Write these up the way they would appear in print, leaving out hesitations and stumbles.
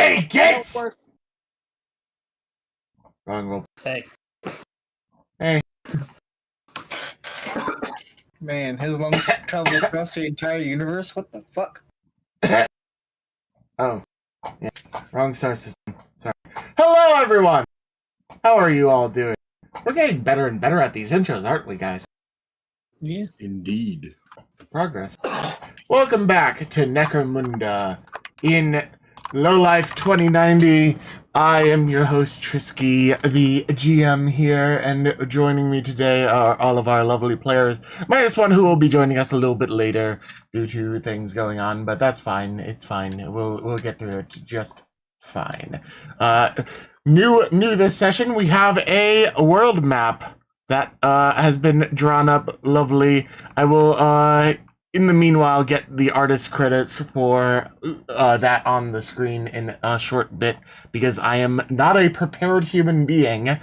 Hey, kids! Wrong roll. Hey. Hey. Man, his lungs travel across the entire universe? What the fuck? Oh. Yeah. Wrong star system. Sorry. Hello, everyone! How are you all doing? We're getting better and better at these intros, aren't we, guys? Yeah. Indeed. Progress. Welcome back to Necromunda in Lowlife 2090. I am your host, Trisky, the GM here, and joining me today are all of our lovely players, minus one who will be joining us a little bit later due to things going on, but that's fine. It's fine. We'll get through it just fine. New this session, we have a world map that has been drawn up lovely. I will in the meanwhile get the artist credits for that on the screen in a short bit, because I am not a prepared human being,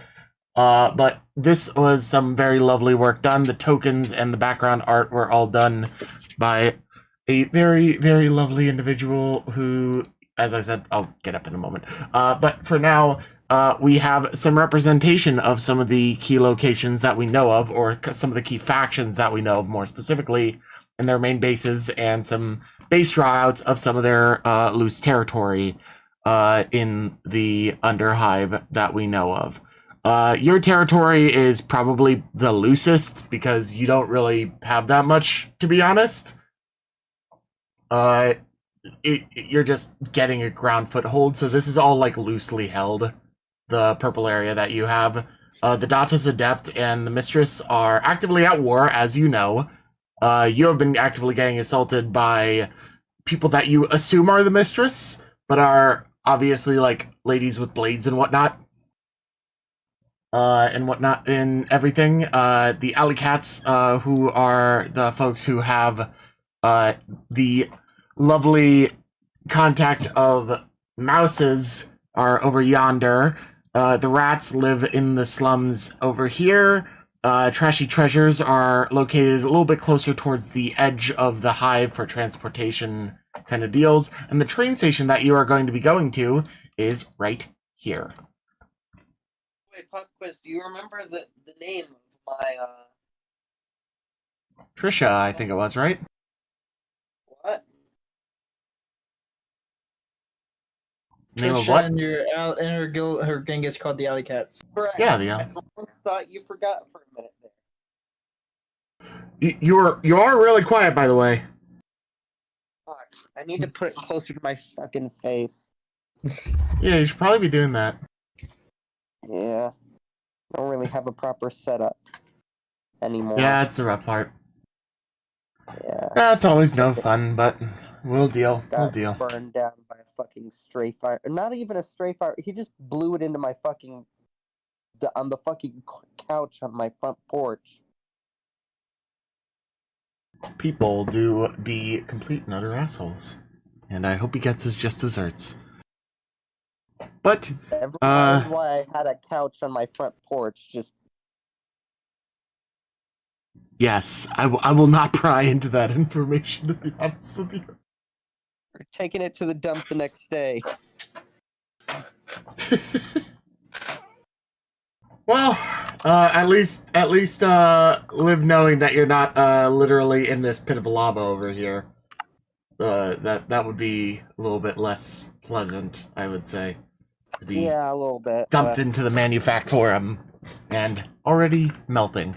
but this was some very lovely work done. The tokens and the background art were all done by a very, very lovely individual who, as I said, I'll get up in a moment. But for now, we have some representation of some of the key locations that we know of, or some of the key factions that we know of more specifically, and their main bases, and some base drawouts of some of their loose territory in the Underhive that we know of. Your territory is probably the loosest because you don't really have that much, to be honest. You're just getting a ground foothold, so this is all like loosely held. The purple area that you have. The Data's Adept and the Mistress are actively at war, as you know. You have been actively getting assaulted by people that you assume are the Mistress, but are obviously like ladies with blades and whatnot. And everything. The Alley Cats, who are the folks who have the lovely contact of mouses, are over yonder. The rats live in the slums over here. Trashy treasures are located a little bit closer towards the edge of the hive for transportation kind of deals. And the train station that you are going to be going to is right here. Wait, pop quiz, do you remember the name of my, Trisha, I think it was, right? what? Name of Trisha what? and her gang gets called the Alley Cats. Correct. Yeah, I almost thought you forgot for a minute there. You are really quiet, by the way. Fuck, I need to put it closer to my fucking face. Yeah, you should probably be doing that. Yeah. Don't really have a proper setup anymore. Yeah, that's the rough part. Yeah. That's always no fun, but we'll deal. We'll Got deal. burned down by a fucking stray fire. Not even a stray fire. He just blew it into my fucking... on the fucking couch on my front porch. People do be complete and utter assholes. And I hope he gets his just desserts. But, Everyone knows why I had a couch on my front porch, just... yes, I will not pry into that information, to be honest with you. We're taking it to the dump the next day. Well, at least live knowing that you're not literally in this pit of lava over here. That would be a little bit less pleasant, I would say, to be Yeah, a little bit. dumped into the manufactorum and already melting.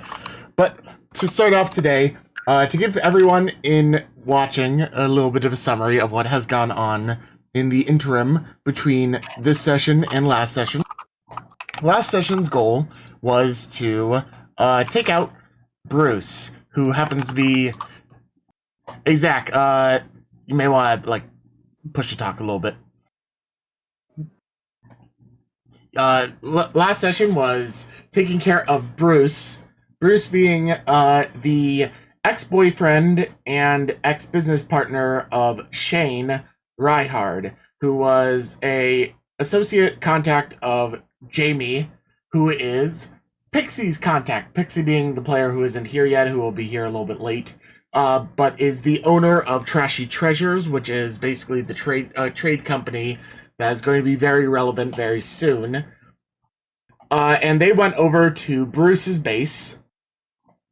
But to start off today, to give everyone in watching a little bit of a summary of what has gone on in the interim between this session and last session. Last session's goal was to take out Bruce, who happens to be... Hey, Zach, you may want to, like, push to talk a little bit. Last session was taking care of Bruce. Bruce being the ex-boyfriend and ex-business partner of Shane Ryhard, who was a associate contact of Jamie, who is Pixie's contact. Pixie being the player who isn't here yet, who will be here a little bit late, but is the owner of Trashy Treasures, which is basically the trade company that is going to be very relevant very soon. And they went over to Bruce's base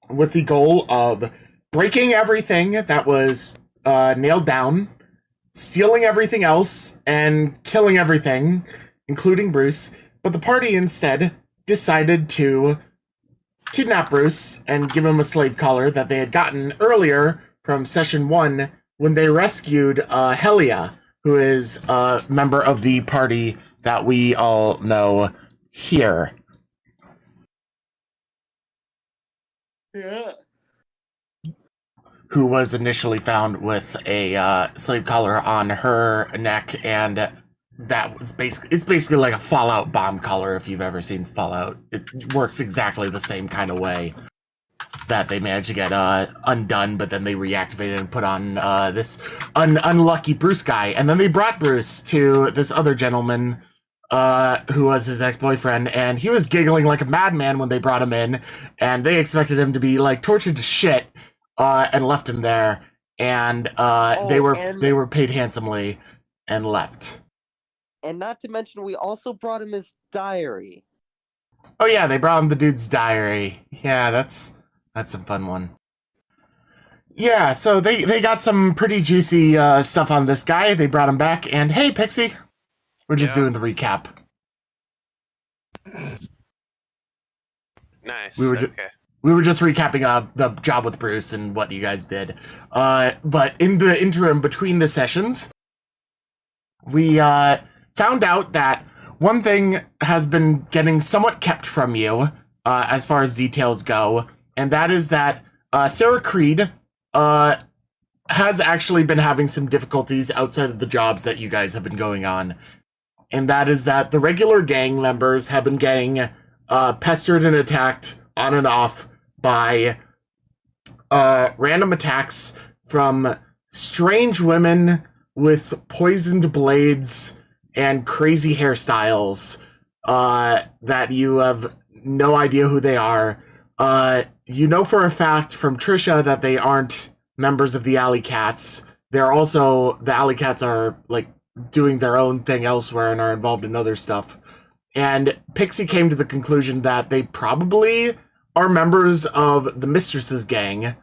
with the goal of breaking everything that was nailed down, stealing everything else, and killing everything, including Bruce. But the party instead decided to kidnap Bruce and give him a slave collar that they had gotten earlier from Session 1 when they rescued Helia, who is a member of the party that we all know here. Yeah. Who was initially found with a slave collar on her neck, and that was it's basically like a Fallout bomb collar if you've ever seen Fallout. It works exactly the same kind of way that they managed to get undone, but then they reactivated and put on this unlucky Bruce guy, and then they brought Bruce to this other gentleman who was his ex-boyfriend, and he was giggling like a madman when they brought him in, and they expected him to be like tortured to shit, and left him there, and they were paid handsomely and left. And not to mention, we also brought him his diary. Oh yeah, they brought him the dude's diary. Yeah, that's some fun one. Yeah, so they got some pretty juicy stuff on this guy. They brought him back, and hey, Pixie, we're just doing the recap. Nice. We were just recapping the job with Bruce and what you guys did. But in the interim between the sessions, we found out that one thing has been getting somewhat kept from you as far as details go, and that is that Sarah Creed has actually been having some difficulties outside of the jobs that you guys have been going on. And that is that the regular gang members have been getting pestered and attacked on and off by random attacks from strange women with poisoned blades and crazy hairstyles that you have no idea who they are. You know for a fact from Trisha that they aren't members of the Alley Cats. They're also, the Alley Cats are like doing their own thing elsewhere and are involved in other stuff. And Pixie came to the conclusion that they probably are members of the Mistress's gang,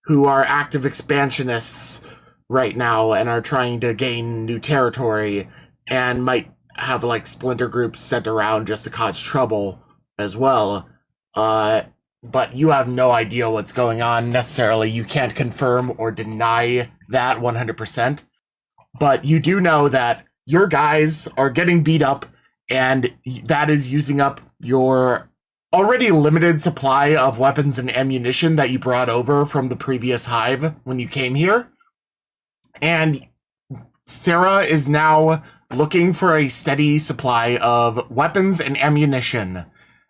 who are active expansionists right now and are trying to gain new territory and might have like splinter groups sent around just to cause trouble as well. But you have no idea what's going on necessarily. You can't confirm or deny that 100%. But you do know that your guys are getting beat up, and that is using up your already limited supply of weapons and ammunition that you brought over from the previous hive when you came here. And Sarah is now looking for a steady supply of weapons and ammunition.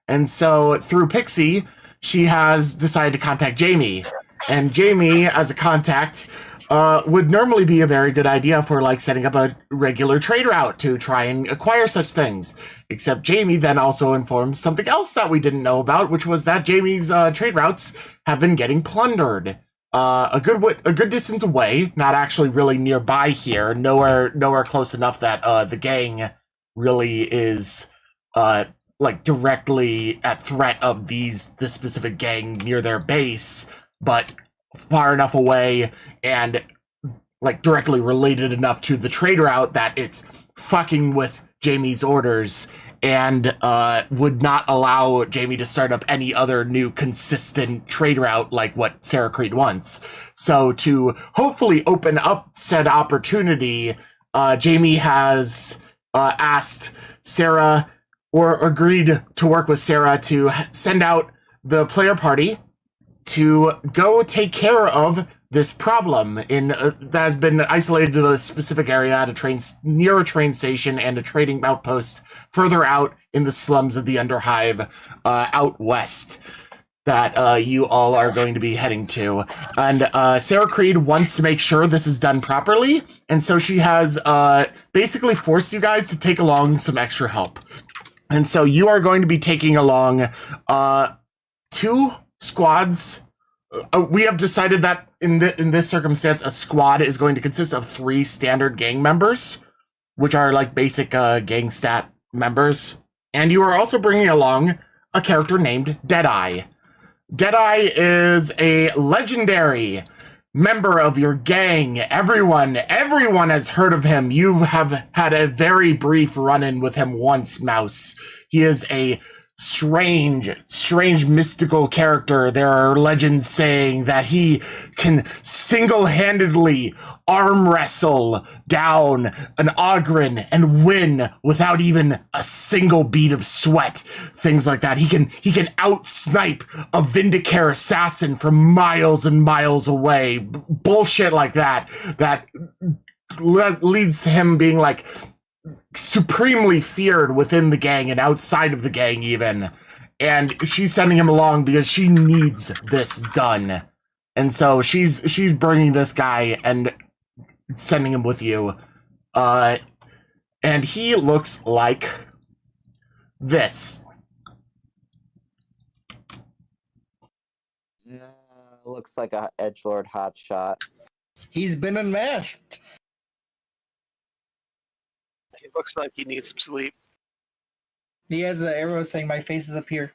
And so through Pixie, she has decided to contact Jamie. And Jamie, as a contact, would normally be a very good idea for like setting up a regular trade route to try and acquire such things. Except Jamie then also informed something else that we didn't know about, which was that Jamie's trade routes have been getting plundered. A good distance away, not actually really nearby here, nowhere close enough that the gang really is like directly at threat of this specific gang near their base, but far enough away and like directly related enough to the trade route that it's fucking with Jamie's orders and would not allow Jamie to start up any other new consistent trade route like what Sarah Creed wants. So to hopefully open up said opportunity, Jamie has asked Sarah, or agreed to work with Sarah to send out the player party to go take care of this problem that has been isolated to a specific area at near a train station and a trading outpost further out in the slums of the Underhive out west that you all are going to be heading to. And Sarah Creed wants to make sure this is done properly, and so she has basically forced you guys to take along some extra help. And so you are going to be taking along 2 squads. We have decided that in this circumstance, a squad is going to consist of 3 standard gang members. which are like basic gang stat members. And you are also bringing along a character named Deadeye. Deadeye is a legendary member of your gang. Everyone has heard of him. You have had a very brief run-in with him once, Mouse. He is a strange mystical character. There are legends saying that he can single-handedly arm wrestle down an Ogren and win without even a single bead of sweat. Things like that. He can out-snipe a Vindicare assassin from miles and miles away. Bullshit like that leads to him being like supremely feared within the gang and outside of the gang even. And she's sending him along because she needs this done. And so she's bringing this guy and sending him with you. And he looks like this. Looks like a edgelord hotshot. He's been unmasked. He looks like he needs some sleep. He has an arrow saying, "My face is up here."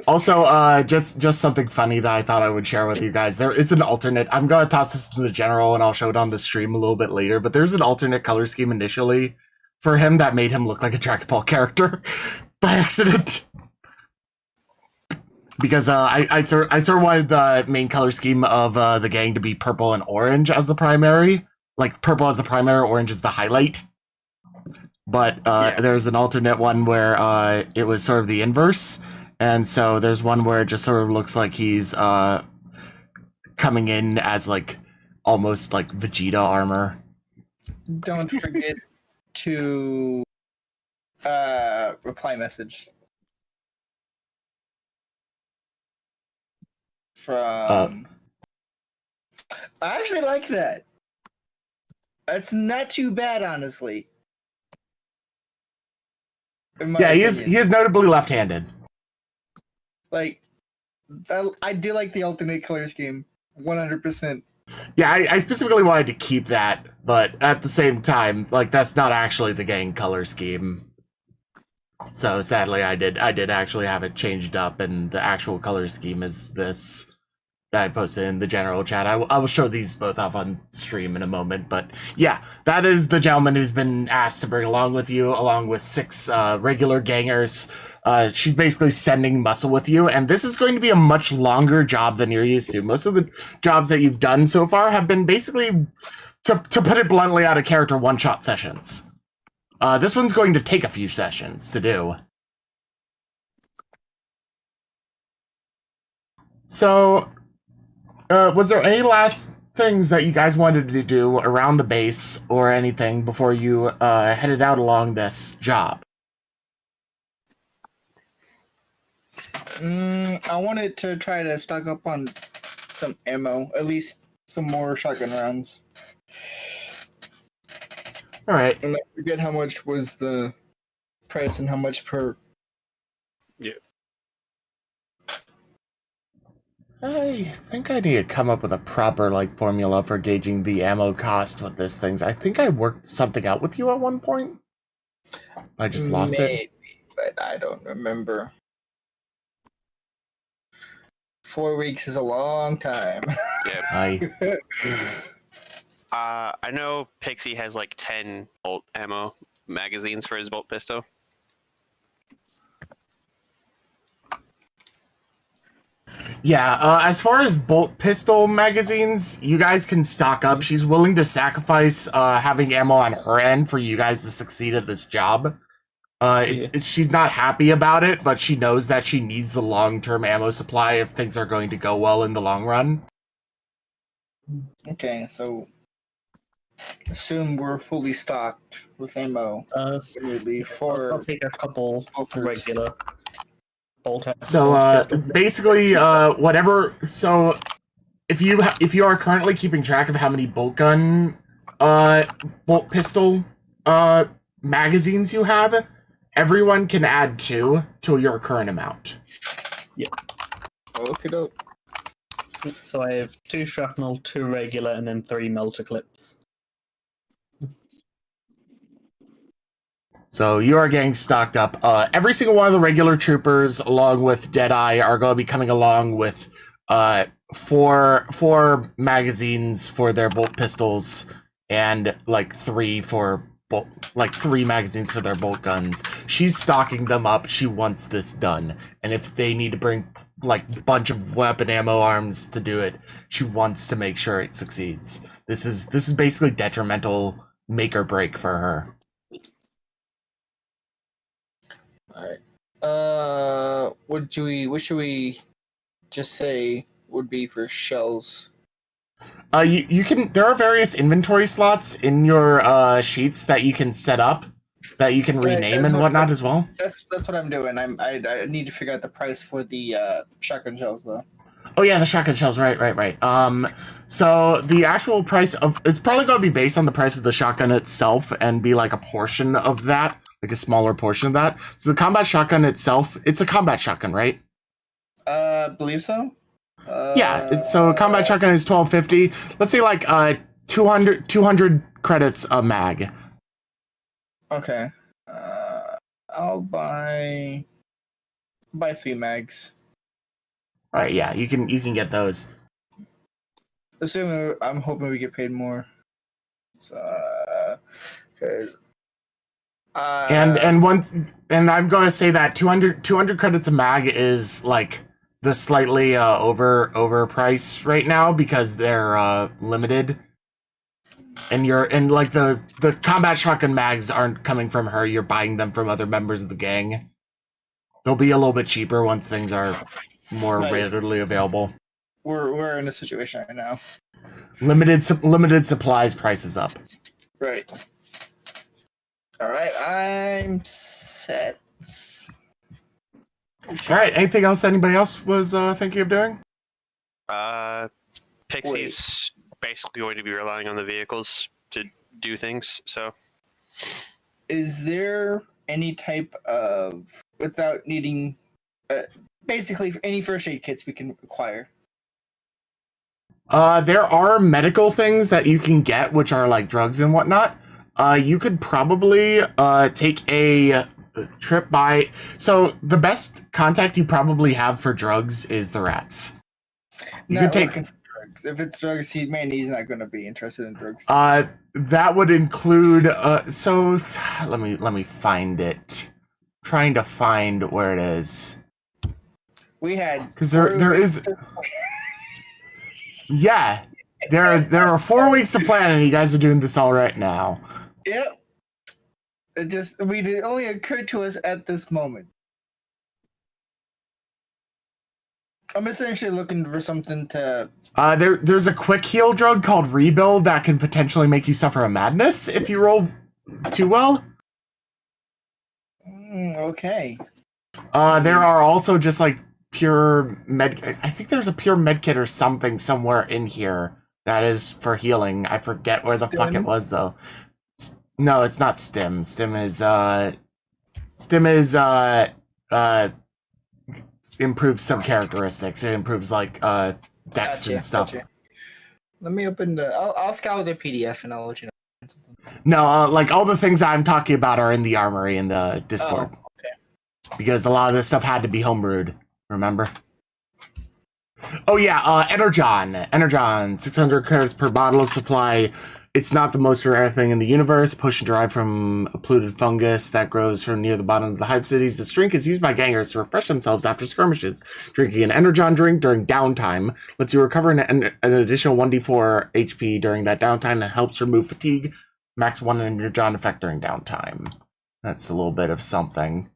Also, just something funny that I thought I would share with you guys. There is an alternate. I'm gonna toss this to the general, and I'll show it on the stream a little bit later. But there's an alternate color scheme initially for him that made him look like a Dragon Ball character by accident. Because I sort of wanted the main color scheme of the gang to be purple and orange as the primary. Like, purple as the primary, orange as the highlight. But there's an alternate one where it was sort of the inverse. And so there's one where it just sort of looks like he's coming in as, like, almost like Vegeta armor. Don't forget to reply message. From I actually like that. That's not too bad, honestly. Yeah, he is notably left-handed. Like, I do like the alternate color scheme, 100%. Yeah, I specifically wanted to keep that, but at the same time, like, that's not actually the gang color scheme. So sadly, I did actually have it changed up, and the actual color scheme is this that I posted in the general chat. I will show these both off on stream in a moment, but yeah, that is the gentleman who's been asked to bring along with you, along with 6 regular gangers. She's basically sending muscle with you, and this is going to be a much longer job than you're used to. Most of the jobs that you've done so far have been basically, to put it bluntly, out of character one-shot sessions. This one's going to take a few sessions to do. So, was there any last things that you guys wanted to do around the base or anything before you headed out along this job? I wanted to try to stock up on some ammo, at least some more shotgun rounds. All right. And I forget how much was the price and how much per. Yeah. I think I need to come up with a proper, like, formula for gauging the ammo cost with this things. I think I worked something out with you at one point. I just lost it. But I don't remember. 4 weeks is a long time. Yeah. I know Pixie has like 10 bolt ammo magazines for his bolt pistol. Yeah, as far as bolt pistol magazines, you guys can stock up. She's willing to sacrifice having ammo on her end for you guys to succeed at this job. She's not happy about it, but she knows that she needs the long-term ammo supply if things are going to go well in the long run. Okay, so assume we're fully stocked with ammo. I'll take a couple regular bolt. So basically, whatever. So if you are currently keeping track of how many bolt pistol magazines you have, everyone can add 2 to your current amount. Yeah. Look it up. So I have 2 shrapnel, 2 regular, and then 3 melter clips. So you are getting stocked up. Every single one of the regular troopers, along with Deadeye, are going to be coming along with four magazines for their bolt pistols and like 3 magazines for their bolt guns. She's stocking them up. She wants this done, and if they need to bring like bunch of weapon ammo arms to do it, she wants to make sure it succeeds. This is basically detrimental, make or break for her. All right. What should we just say would be for shells? You can. There are various inventory slots in your sheets that you can set up, that you can rename and whatnot as well. That's what I'm doing. I need to figure out the price for the shotgun shells though. Oh yeah, the shotgun shells. Right. So the actual price of it's probably going to be based on the price of the shotgun itself and be like a portion of that, like a smaller portion of that. So the combat shotgun itself, it's a combat shotgun, right? Believe so. Yeah. So a combat shotgun is $12.50. Let's say like 200 credits a mag. Okay. I'll buy 3 mags. All right. Yeah. You can get those. Assuming I'm hoping we get paid more. Because. And I'm going to say that 200 credits a mag is like the slightly over price right now because they're limited. And like the combat shotgun mags aren't coming from her, you're buying them from other members of the gang. They'll be a little bit cheaper once things are more readily available. We're in a situation right now. Limited supplies, prices up. Right. All right, I'm set. All right. Anything else anybody else was thinking of doing? Pixie's basically going to be relying on the vehicles to do things. So, is there any type of, without needing, basically any first aid kits we can acquire? There are medical things that you can get, which are like drugs and whatnot. You could probably take a trip by. So the best contact you probably have for drugs is the rats. You could take. Drugs. If it's drugs, he's not going to be interested in drugs. That would include. So let me find it. Trying to find where it is. We had because there is. Yeah, there are 4 weeks to plan, and you guys are doing this all right now. Yep. It only occurred to us at this moment. I'm essentially looking for something to. There's a quick heal drug called Rebuild that can potentially make you suffer a madness if you roll too well. Okay. There are also just like pure med. I think there's a pure med kit or something somewhere in here that is for healing. I forget where the fuck it was though. No, it's not Stim. Stim is improves some characteristics. It improves like dex and stuff. Gotcha. Let me open the. I'll scour the PDF and I'll let you know. No, like all the things I'm talking about are in the armory in the Discord. Oh, okay. Because a lot of this stuff had to be homebrewed. Remember? Oh yeah, Energon, 600 credits per bottle of supply. It's not the most rare thing in the universe. Potion derived from a polluted fungus that grows from near the bottom of the hive cities. This drink is used by gangers to refresh themselves after skirmishes. Drinking an Energon drink during downtime lets you recover an additional 1d4 HP during that downtime and helps remove fatigue. Max 1 Energon effect during downtime. That's a little bit of something.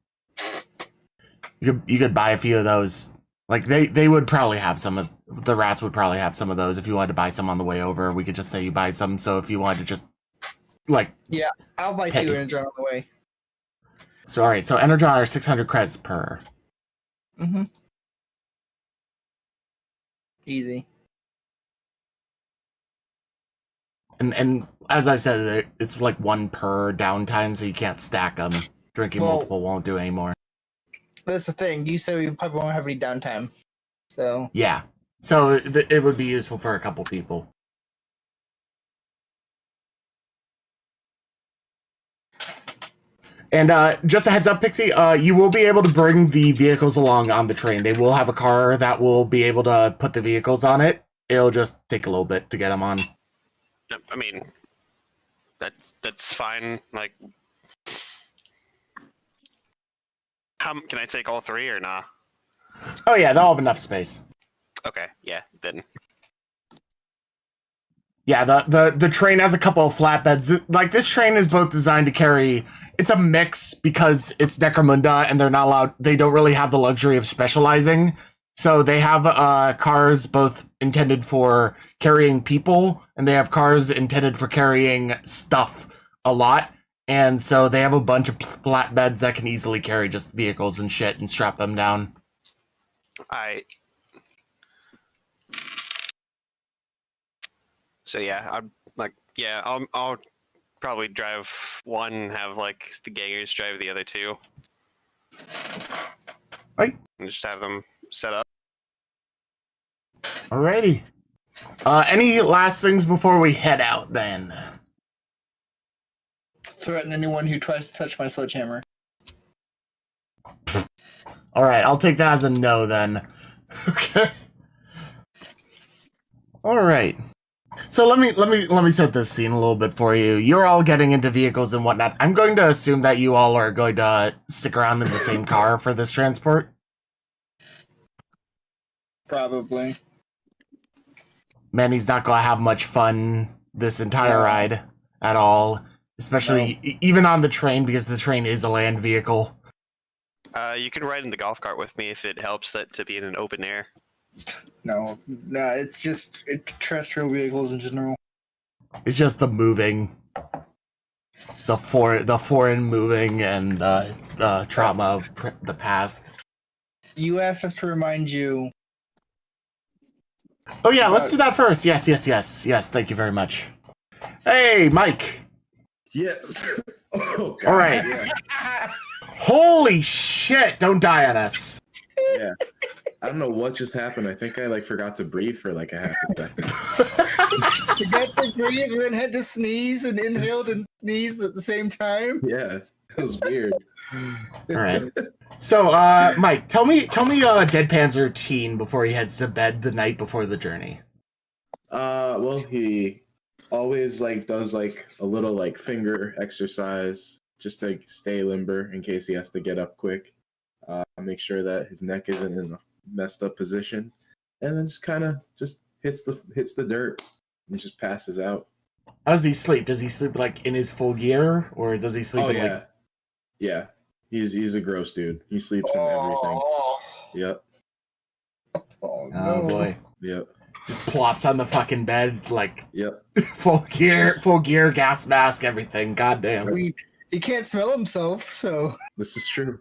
You could buy a few of those. Like they would probably have some of the rats would probably have some of those if you wanted to buy some on the way over. We could just say you buy some. So if you wanted to just like I'll buy 2 Energon on the way. So all right, so Energon are 600 credits per. Mm-hmm. Easy. And as I said, it's like 1 per downtime, so you can't stack them. Drinking multiple won't do anymore. That's the thing. You said we probably won't have any downtime. So yeah. So it would be useful for a couple people. And just a heads up, Pixie, you will be able to bring the vehicles along on the train. They will have a car that will be able to put the vehicles on it. It'll just take a little bit to get them on. I mean, that's fine. Like, can I take all three or nah? Oh yeah, they'll have enough space. Okay, yeah, then. Yeah, the train has a couple of flatbeds. Like, this train is both designed to carry... It's a mix because it's Necromunda and they're not allowed... They don't really have the luxury of specializing. So they have cars both intended for carrying people, and they have cars intended for carrying stuff a lot. And so they have a bunch of flatbeds that can easily carry just vehicles and shit and strap them down. So yeah, I'll probably drive one and have like the gangers drive the other two. Right. And just have them set up. Alrighty. Any last things before we head out then? Threaten anyone who tries to touch my sledgehammer. Alright, I'll take that as a no then. Okay. Alright. So let me set this scene a little bit for you. You're all getting into vehicles and whatnot. I'm going to assume that you all are going to stick around in the same car for this transport. Probably. Manny's not going to have much fun this entire ride at all. Especially even on the train, because the train is a land vehicle. You can ride in the golf cart with me if it helps that to be in an open air. No, it's just terrestrial vehicles in general. It's just the moving, the foreign moving, and the trauma of the past. You asked us to remind you. Oh yeah, let's do that first. Yes. Thank you very much. Hey, Mike. Yes. Oh, God. All right. Holy shit! Don't die on us. Yeah. I don't know what just happened. I think I forgot to breathe for a half a second. You got to breathe and then had to sneeze and inhaled and sneezed at the same time. Yeah, it was weird. All right. So, Mike, tell me, Deadpan's routine before he heads to bed the night before the journey. Well, he always does a little finger exercise just to stay limber in case he has to get up quick. Make sure that his neck isn't in a messed up position, and then just kind of hits the dirt and just passes out. How does he sleep? Does he sleep in his full gear, or does he sleep? Yeah. He's a gross dude. He sleeps in everything. Yep. Oh, no. Oh boy. Yep. Just plops on the fucking bed Yep. full gear, gas mask, everything. Goddamn. He can't smell himself, so. This is true.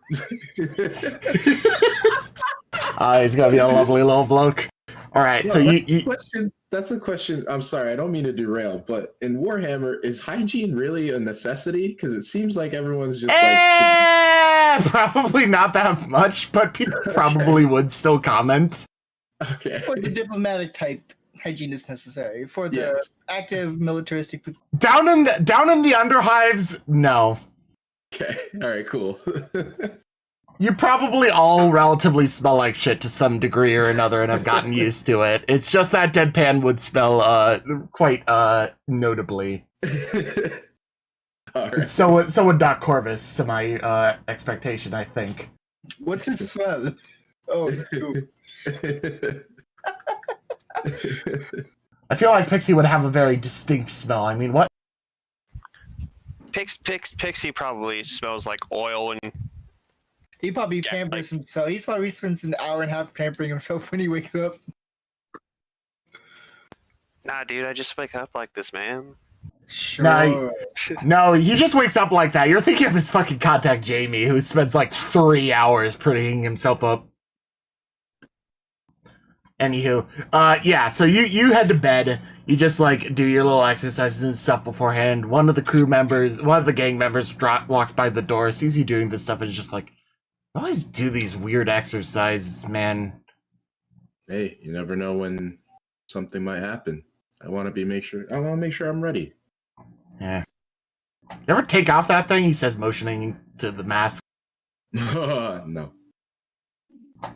He's gonna be a lovely little bloke. All right, No, so that's a question. I'm sorry, I don't mean to derail, but in Warhammer, is hygiene really a necessity? Because it seems like everyone's just probably not that much, but people probably would still comment. Okay. For the diplomatic type, hygiene is necessary. For the active militaristic people. Down in the underhives, no. Okay. All right. Cool. You probably all relatively smell like shit to some degree or another and have gotten used to it. It's just that Deadpan would smell quite notably. All right. So would Doc Corvus, to my expectation, I think. What's the smell? Oh, poop. I feel like Pixie would have a very distinct smell. I mean, what? Pixie probably smells like oil and... He probably pampers himself. He probably spends an hour and a half pampering himself when he wakes up. Nah, dude, I just wake up like this, man. Sure. No, he just wakes up like that. You're thinking of his fucking contact Jamie, who spends 3 hours prettying himself up. Anywho, yeah, so you head to bed. You just do your little exercises and stuff beforehand. One of the gang members walks by the door, sees you doing this stuff, and is just I always do these weird exercises, man. Hey, you never know when something might happen. I want to make sure I'm ready. Yeah. You ever take off that thing? He says, motioning to the mask. No.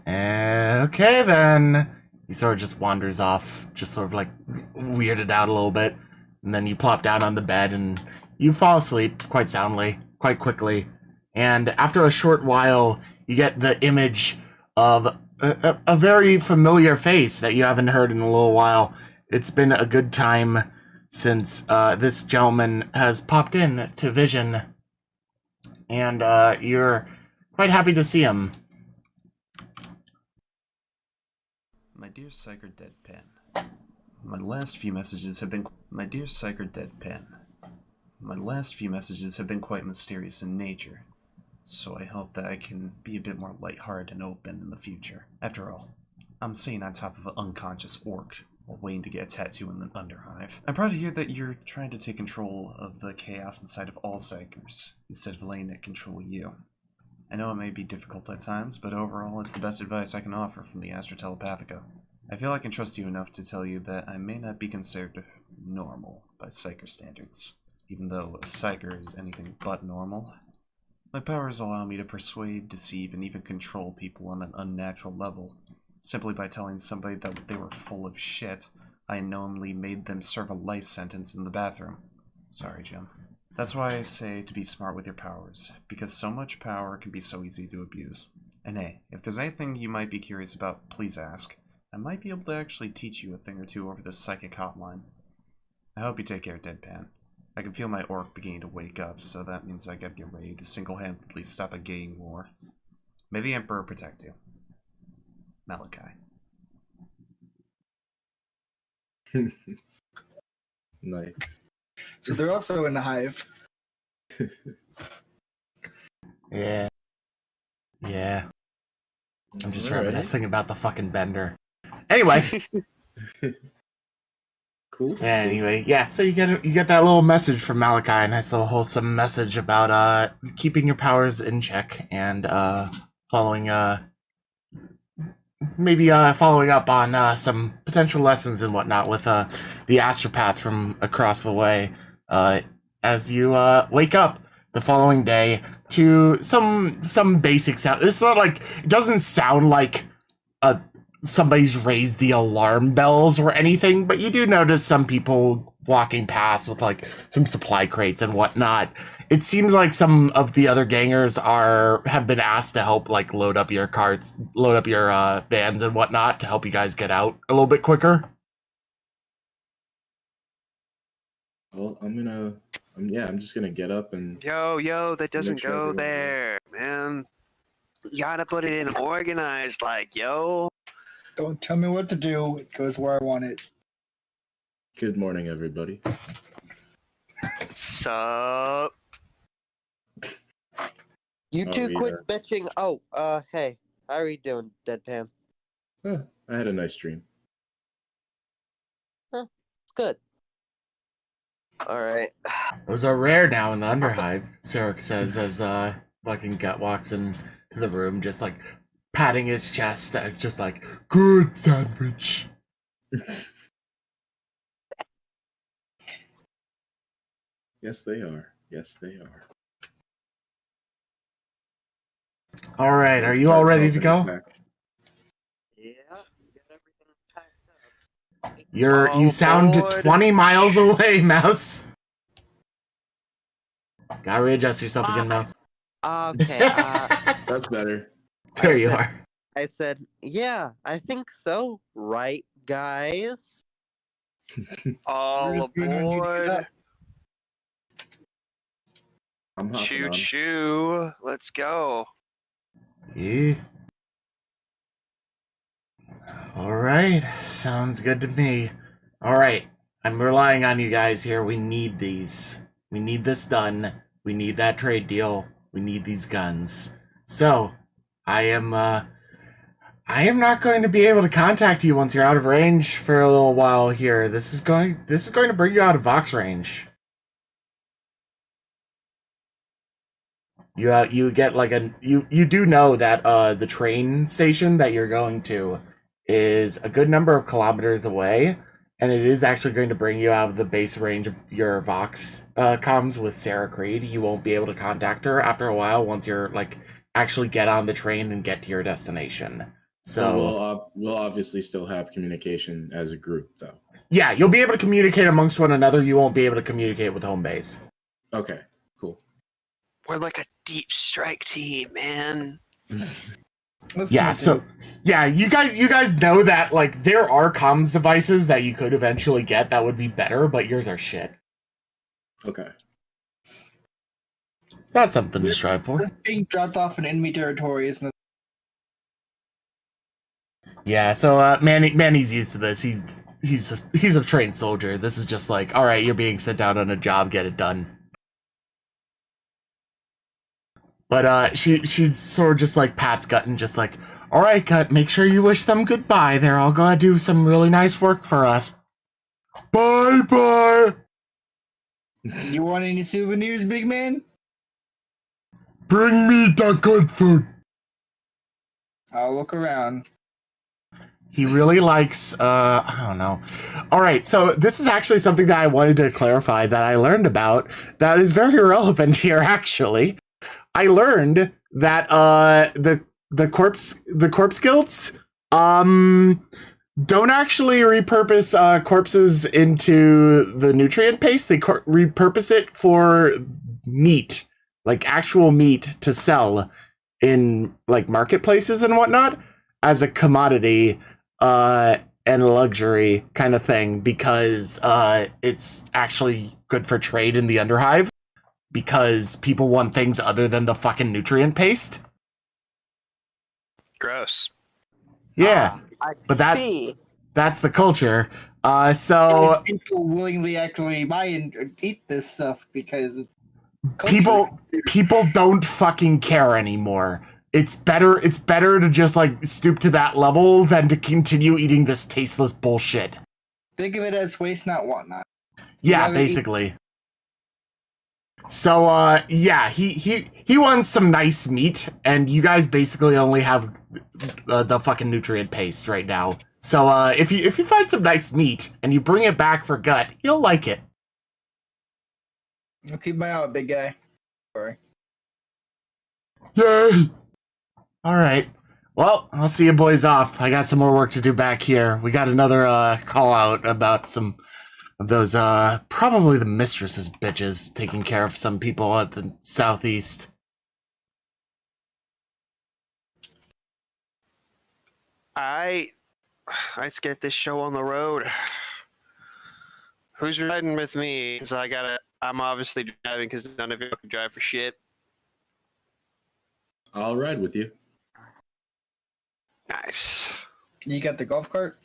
Okay, then. He sort of just wanders off, just sort of like weirded out a little bit. And then you plop down on the bed and you fall asleep quite soundly, quite quickly. And after a short while, you get the image of a very familiar face that you haven't heard in a little while. It's been a good time since this gentleman has popped in to Vision. And you're quite happy to see him. My dear Psyker Deadpan, my last few messages have been... My dear Psyker Deadpan, my last few messages have been quite mysterious in nature, so I hope that I can be a bit more lighthearted and open in the future. After all, I'm sitting on top of an unconscious orc while waiting to get a tattoo in the Underhive. I'm proud to hear that you're trying to take control of the chaos inside of all Psykers, instead of letting it control you. I know it may be difficult at times, but overall it's the best advice I can offer from the Astra Telepathica. I feel I can trust you enough to tell you that I may not be considered normal by Psyker standards, even though a Psyker is anything but normal. My powers allow me to persuade, deceive, and even control people on an unnatural level. Simply by telling somebody that they were full of shit, I unknowingly made them serve a life sentence in the bathroom. Sorry, Jim. That's why I say to be smart with your powers, because so much power can be so easy to abuse. And hey, if there's anything you might be curious about, please ask. I might be able to actually teach you a thing or two over this psychic hotline. I hope you take care, Deadpan. I can feel my orc beginning to wake up, so that means I gotta get ready to single-handedly stop a gang war. May the Emperor protect you. Malachi. Nice. So they're also in the hive. Yeah. Yeah. I'm just Alright. reminiscing about the fucking bender. Anyway. Cool. Anyway, yeah, so you get that little message from Malachi, a nice little wholesome message about keeping your powers in check and following maybe following up on some potential lessons and whatnot with the astropath from across the way as you wake up the following day to some basic sound. It's not like, it doesn't sound like somebody's raised the alarm bells or anything, but you do notice some people walking past with like some supply crates and whatnot. It seems like some of the other gangers have been asked to help like load up your carts, load up your vans and whatnot to help you guys get out a little bit quicker. Well, I'm just gonna get up and Yo, that doesn't sure go everyone's there, man. You gotta put it in organized, like, yo. Don't tell me what to do. It goes where I want it. good morning, everybody. Sup? You Oh, two yeah. quit bitching. Oh, hey. How are you doing, Deadpan? I had a nice dream. It's good. Alright. Those are rare now in the Underhive, Sarek says as fucking Gut walks into the room, just like patting his chest, just like, good sandwich. Yes, they are. Yes, they are. All right, are you all ready to go? Yeah, got everything packed up. You Oh, sound boy. 20 miles away, Mouse. Gotta readjust yourself again, Mouse. Okay, That's better. There you are. I said, yeah, I think so. Right, guys? All We're just waiting on you to get aboard. up. I'm hopping on. Choo-choo. Let's go. Yeah. All right, sounds good to me. All right, I'm relying on you guys here. We need these. We need this done. We need that trade deal. We need these guns. So, I am not going to be able to contact you once you're out of range for a little while here. This is going to bring you out of Vox range. You get like you do know that the train station that you're going to is a good number of kilometers away, and it is actually going to bring you out of the base range of your Vox comms with Sarah Creed. You won't be able to contact her after a while once you're like actually get on the train and get to your destination. So we'll obviously still have communication as a group, though. yeah, you'll be able to communicate amongst one another. You won't be able to communicate with home base. Okay, cool. We're like a deep strike team, man. Yeah, so yeah, you guys know that like there are comms devices that you could eventually get that would be better, but yours are shit. Okay. That's something to strive for. This being dropped off in enemy territory isn't. Yeah, so Manny's used to this. He's a trained soldier. This is just like, all right, you're being sent out on a job, get it done. But she sort of just like pats Gut and just like, all right, Gut, make sure you wish them goodbye. They're all gonna do some really nice work for us. Bye bye. You want any souvenirs, big man? Bring me the good food. I'll look around. He really likes, I don't know. All right, so this is actually something that I wanted to clarify that I learned about that is very relevant here, actually. I learned that the corpse guilds don't actually repurpose corpses into the nutrient paste. They repurpose it for meat, like actual meat to sell in like marketplaces and whatnot as a commodity and a luxury kind of thing, because it's actually good for trade in the Underhive, because people want things other than the fucking nutrient paste. Gross. Yeah, but that's the culture. So people willingly actually buy and eat this stuff because it's people don't fucking care anymore. It's better to just like stoop to that level than to continue eating this tasteless bullshit. Think of it as waste not, want not. Yeah, basically. So yeah, he wants some nice meat, and you guys basically only have the fucking nutrient paste right now. So if you find some nice meat and you bring it back for Gut, you'll like it. I'll keep my eye out, big guy. Sorry. Yay! All right. Well, I'll see you boys off. I got some more work to do back here. We got another call out about some of those probably the mistress's bitches taking care of some people at the southeast. Let's get this show on the road. Who's riding with me? Because I'm obviously driving because none of you can drive for shit. I'll ride with you. Nice. You got the golf cart?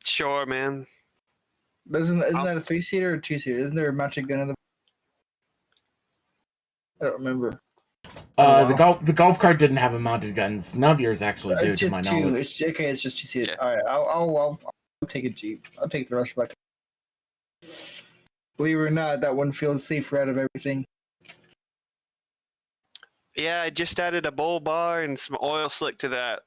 Sure, man. But isn't that a 3-seater or 2-seater? Isn't there a matching gun in the? I don't remember. The golf cart didn't have a mounted guns. None of yours actually do, to my knowledge. It's just 2-seater. Yeah. All right, I'll take a Jeep. I'll take the rush bucket. Believe it or not, that one feels safer out of everything. Yeah, I just added a bull bar and some oil slick to that.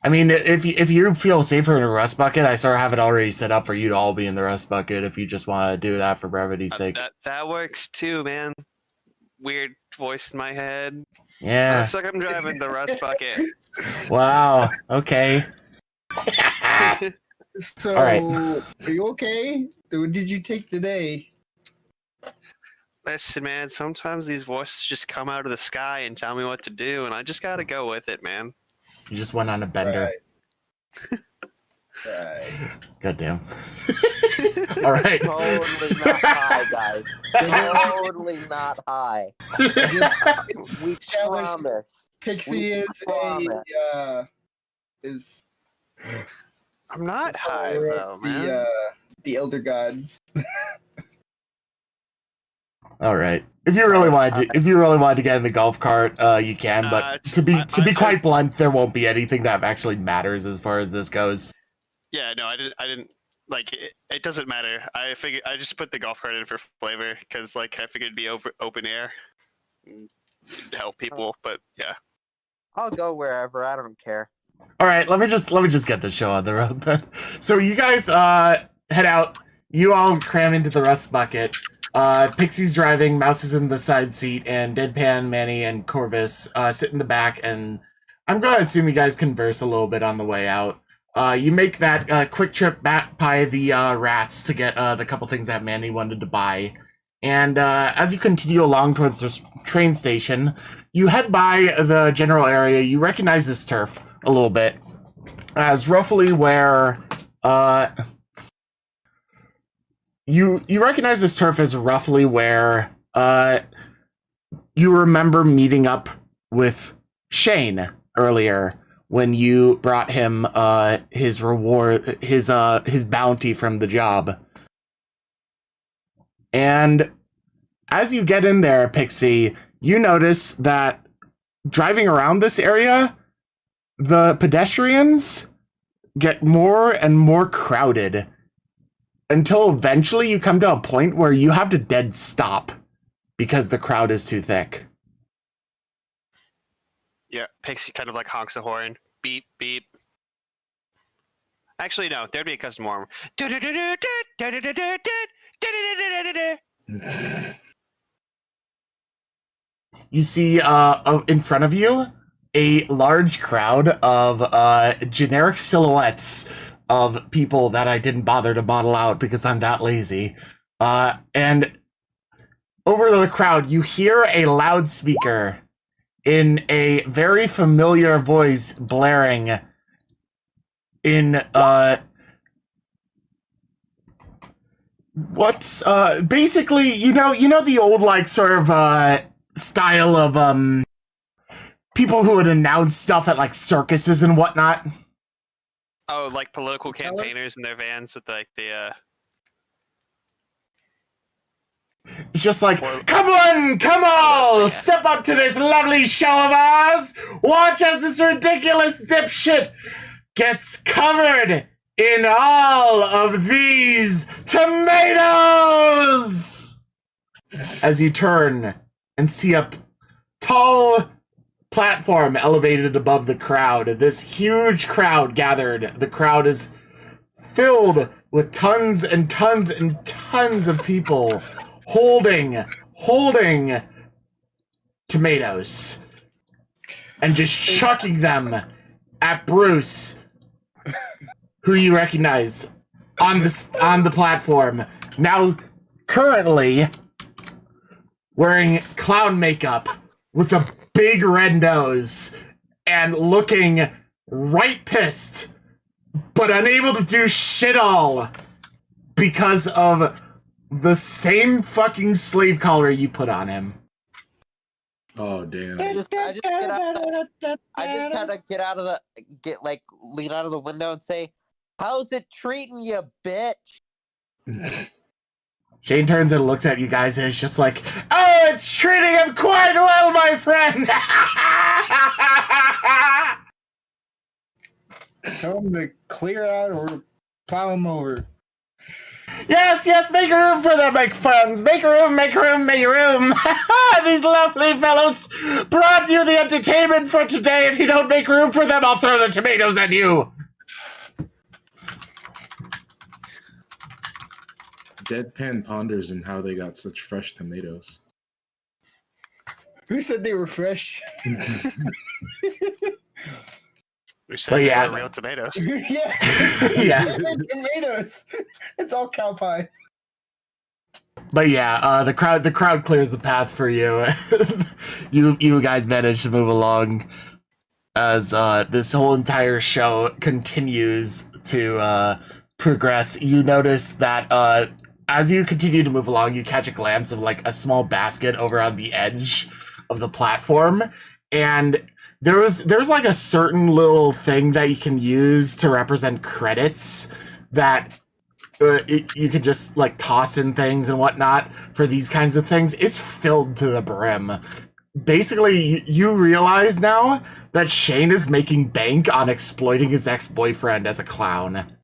I mean, if you feel safer in a rust bucket, I sort of have it already set up for you to all be in the rust bucket if you just want to do that for brevity's sake. That works too, man. Weird voice in my head. Yeah. Looks like I'm driving the rust bucket. Wow. Okay. So, All right. Are you okay? What did you take today? Listen, man, sometimes these voices just come out of the sky and tell me what to do, and I just gotta go with it, man. You just went on a bender. Right. Goddamn. All right. Totally not high, guys. Totally not high. We promise. Pixie is I'm not high though, man. The elder gods. All right. If you really wanted to get in the golf cart, you can. But to be quite blunt, there won't be anything that actually matters as far as this goes. Yeah, no, I didn't like it. It doesn't matter. I figured I just put the golf cart in for flavor because, like, I figured it'd be open air, and help people. But yeah. I'll go wherever. I don't care. All right, let me just get the show on the road then. So you guys head out. You all cram into the rust bucket. Pixie's driving, Mouse is in the side seat, and Deadpan, Manny, and Corvus sit in the back. And I'm gonna assume you guys converse a little bit on the way out. You make that quick trip back by the rats to get the couple things that Manny wanted to buy. And as you continue along towards the train station, you head by the general area. You recognize this turf a little bit as roughly where you recognize this turf as roughly where you remember meeting up with Shane earlier when you brought him his reward, his bounty from the job. And as you get in there, Pixie, you notice that driving around this area, the pedestrians get more and more crowded until eventually you come to a point where you have to dead stop because the crowd is too thick. Yeah, Pixie kind of like honks a horn. Beep, beep. Actually, no, there'd be a custom horn. You see in front of you a large crowd of generic silhouettes of people that I didn't bother to model out because I'm that lazy. And over the crowd, you hear a loudspeaker in a very familiar voice blaring in what's basically, you know the old like sort of style of people who would announce stuff at like circuses and whatnot. Oh, like political campaigners in their vans with like the It's just like, come on, come on, step up to this lovely show of ours. Watch as this ridiculous dipshit gets covered in all of these tomatoes. As you turn and see a tall platform elevated above the crowd, this huge crowd gathered. The crowd is filled with tons and tons and tons of people holding tomatoes and just chucking them at Bruce, who you recognize on the platform, now currently wearing clown makeup with a big red nose and looking right pissed, but unable to do shit all because of the same fucking slave collar you put on him. Oh damn! I just kind of lean out of the window and say, "How's it treating you, bitch?" Shane turns and looks at you guys and is just like, "Oh, it's treating him quite well, my friend." Tell them to clear out or plow them over. Yes, make room for them, my friends. Make room, make room, make room. These lovely fellows brought you the entertainment for today. If you don't make room for them, I'll throw the tomatoes at you. Deadpan ponders on how they got such fresh tomatoes. Who said they were fresh? we said Well, yeah. they were real tomatoes. Yeah. Yeah. Tomatoes. It's all cow pie. But yeah, the crowd clears the path for you. You guys manage to move along as this whole entire show continues to progress. You notice that as you continue to move along, you catch a glimpse of like a small basket over on the edge of the platform, and there's like a certain little thing that you can use to represent credits that you can just like toss in things and whatnot for these kinds of things. It's filled to the brim. Basically, you realize now that Shane is making bank on exploiting his ex-boyfriend as a clown.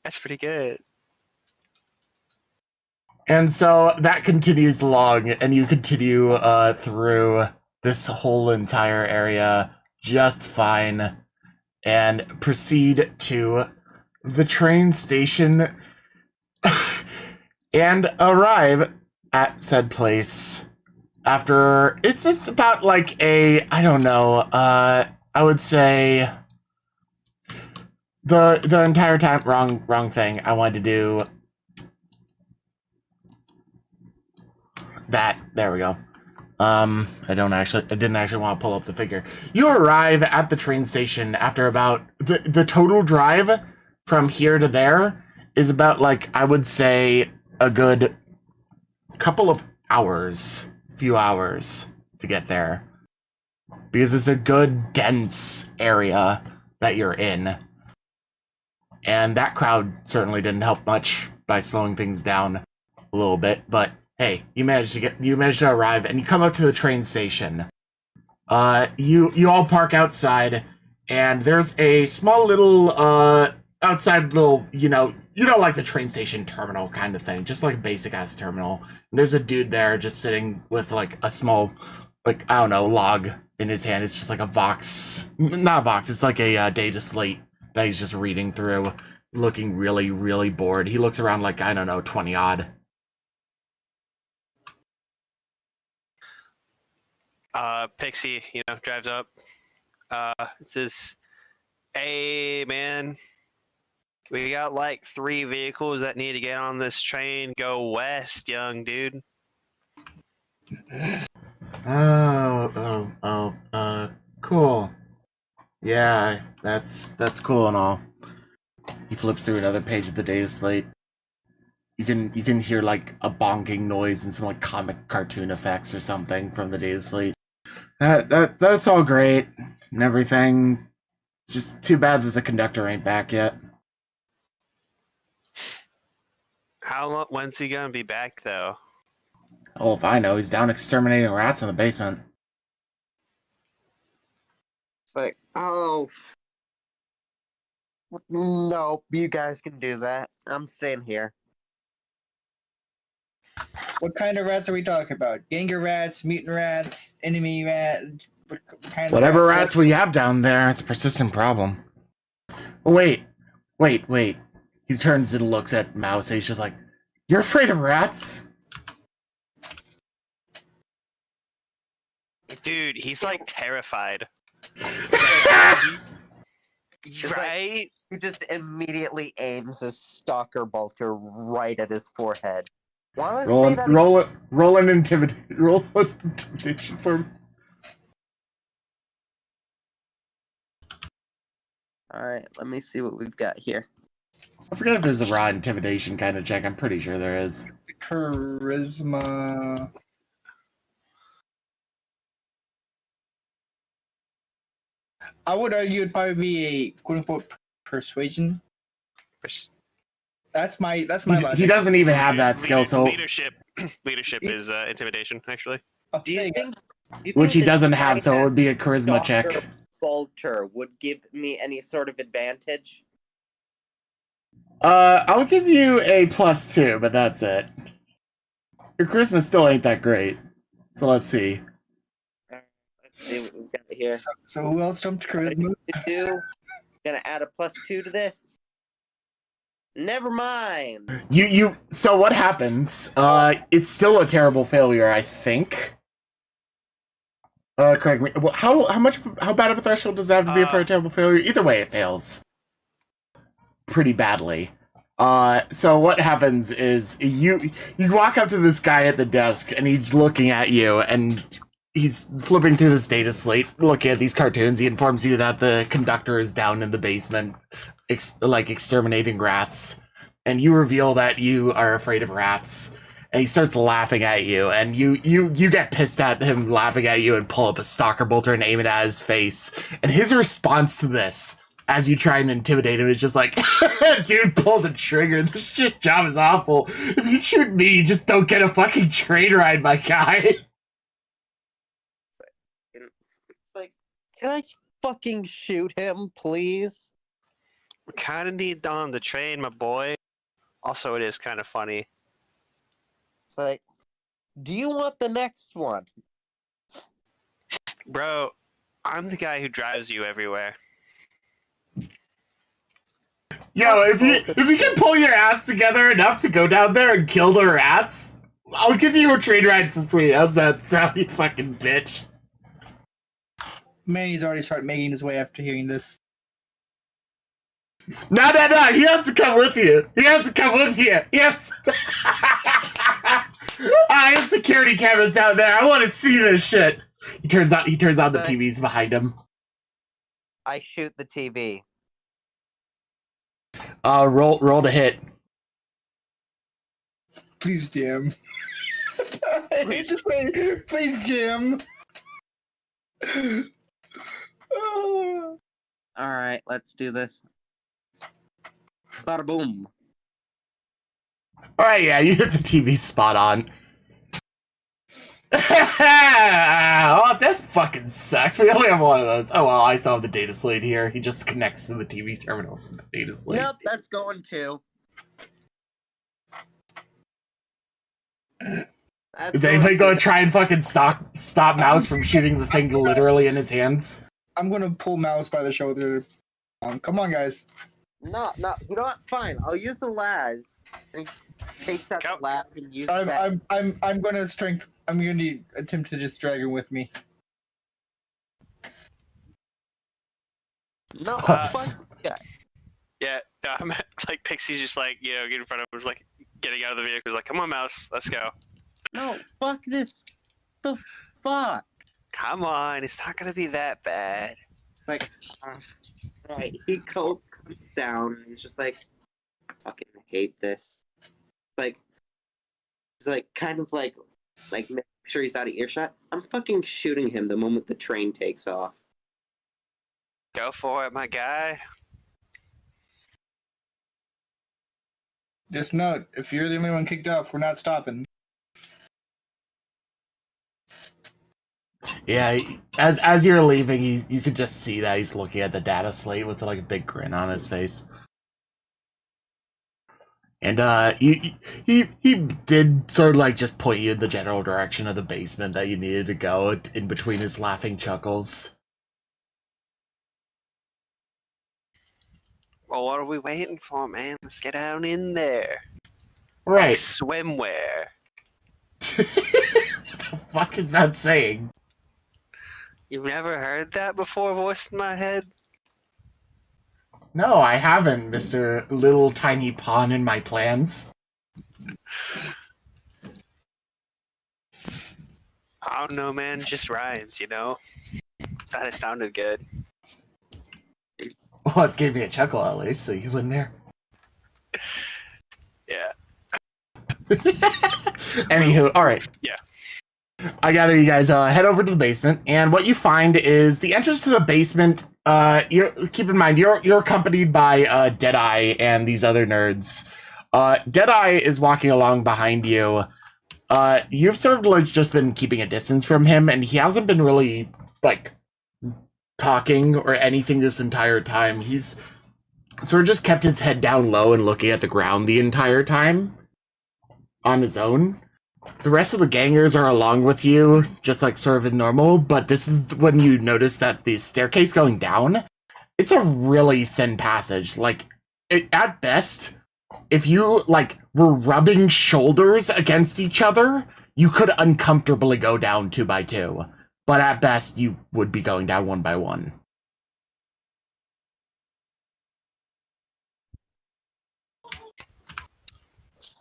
That's pretty good. And so that continues along, and you continue through this whole entire area just fine, and proceed to the train station and arrive at said place after it's just about like a, I don't know, I would say the entire time, wrong thing. I wanted to do that. There we go. I didn't actually want to pull up the figure. You arrive at the train station after about the total drive from here to there is about, like, I would say a good couple of hours, few hours to get there, because it's a good dense area that you're in, and that crowd certainly didn't help much by slowing things down a little bit, but hey, you managed to arrive, and you come up to the train station. You all park outside, and there's a small little outside little, like the train station terminal kind of thing, just like a basic ass terminal. And there's a dude there just sitting with like a small, like, I don't know, log in his hand. It's just like a Vox, not a Vox. It's like a data slate that he's just reading through, looking really, really bored. He looks around like, I don't know, 20 odd. Pixie, drives up. Says, "Hey, man, we got like 3 vehicles that need to get on this train. Go west, young dude." Cool. Yeah, that's cool and all. He flips through another page of the data slate. You can hear like a bonking noise and some like comic cartoon effects or something from the data slate. That's all great and everything. It's just too bad that the conductor ain't back yet. How long? When's he gonna be back, though? Oh, if I know, he's down exterminating rats in the basement. It's like, oh, no, you guys can do that. I'm staying here. What kind of rats are we talking about? Ganger rats, mutant rats, enemy rats? What kind of Whatever rats we have down there, it's a persistent problem. Wait. He turns and looks at Mouse, and he's just like, "You're afraid of rats?" Dude, he's like terrified. Right? He just immediately aims his stalker bolter right at his forehead. Wanna say that Roll an intimidation for me. Alright, let me see what we've got here. I forget if there's a raw intimidation kind of check. I'm pretty sure there is. Charisma. I would argue it'd probably be a quote unquote persuasion. That's my logic. He doesn't even have that skill, so leadership is intimidation, actually. Do you think which he the doesn't have, so it would be a stalker charisma check. bolter would give me any sort of advantage? I'll give you a +2, but that's it. Your charisma still ain't that great, so let's see. Let's see what we've got here. So who else jumped charisma? Gonna add a +2 to this. Never mind. So what happens? It's still a terrible failure, I think. Correct me. Well, how bad of a threshold does that have to be for a terrible failure? Either way, it fails pretty badly. So what happens is you walk up to this guy at the desk, and he's looking at you, and he's flipping through this data slate, looking at these cartoons. He informs you that the conductor is down in the basement, exterminating rats, and you reveal that you are afraid of rats. And he starts laughing at you, and you get pissed at him laughing at you and pull up a stalker bolter and aim it at his face. And his response to this, as you try and intimidate him, is just like, "Dude, pull the trigger. This shit job is awful. If you shoot me, you just don't get a fucking train ride, my guy." It's like, can I fucking shoot him, please? We kind of need on the train, my boy. Also, it is kind of funny. It's like, do you want the next one? Bro, I'm the guy who drives you everywhere. Yo, if you can pull your ass together enough to go down there and kill the rats, I'll give you a train ride for free. How's that sound, you fucking bitch? Manny's already started making his way after hearing this. No. He has to come with you. Yes. I have security cameras out there. I want to see this shit. He turns on the TVs behind him. I shoot the TV. Roll to hit. Please, Jim. Please, Jim. Alright, let's do this. Bada boom. Alright, yeah, you hit the TV spot on. Oh, that fucking sucks. We only have one of those. Oh, well, I still have the data slate here. He just connects to the TV terminals with the data slate. Nope, that's going too. Is anybody going to try and fucking stop Mouse from shooting the thing literally in his hands? I'm gonna pull Mouse by the shoulder. Come on, guys. No, you know what? Fine, I'll use the Laz. And take that Go. Laz and use that. I'm gonna attempt to just drag him with me. No, fuck yeah. Yeah, I'm like Pixie's just like, get in front of him, like getting out of the vehicle. He's like, come on, Mouse, let's go. No, fuck this. The fuck? Come on, it's not gonna be that bad. Like, right, he comes down and he's just like, I fucking hate this. He's like, kind of like, make sure he's out of earshot. I'm fucking shooting him the moment the train takes off. Go for it, my guy. Just note, if you're the only one kicked off, we're not stopping. Yeah, as you're leaving, you could just see that he's looking at the data slate with like a big grin on his face. And he did sort of like just point you in the general direction of the basement that you needed to go, in between his laughing chuckles. Well, what are we waiting for, man? Let's get down in there. Right. Like swimwear. What the fuck is that saying? You've never heard that before, voice in my head? No, I haven't, Mr. Little Tiny Pawn in my plans. I don't know, man. Just rhymes, Thought it sounded good. Well, it gave me a chuckle at least, so you win there. Yeah. Anywho, alright. Yeah. I gather you guys head over to the basement, and what you find is the entrance to the basement. Keep in mind you're accompanied by Deadeye and these other nerds. Deadeye is walking along behind you. You've sort of like just been keeping a distance from him, and he hasn't been really like talking or anything this entire time. He's sort of just kept his head down low and looking at the ground the entire time on his own. The rest of the gangers are along with you, just like sort of in normal, but this is when you notice that the staircase going down, it's a really thin passage. Like, at best, if you, like, were rubbing shoulders against each other, you could uncomfortably go down 2 by 2. But at best, you would be going down 1 by 1.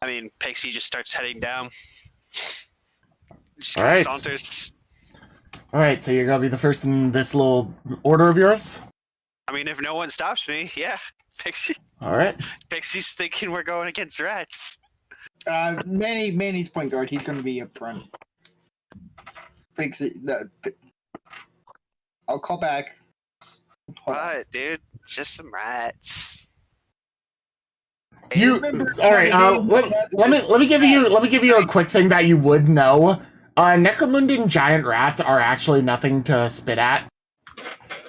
I mean, Pixie just starts heading down. Just All kind right. of saunters. Alright, so you're gonna be the first in this little order of yours? I mean, if no one stops me, yeah. Alright. Pixie's thinking we're going against rats. Manny's point guard. He's going to be up front. I'll call back. Hold on. What, dude? Just some rats. You all right? Let me give you a quick thing that you would know. Necromunda giant rats are actually nothing to spit at.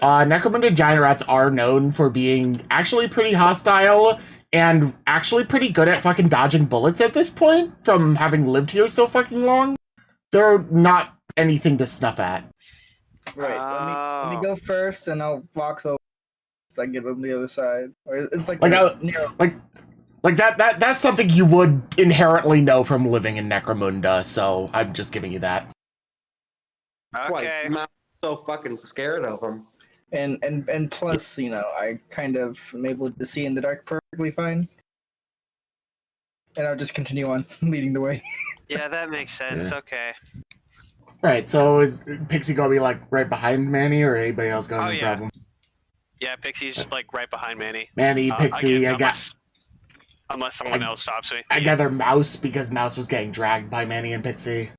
Necromunda giant rats are known for being actually pretty hostile and actually pretty good at fucking dodging bullets at this point from having lived here so fucking long. They're not anything to snuff at. Right. Let me go first, and I'll vox over so I can get on the other side. Or it's like That's something you would inherently know from living in Necromunda, so I'm just giving you that. Okay. I'm not so fucking scared of him. And plus, I kind of am able to see in the dark perfectly fine. And I'll just continue on leading the way. Yeah, that makes sense. Yeah. Okay. Right, so is Pixie gonna be like right behind Manny, or anybody else going in front of him? Yeah, Pixie's like right behind Manny. Manny, Pixie, Unless someone else stops me. I gather Mouse, because Mouse was getting dragged by Manny and Pixie.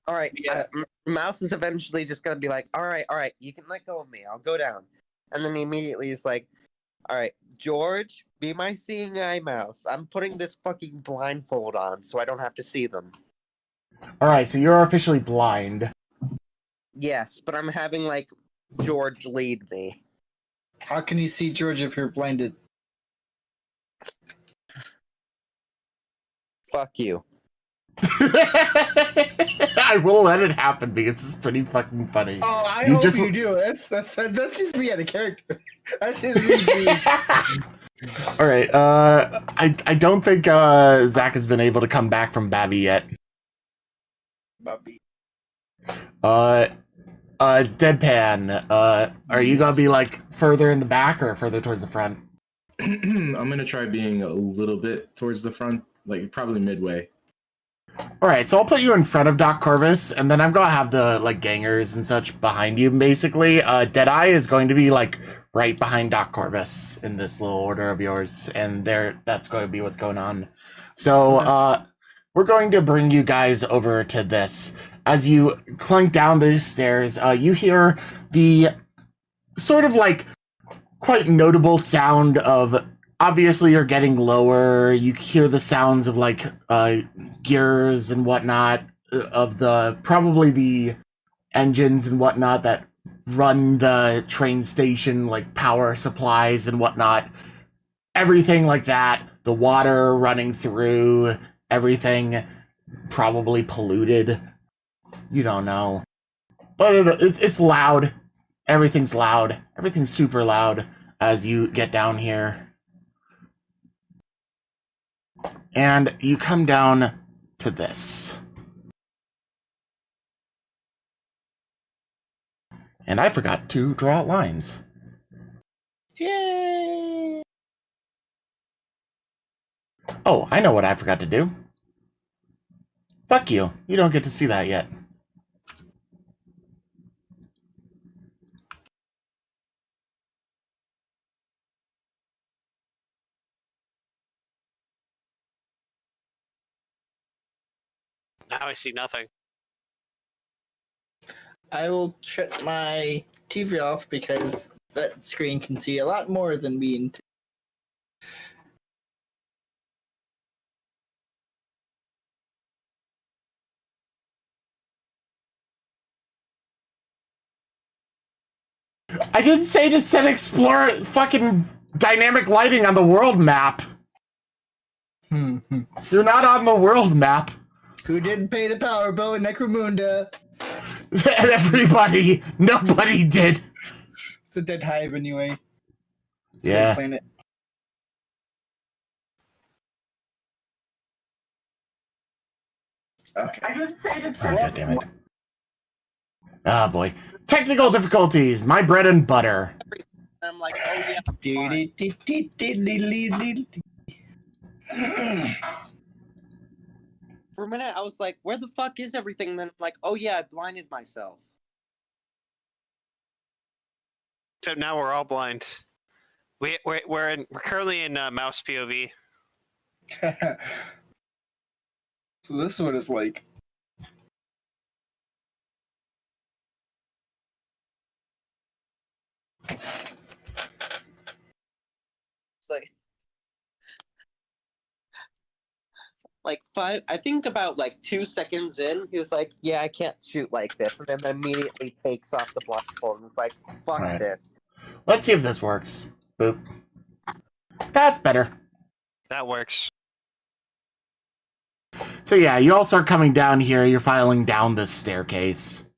All right, Yeah. Mouse is eventually just gonna be like, all right, you can let go of me. I'll go down. And then he immediately is like, all right, George, be my seeing eye, Mouse. I'm putting this fucking blindfold on so I don't have to see them. Alright, so you're officially blind. Yes, but I'm having, like, George lead me. How can you see George if you're blinded? Fuck you. I will let it happen because it's pretty fucking funny. Oh, I You hope just- you do. That's just me out of character. That's just me being... Alright, I don't think Zach has been able to come back from Babby yet. Bobby. Deadpan, are you gonna be like further in the back or further towards the front? I'm gonna try being a little bit towards the front, like probably midway. Alright, so I'll put you in front of Doc Corvus, and then I'm gonna have the like gangers and such behind you, basically. Deadeye is going to be like right behind Doc Corvus in this little order of yours, and that's going to be what's going on. So, we're going to bring you guys over to this. As you clunk down these stairs, you hear the sort of like quite notable sound of, obviously you're getting lower. You hear the sounds of like gears and whatnot, of probably the engines and whatnot that run the train station, like power supplies and whatnot. Everything like that. The water running through, everything probably polluted. You don't know. But it's loud. Everything's loud. Everything's super loud as you get down here. And you come down to this. And I forgot to draw out lines. Yay! Oh, I know what I forgot to do. Fuck you. You don't get to see that yet. Now I see nothing. I will shut my TV off because that screen can see a lot more than me. And I didn't say to set explore fucking dynamic lighting on the world map. You're not on the world map. Who didn't pay the power bill in Necromunda? Everybody. Nobody did. It's a dead hive anyway. It's a Yeah. dead planet. Okay. I didn't say to set God damn it. Ah, boy. Technical difficulties. My bread and butter. I'm like, oh yeah. For a minute, I was like, where the fuck is everything? Then I'm like, oh yeah, I blinded myself. So now we're all blind. We're currently in mouse POV. So this is what it's like. It's like I think about like 2 seconds in, he was like, yeah, I can't shoot like this. And then immediately takes off the blindfold and was like, fuck Right. this. Let's see if this works. Boop. That's better. That works. So yeah, you all start coming down here. You're filing down this staircase.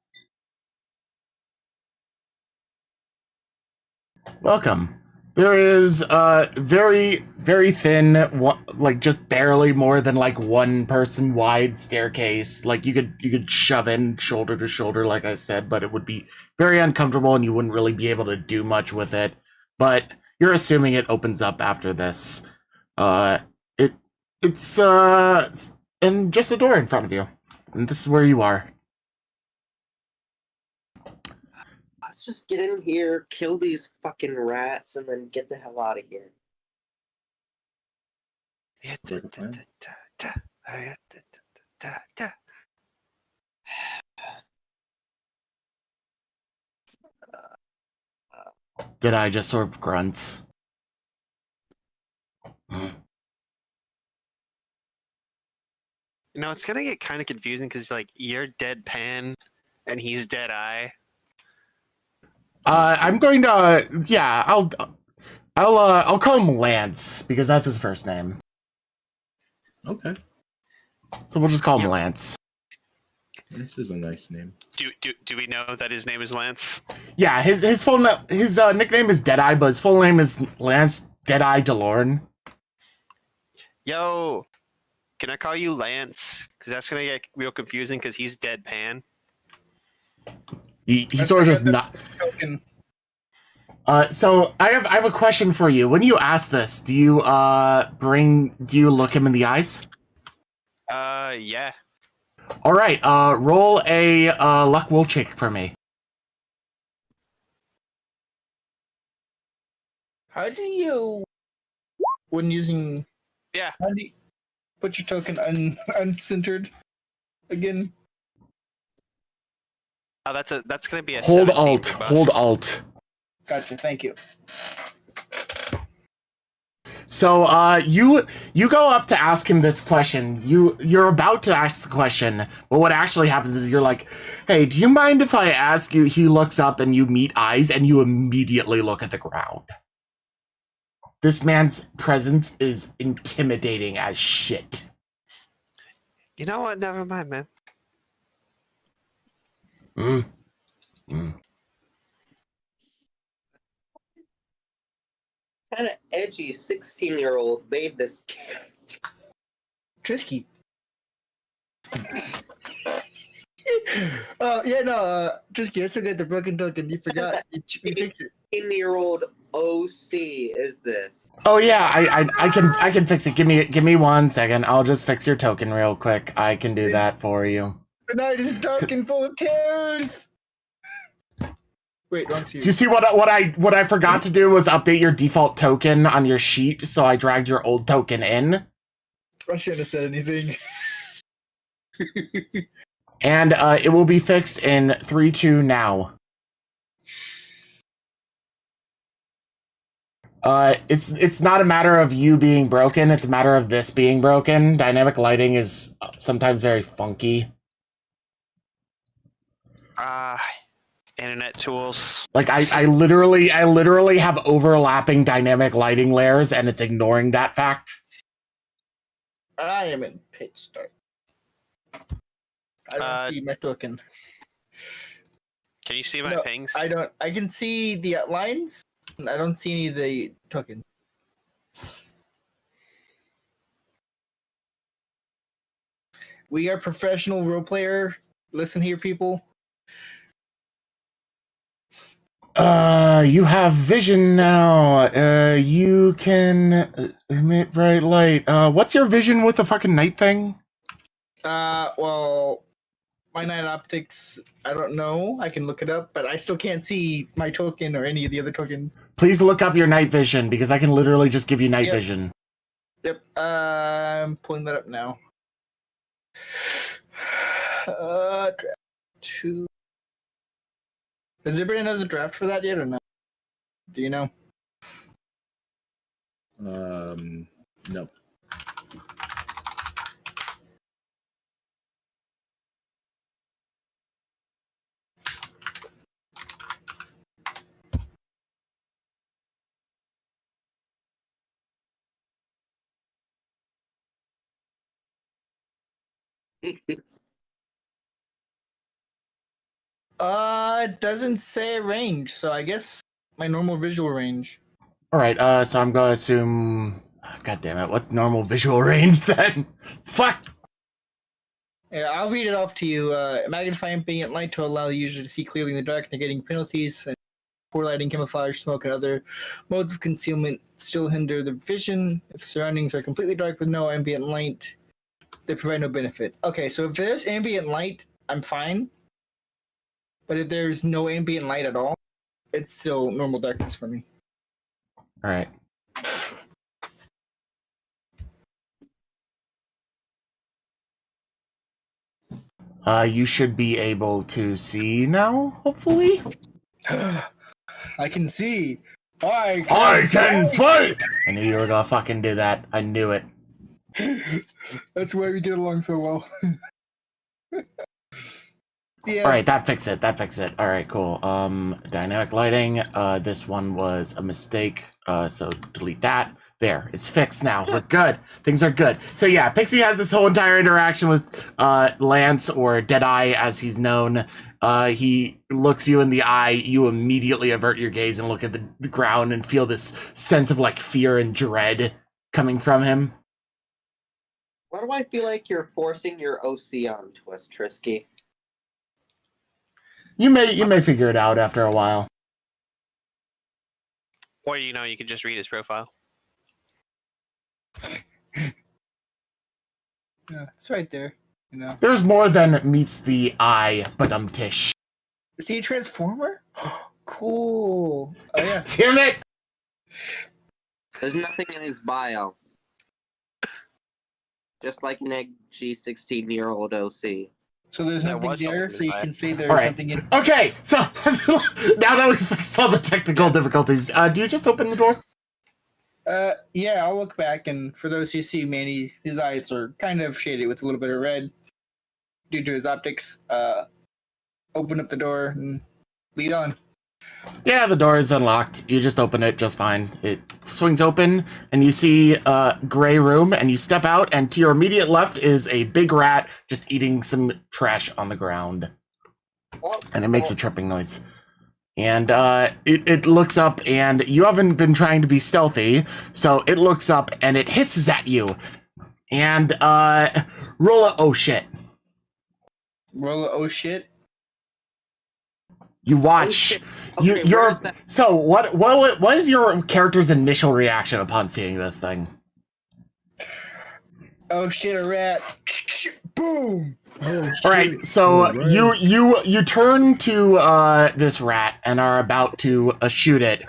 Welcome. There is a very, very thin, like just barely more than like one person wide staircase. Like you could shove in shoulder to shoulder, like I said, but it would be very uncomfortable and you wouldn't really be able to do much with it. But you're assuming it opens up after this. It's and just a door in front of you, and this is where you are. Let's just get in here, kill these fucking rats, and then get the hell out of here. Did I just sort of grunts? You know, it's gonna get kind of confusing because like you're deadpan and he's dead eye. I'm going to yeah, I'll call him Lance because that's his first name. Okay. So we'll just call him Yep. Lance. This is a nice name. Do we know that his name is Lance? Yeah, his nickname is Deadeye, but his full name is Lance Deadeye DeLorne. Yo, can I call you Lance? Because that's gonna get real confusing because he's deadpan. He sort of just not. Token. So I have a question for you. When you ask this, do you look him in the eyes? Yeah. All right. Roll a luck will check for me. How do you, when using? Yeah. How do you put your token uncentered again? Oh, that's gonna be a Hold 17 Alt. for buff. Hold Alt. Gotcha. Thank you. So you go up to ask him this question. You're about to ask the question, but what actually happens is you're like, "Hey, do you mind if I ask you?" He looks up and you meet eyes, and you immediately look at the ground. This man's presence is intimidating as shit. You know what? Never mind, man. Mm. Kind of edgy 16-year-old made this cat. Trisky. Oh yeah, no, Trisky. I still got the broken token. You forgot. You fixed it. 16-year-old OC is this. Oh yeah, I can fix it. Give me 1 second. I'll just fix your token real quick. I can do that for you. The night is dark and full of tears. Wait, wrong So you see what I forgot to do was update your default token on your sheet, so I dragged your old token in. I shouldn't have said anything. And it will be fixed in 3-2 now. It's not a matter of you being broken, it's a matter of this being broken. Dynamic lighting is sometimes very funky. Internet tools. Like I literally have overlapping dynamic lighting layers and it's ignoring that fact. I am in pitch dark. I don't see my token. Can you see my No, pings? I don't. I can see the lines. I don't see any of the token. We are professional role player. Listen here, people. You have vision now. You can emit bright light. What's your vision with the fucking night thing? Well, my night optics, I don't know. I can look it up, but I still can't see my token or any of the other tokens. Please look up your night vision because I can literally just give you night Yep. vision. Yep, I'm pulling that up now. Draft 2. Has there been another draft for that yet or not? Do you know? Nope. It doesn't say range, so I guess my normal visual range. All right, so I'm gonna assume. God damn it! What's normal visual range then? Fuck. Yeah, I'll read it off to you. Magnify ambient light to allow the user to see clearly in the dark, negating penalties, and poor lighting, camouflage, smoke, and other modes of concealment still hinder the vision. If surroundings are completely dark with no ambient light, they provide no benefit. Okay, so if there's ambient light, I'm fine. But if there's no ambient light at all, it's still normal darkness for me. All right. You should be able to see now, hopefully. I can see. I can fight! I knew you were gonna fucking do that. I knew it. That's why we get along so well. Yeah. All right, that fixed it. All right, cool. Dynamic lighting. This one was a mistake. So delete that. There, it's fixed now. We're good. Things are good. So yeah, Pixie has this whole entire interaction with Lance, or Deadeye as he's known. He looks you in the eye. You immediately avert your gaze and look at the ground and feel this sense of like fear and dread coming from him. Why do I feel like you're forcing your OC onto us, Trisky? You may figure it out after a while. Or you can just read his profile. Yeah, it's right there. There's more than meets the eye, but tish. Is he a transformer? Cool. Oh yeah. Damn it! There's nothing in his bio. Just like an egg G16-year-old OC. So there's That nothing was there, something so to you buy. can say there's All right. something in. Okay, so now that we've fixed all the technical difficulties, do you just open the door? Yeah, I'll look back, and for those who see Manny, his eyes are kind of shaded with a little bit of red due to his optics. Open up the door and lead on. Yeah, the door is unlocked. You just open it just fine. It swings open, and you see a gray room, and you step out, and to your immediate left is a big rat just eating some trash on the ground. And it makes a tripping noise. And it looks up, and you haven't been trying to be stealthy, so it looks up, and it hisses at you. And roll a oh shit. Roll a oh shit. You watch. Oh, shit. Okay, You're where is that? so what is your character's initial reaction upon seeing this thing? Oh shit, a rat. Boom. Oh, All right, so you turn to this rat and are about to shoot it.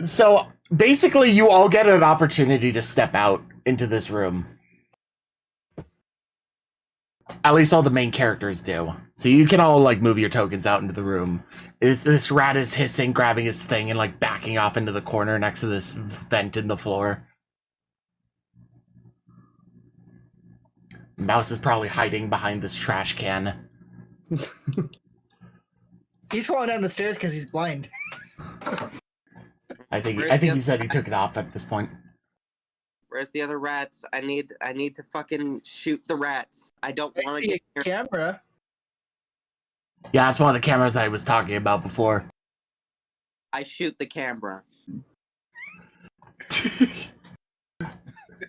So basically, you all get an opportunity to step out into this room. At least all the main characters do. So you can all like move your tokens out into the room. This rat is hissing, grabbing his thing, and like backing off into the corner next to this vent in the floor. Mouse is probably hiding behind this trash can. He's falling down the stairs because he's blind. I think he said he took it off at this point. Where's the other rats? I need to fucking shoot the rats. I don't I want to see get a camera. Yeah, that's one of the cameras I was talking about before. I shoot the camera.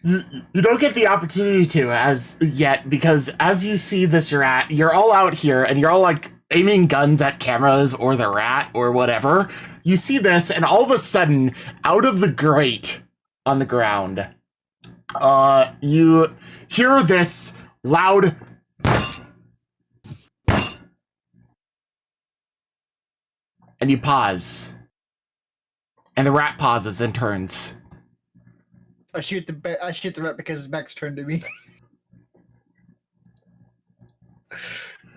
You don't get the opportunity to as yet, because as you see this rat, you're all out here and you're all like aiming guns at cameras or the rat or whatever. You see this, and all of a sudden, out of the grate on the ground, you hear this loud and you pause. And the rat pauses and turns. I shoot the rat because his back's turned to me.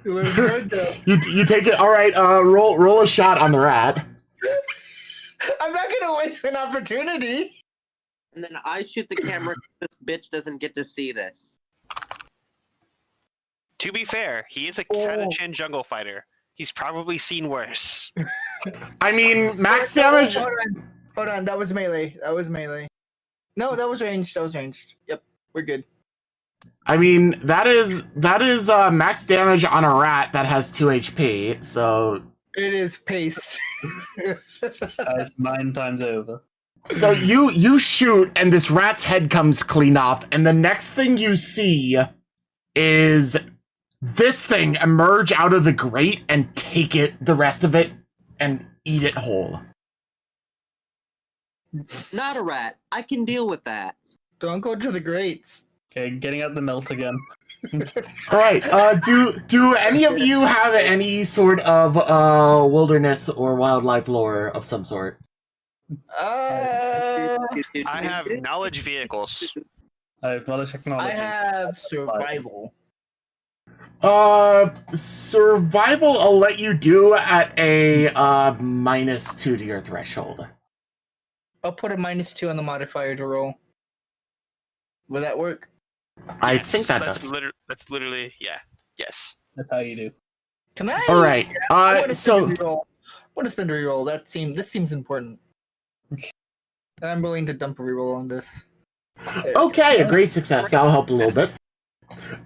It was good though. You take it. All right. Roll a shot on the rat. I'm not gonna waste an opportunity. And then I shoot the camera. This bitch doesn't get to see this. To be fair, he is a Katachin jungle fighter. He's probably seen worse. I mean, max damage. Hold on. That was melee. No, that was ranged. Yep, we're good. I mean, that is max damage on a rat that has 2 HP, so... It is paste. That's 9 times over. So you shoot, and this rat's head comes clean off, and the next thing you see is this thing emerge out of the grate and take the rest of it, and eat it whole. Not a rat. I can deal with that. Don't go to the grates. Okay, getting out the melt again. All right. Do any of you have any sort of wilderness or wildlife lore of some sort? I have knowledge vehicles. I have knowledge technology. I have survival. Survival I'll let you do at a -2 to your threshold. I'll put a -2 on the modifier to roll. Will that work? I think that's does. That's literally, yeah. Yes. That's how you do. Can I? All right. I want to So spend a reroll. This seems important. And I'm willing to dump a reroll on this. okay, a great success. That'll help a little bit.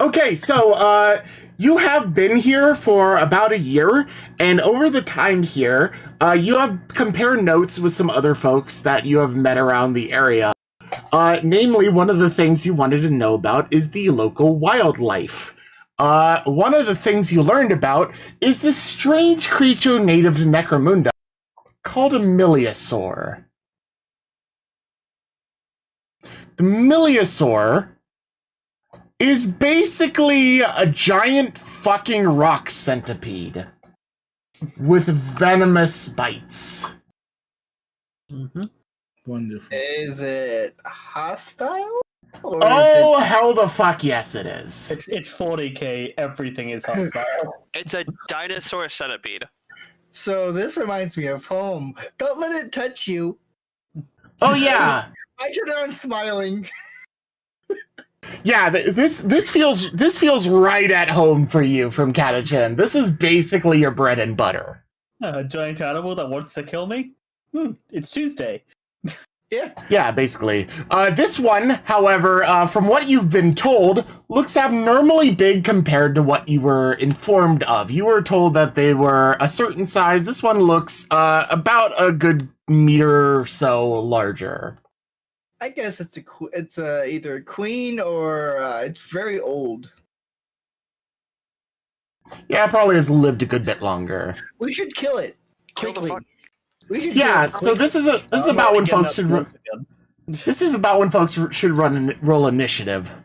Okay, so you have been here for about a year, and over the time here, you have compared notes with some other folks that you have met around the area. Namely, one of the things you wanted to know about is the local wildlife. One of the things you learned about is this strange creature native to Necromunda called a Miliosaur. The Miliosaur is basically a giant fucking rock centipede with venomous bites. Mm-hmm. Wonderful. Is it hostile? Or Oh, hell the fuck yes it is. It's 40k. Everything is hostile. It's a dinosaur centipede. So this reminds me of home. Don't let it touch you. Oh yeah. I turn around smiling. Yeah, this feels right at home for you from Katachin. This is basically your bread and butter. A giant animal that wants to kill me? It's Tuesday. Yeah. Yeah, basically. This one, however, from what you've been told, looks abnormally big compared to what you were informed of. You were told that they were a certain size. This one looks about a good meter or so larger. I guess it's either a queen or it's very old. Yeah, it probably has lived a good bit longer. We should kill it Kill the quickly. fuck. We should Yeah, kill it so this is I'm about already when getting folks up should close again. this is about when folks should roll initiative.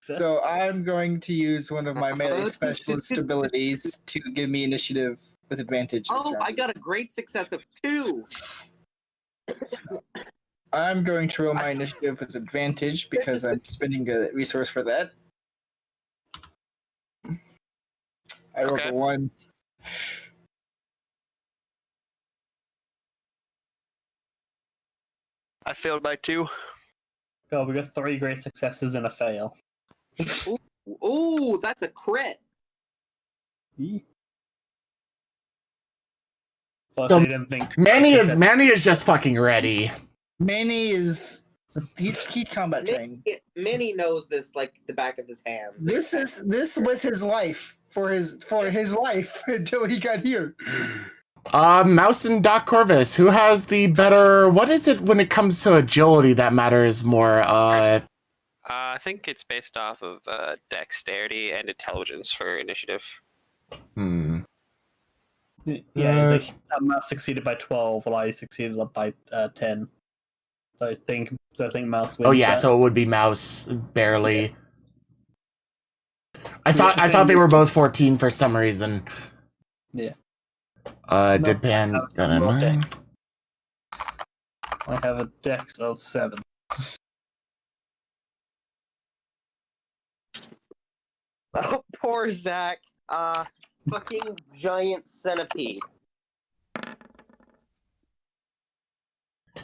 So I'm going to use one of my melee specialist abilities to give me initiative with advantage. This round. I got a great success of 2. I'm going to roll my initiative with advantage because I'm spending a resource for that. I rolled Okay. a 1. I failed by 2. God, we got 3 great successes and a fail. Ooh, that's a crit. Plus, So, I didn't think Manny is just fucking ready. Manny is he's combat trained. Manny knows this like the back of his hand. This was his life for his life until he got here. Mouse and Doc Corvus, who has the better... What is it when it comes to agility that matters more? I think it's based off of dexterity and intelligence for initiative. Hmm. Yeah, it's like Mouse succeeded by 12, while I succeeded by 10. So I think Mouse wins. Oh yeah, that. so it would be Mouse, barely. I thought they were both 14 for some reason. Yeah. Deadpan got a 9. I have a dex of 7. Oh, poor Zach. Fucking giant centipede.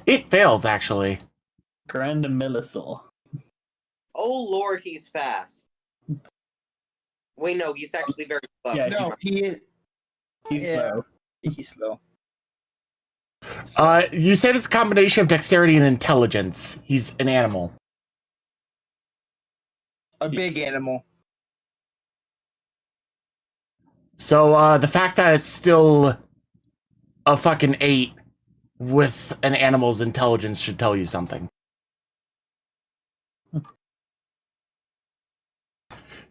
It fails, actually. Grand Millisor. Oh lord, he's fast. Wait, no, he's actually very slow. Yeah, No, He's Yeah. slow. he's slow. You said it's a combination of dexterity and intelligence. He's an animal. A big animal. So the fact that it's still a fucking 8 with an animal's intelligence should tell you something.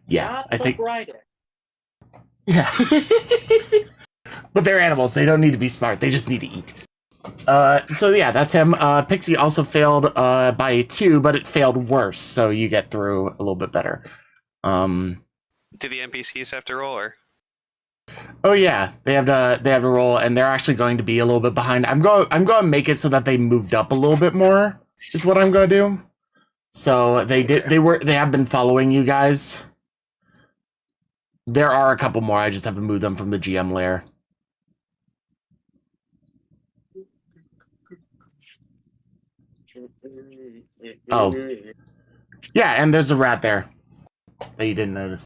Yeah, Not I the think. brightest. Yeah. But they're animals. They don't need to be smart. They just need to eat. So yeah, that's him. Pixie also failed by 2, but it failed worse, so you get through a little bit better. Do the NPCs have to roll, or? Oh yeah, they have to roll, and they're actually going to be a little bit behind. I'm going to make it so that they moved up a little bit more. Is what I'm going to do. So they have been following you guys. There are a couple more. I just have to move them from the GM layer. Oh. Yeah, and there's a rat there that you didn't notice.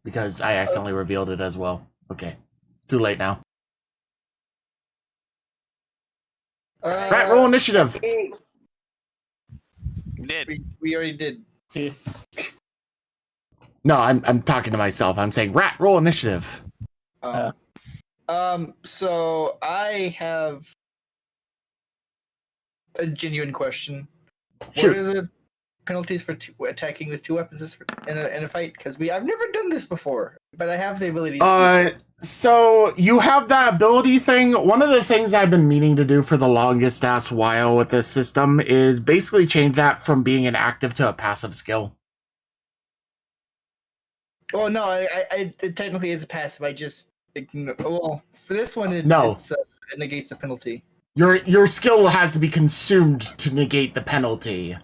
Because I accidentally revealed it as well. Okay. Too late now. Rat, roll initiative. You did. We already did. Yeah. No, I'm talking to myself. I'm saying rat, roll initiative. So I have a genuine question. Shoot. What are the penalties for attacking with 2 weapons in a fight? Because I've never done this before, but I have the ability to So you have that ability thing. One of the things I've been meaning to do for the longest ass while with this system is basically change that from being an active to a passive skill. Oh no, it technically is a passive. I just well, for this one, it negates the penalty. Your skill has to be consumed to negate the penalty.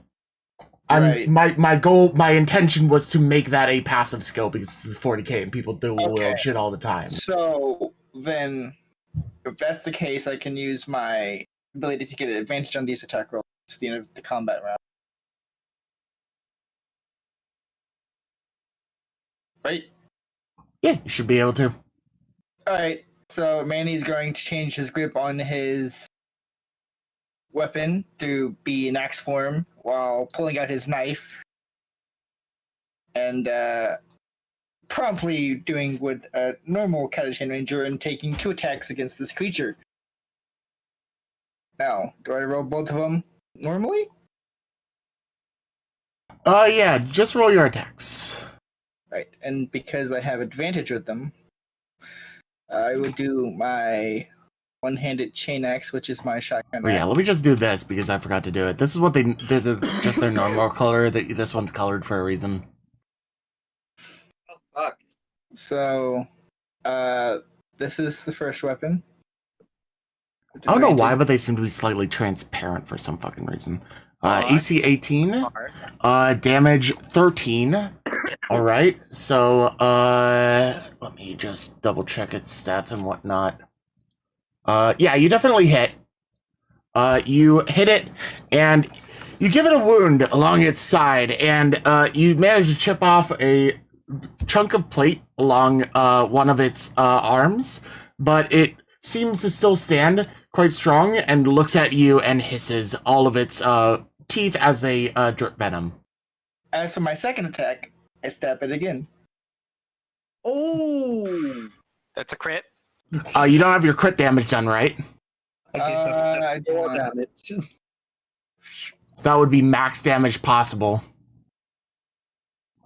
Right. My intention was to make that a passive skill because this is 40k and people do weird shit all the time. So then, if that's the case, I can use my ability to get an advantage on these attack rolls to the end of the combat round. Right? Yeah, you should be able to. Alright, so Manny's going to change his grip on his weapon to be an axe form while pulling out his knife and promptly doing what a normal Catachan Ranger and taking 2 attacks against this creature. Now, do I roll both of them normally? Yeah, just roll your attacks. Right, and because I have advantage with them, I would do my one-handed chain axe, which is my shotgun. Oh yeah, let me just do this because I forgot to do it. This is what they're just their normal color. This one's colored for a reason. Oh, fuck. So, this is the first weapon. I don't know why, but they seem to be slightly transparent for some fucking reason. AC 18, damage 13. All right, so let me just double check its stats and whatnot. Yeah, you definitely hit. You hit it, and you give it a wound along its side, and you manage to chip off a chunk of plate along one of its arms, but it seems to still stand quite strong and looks at you and hisses all of its teeth as they drip venom. As for my second attack, I stab it again. Oh! That's a crit. You don't have your crit damage done, right? Okay, so I that's do 4 not. damage. So that would be max damage possible.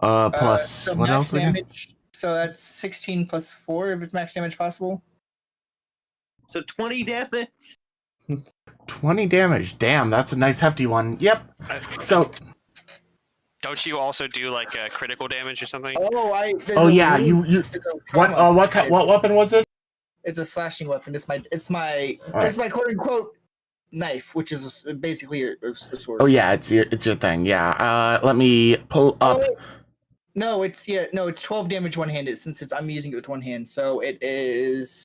Plus, So what max else again? damage, so that's 16 plus 4 if it's max damage possible. So 20 damage? 20 damage. Damn, that's a nice hefty one. Yep. So, Don't you also do like critical damage or something? oh yeah, you what weapon was it? It's a slashing weapon. It's my All it's my quote unquote knife, which is basically a sword. Oh yeah, it's your thing. Yeah. Let me pull up. wait. No, it's 12 damage one handed since I'm using it with one hand, so it is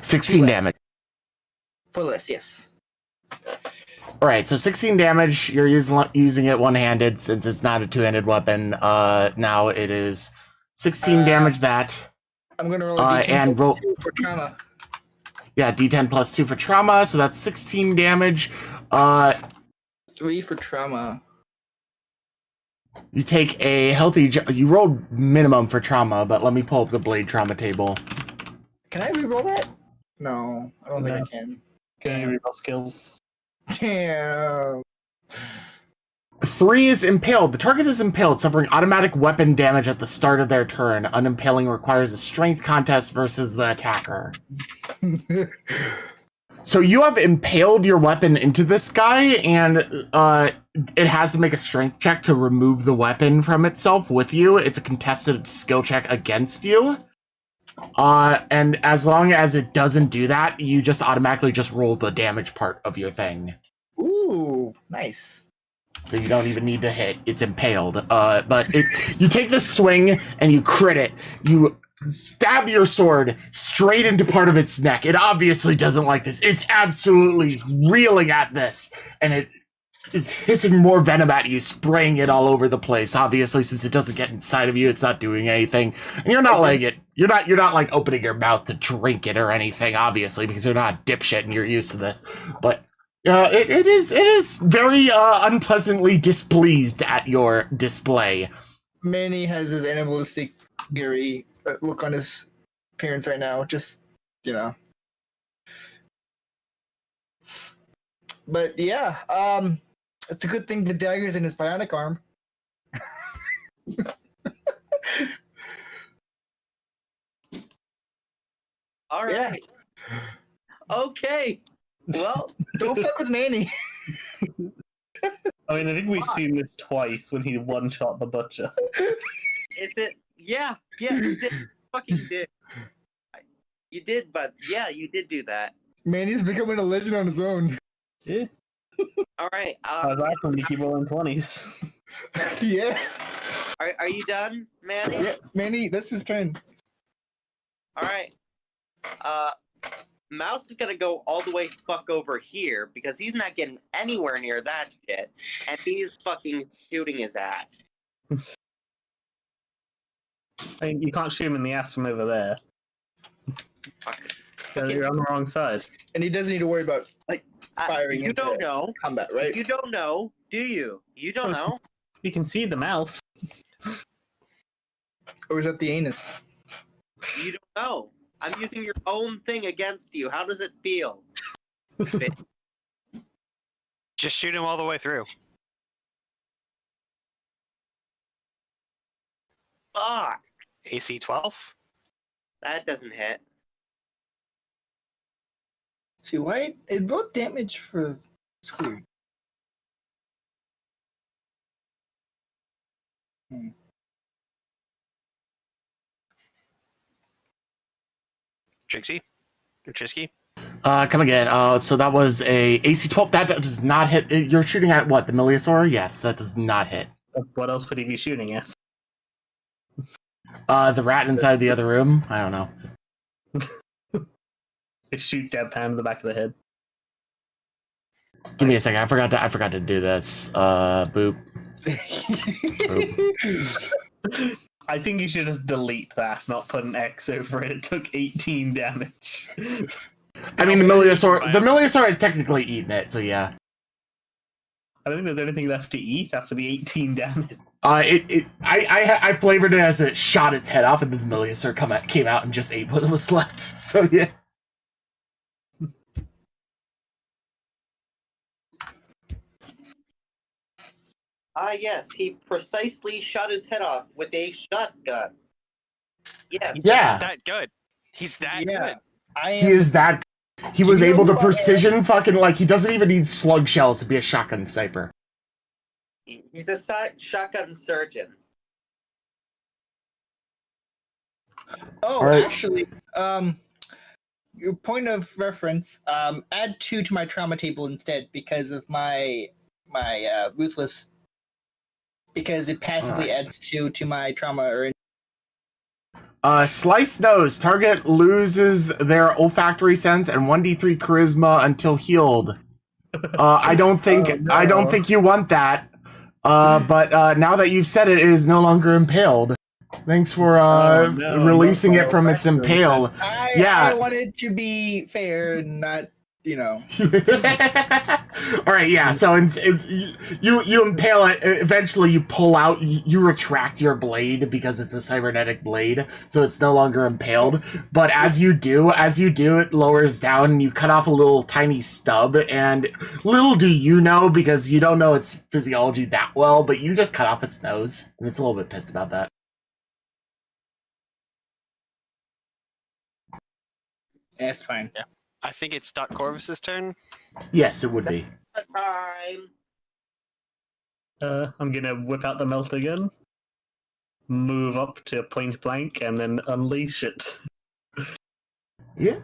16 damage. fullest. Yes. All right, so 16 damage. You're using it one-handed since it's not a two-handed weapon. Now it is 16 damage. That. I'm gonna roll a D10 and roll 2 for trauma. Yeah, D10 plus 2 for trauma, so that's 16 damage. 3 for trauma. You take a healthy... You rolled minimum for trauma, but let me pull up the blade trauma table. Can I reroll that? No, I don't think I No. can. Can you reroll skills? Damn. 3 is impaled. The target is impaled, suffering automatic weapon damage at the start of their turn. Unimpaling requires a strength contest versus the attacker. So you have impaled your weapon into this guy, and it has to make a strength check to remove the weapon from itself with you. It's a contested skill check against you. And as long as it doesn't do that, you just automatically just roll the damage part of your thing. Ooh, nice. So you don't even need to hit. It's impaled. But you take this swing and you crit it. You stab your sword straight into part of its neck. It obviously doesn't like this. It's absolutely reeling at this. And it is hissing more venom at you, spraying it all over the place. Obviously, since it doesn't get inside of you, it's not doing anything. And you're not letting it. You're not like opening your mouth to drink it or anything, obviously, because you're not a dipshit and you're used to this. But it is very unpleasantly displeased at your display. Manny has his animalistic scary look on his appearance right now. Just, you know. But yeah, it's a good thing the dagger's in his bionic arm. All Yeah. right. Okay. Well, Don't fuck with Manny. I mean, I think we've seen this twice when he one-shot the butcher. is it? Yeah, you did. Fucking did. You did, but yeah, you did do that. Manny's becoming a legend on his own. Yeah. All right. How's that when you keep rolling 20s? Yeah. Are you done, Manny? Yeah, Manny, that's his turn. All right. Mouse is gonna go all the way fuck over here because he's not getting anywhere near that shit, and he's fucking shooting his ass. I mean, you can't shoot him in the ass from over there. So you're on the wrong side. And he doesn't need to worry about firing You into don't know. combat, right? You don't know, do you? You don't know. You can see the mouth. Or is that the anus? You don't know. I'm using your own thing against you. How does it feel? Just shoot him all the way through. Fuck. AC 12? That doesn't hit. See, why? It wrote damage for Squid. Trixie? Or Trisky? Come again. So that was a AC 12. That does not hit. You're shooting at what? The Miliosaur? Yes, that does not hit. What else would he be shooting at? The rat inside the other room? I don't know. Just shoot Deadpan in the back of the head. Give me a second. I forgot to do this. Boop. Boop. I think you should just delete that, not put an X over it. It took 18 damage. I mean, the Miliosaur has technically eaten it, so yeah. I don't think there's anything left to eat after the 18 damage. I flavored it as it shot its head off, and then the Miliosaur came out and just ate what was left. So yeah. Yes, he precisely shot his head off with a shotgun. Yes. Yeah. He's that good. He's that good. He is that. He was you know able to who I precision fucking, like, he doesn't even need slug shells to be a shotgun sniper. He's a shotgun surgeon. Oh, All right. actually, your point of reference, add 2 to my trauma table instead because of my ruthless. Because it passively adds 2 to my trauma. Slice nose. Target loses their olfactory sense and 1d3 charisma until healed. I don't think you want that. But now that you've said it, it is no longer impaled. Thanks for releasing it from its impale. I wanted to be fair and not you know. All right, yeah. So you impale it. Eventually, you pull out. You retract your blade because it's a cybernetic blade, so it's no longer impaled. But as you do, it lowers down, and you cut off a little tiny stub. And little do you know, because you don't know its physiology that well, but you just cut off its nose, and it's a little bit pissed about that. Yeah, it's fine. Yeah. I think it's Doc Corvus's turn. Yes, it would be. Time. I'm gonna whip out the melt again, move up to point blank, and then unleash it. Yeah.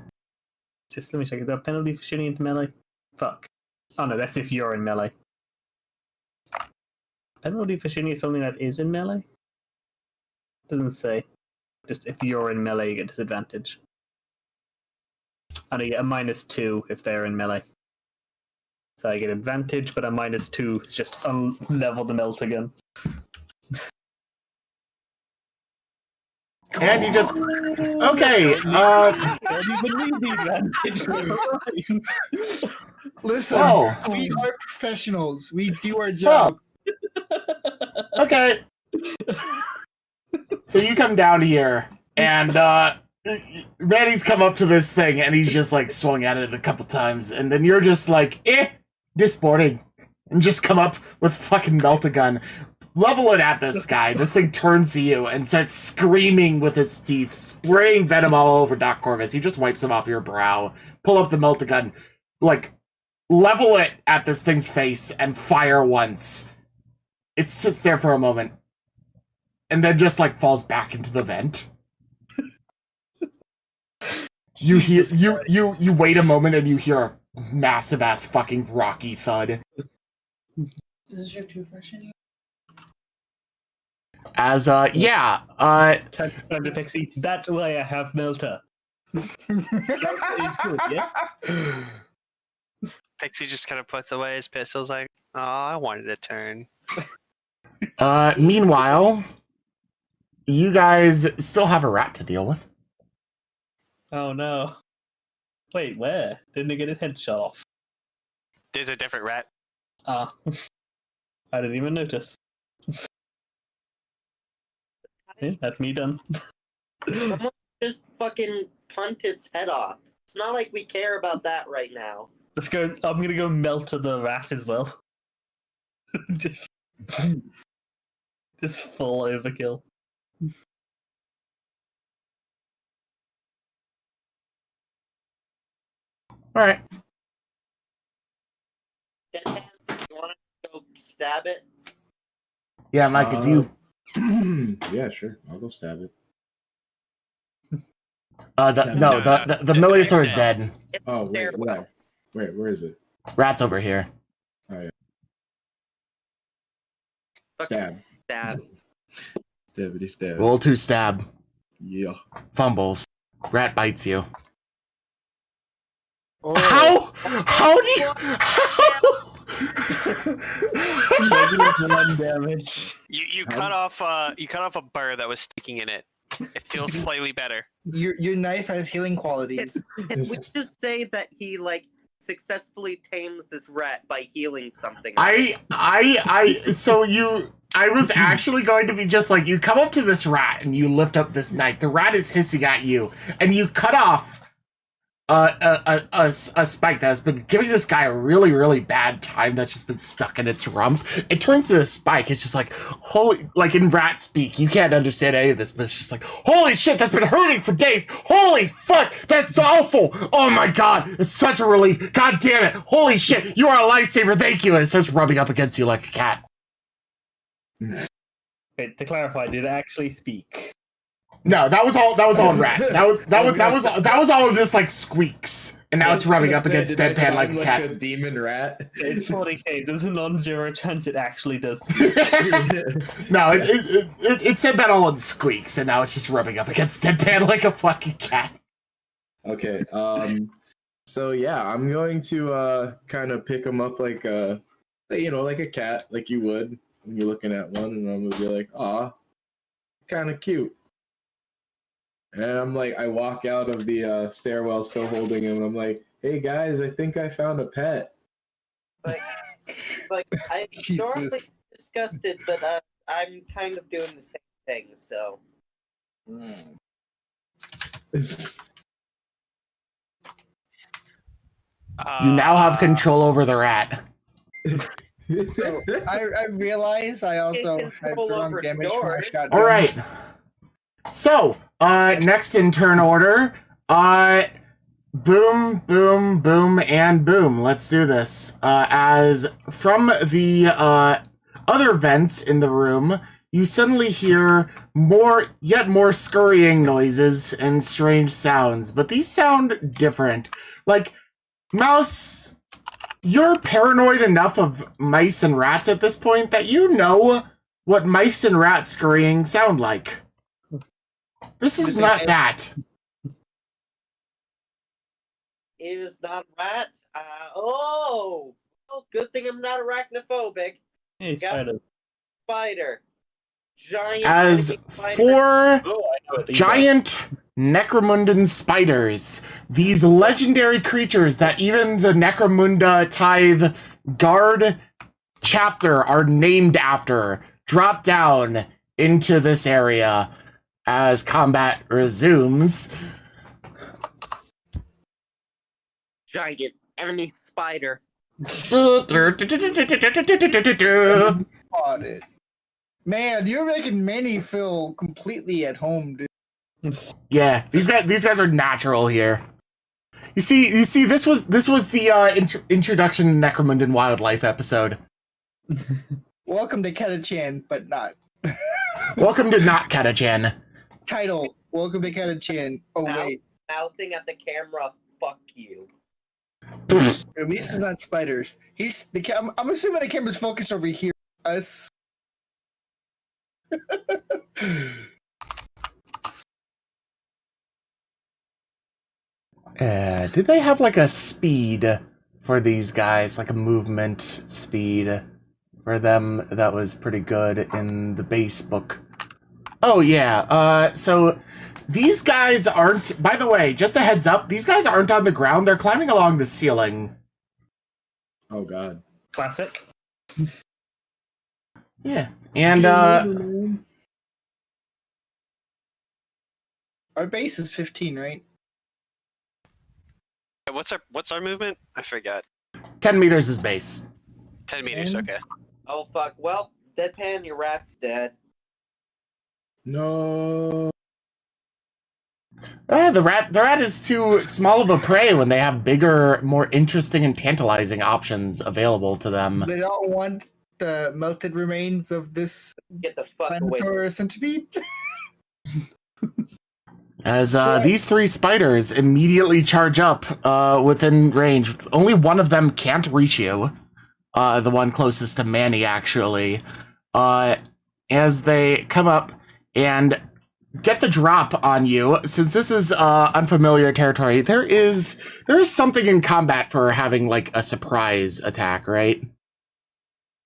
Just let me check. Is there a penalty for shooting into melee? Fuck. Oh no, that's if you're in melee. Penalty for shooting at something that is in melee? Doesn't say. Just if you're in melee, you get disadvantage. And I get a -2 if they're in melee. So I get advantage, but a -2 is just level the melt again. And you just okay. I don't even need the advantage. Listen, Whoa. we are professionals. We do our job. Okay. So you come down here, and Manny's come up to this thing, and he's just like swung at it a couple times, and then you're just like, disappointing, and just come up with fucking melt-a-gun, level it at this guy. This thing turns to you and starts screaming with its teeth, spraying venom all over Doc Corvus. You just wipes him off your brow, pull up the melt-a-gun, like level it at this thing's face, and fire once. It sits there for a moment, and then just like falls back into the vent. You hear you wait a moment, and you hear a massive ass fucking rocky thud. Is this your 2 version? As Time to Pixie. That way I have Melter. That is good, yeah? Pixie just kind of puts away his pistols like, oh, I wanted a turn. Meanwhile, you guys still have a rat to deal with. Oh no. Wait, where? Didn't he get his head shot off? There's a different rat. Ah. I didn't even notice. Yeah, that's me done. Someone just fucking punt its head off. It's not like we care about that right now. Let's go. I'm gonna go melt the rat as well. just full overkill. All right. Deadpan, you want to go stab it? Yeah, Mike, it's you. Yeah, sure. I'll go stab it. The Millisaur is dead. Oh, wait, where? Where is it? Rat's over here. Oh, yeah. Fucking Stab. Stab. Stabbity stab. Roll 2 stab. Yeah. Fumbles. Rat bites you. Oh. How do you... One damage. You cut off a burr that was sticking in it. It feels slightly better. Your knife has healing qualities. Can we just say that he successfully tames this rat by healing something? I was actually going to be just like, you come up to this rat and you lift up this knife. The rat is hissing at you, and you cut off a spike that has been giving this guy a really, really bad time that's just been stuck in its rump. It turns to the spike. It's just like, holy, like in rat speak, you can't understand any of this, but it's just like, holy shit, that's been hurting for days. Holy fuck, that's awful. Oh my god, it's such a relief. God damn it. Holy shit, you are a lifesaver. Thank you. And it starts rubbing up against you like a cat. Wait, to clarify, did it actually speak? No, that was all rat. That was all just like squeaks. And now it's rubbing up against Deadpan like a cat. A demon rat. It's 40k. There's a non-zero chance it actually does. No, it said that all in squeaks, and now it's just rubbing up against Deadpan like a fucking cat. Okay. So yeah, I'm going to kind of pick him up like like a cat, like you would when you're looking at one, and I'm gonna be like, aw, kind of cute. And I'm like, I walk out of the stairwell still holding him. And I'm like, hey guys, I think I found a pet. Like I normally Jesus. disgusted, but I'm kind of doing the same thing. So You now have control over the rat. So I realize I also Take had control wrong over damage from my George. shotgun. All right. So, next in turn order, boom, boom, boom, and boom. Let's do this. As from the other vents in the room, you suddenly hear yet more scurrying noises and strange sounds, but these sound different. Like, Mouse, you're paranoid enough of mice and rats at this point that you know what mice and rats scurrying sound like. This is not that. it is not a rat. Well, good thing I'm not arachnophobic. Hey, Got- spiders. Spider, giant. As spider. for Oh, I know what these are. giant Necromundan spiders, these legendary creatures that even the Necromunda Tithe Guard chapter are named after, drop down into this area as combat resumes. Giant enemy spider. Got it. Man, you're making Manny feel completely at home, dude. Yeah, these guys are natural here. You see, this was the introduction to Necromundan wildlife episode. Welcome to Ketachan, but not. Welcome to not Ketachan. Title, Welcome to Ketachan. Oh, Ow. wait. Mouthing at the camera. Fuck you. At least it's not spiders. I'm assuming the camera's focused over here. Us. Did they have like a speed for these guys, like a movement speed for them that was pretty good in the base book? Oh yeah, so these guys aren't, by the way, just a heads up, these guys aren't on the ground, they're climbing along the ceiling. Oh god. Classic. Yeah, and Our base is 15, right? What's our movement? I forgot. 10 meters is base. 10 meters. Okay. Oh fuck. Well, Deadpan, your rat's dead. No. The rat is too small of a prey when they have bigger, more interesting and tantalizing options available to them. They don't want the melted remains of this Get the fuck away. dinosaur centipede. As these three spiders immediately charge up within range. Only one of them can't reach you. The one closest to Manny, actually. As they come up and get the drop on you, since this is unfamiliar territory, there is something in combat for having like a surprise attack, right?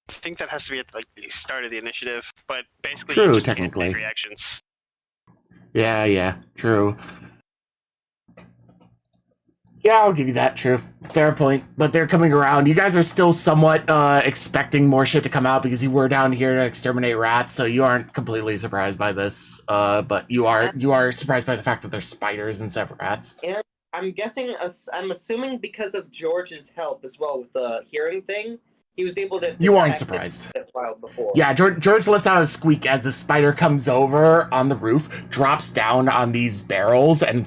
I think that has to be at like the start of the initiative, but basically True, you just can't technically. take reactions. Yeah, true. Yeah, I'll give you that, true. Fair point. But they're coming around. You guys are still somewhat expecting more shit to come out because you were down here to exterminate rats, so you aren't completely surprised by this. But you are surprised by the fact that there's spiders instead of rats. And I'm assuming because of George's help as well with the hearing thing, he was able to. You aren't detect it surprised. a while before. Yeah, George lets out a squeak as the spider comes over on the roof, drops down on these barrels, and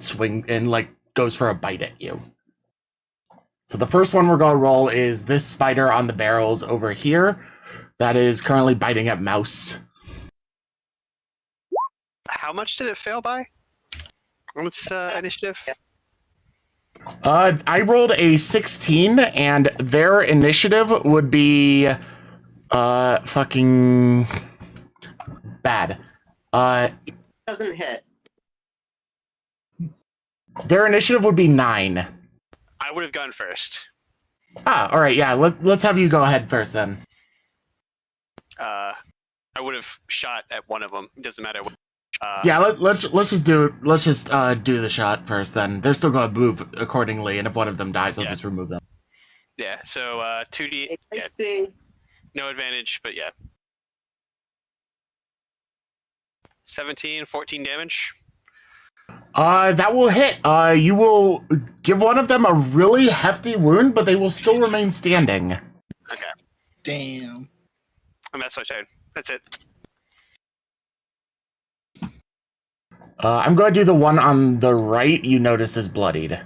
goes for a bite at you. So the first one we're going to roll is this spider on the barrels over here that is currently biting at Mouse. How much did it fail by? On its initiative? I rolled a 16, and their initiative would be fucking bad. Doesn't hit. Their initiative would be 9. I would have gone first. All right, yeah. Let's have you go ahead first then. I would have shot at one of them. It doesn't matter what Yeah, let's just do the shot first. Then they're still going to move accordingly, and if one of them dies, I'll Yeah. just remove them. Yeah. So 2d. Hey, Yeah, Pixie. no advantage, but yeah. 17, 14 damage. That will hit. You will give one of them a really hefty wound, but they will still remain standing. Okay. Damn. And that's my turn. That's it. I'm going to do the one on the right you notice is bloodied.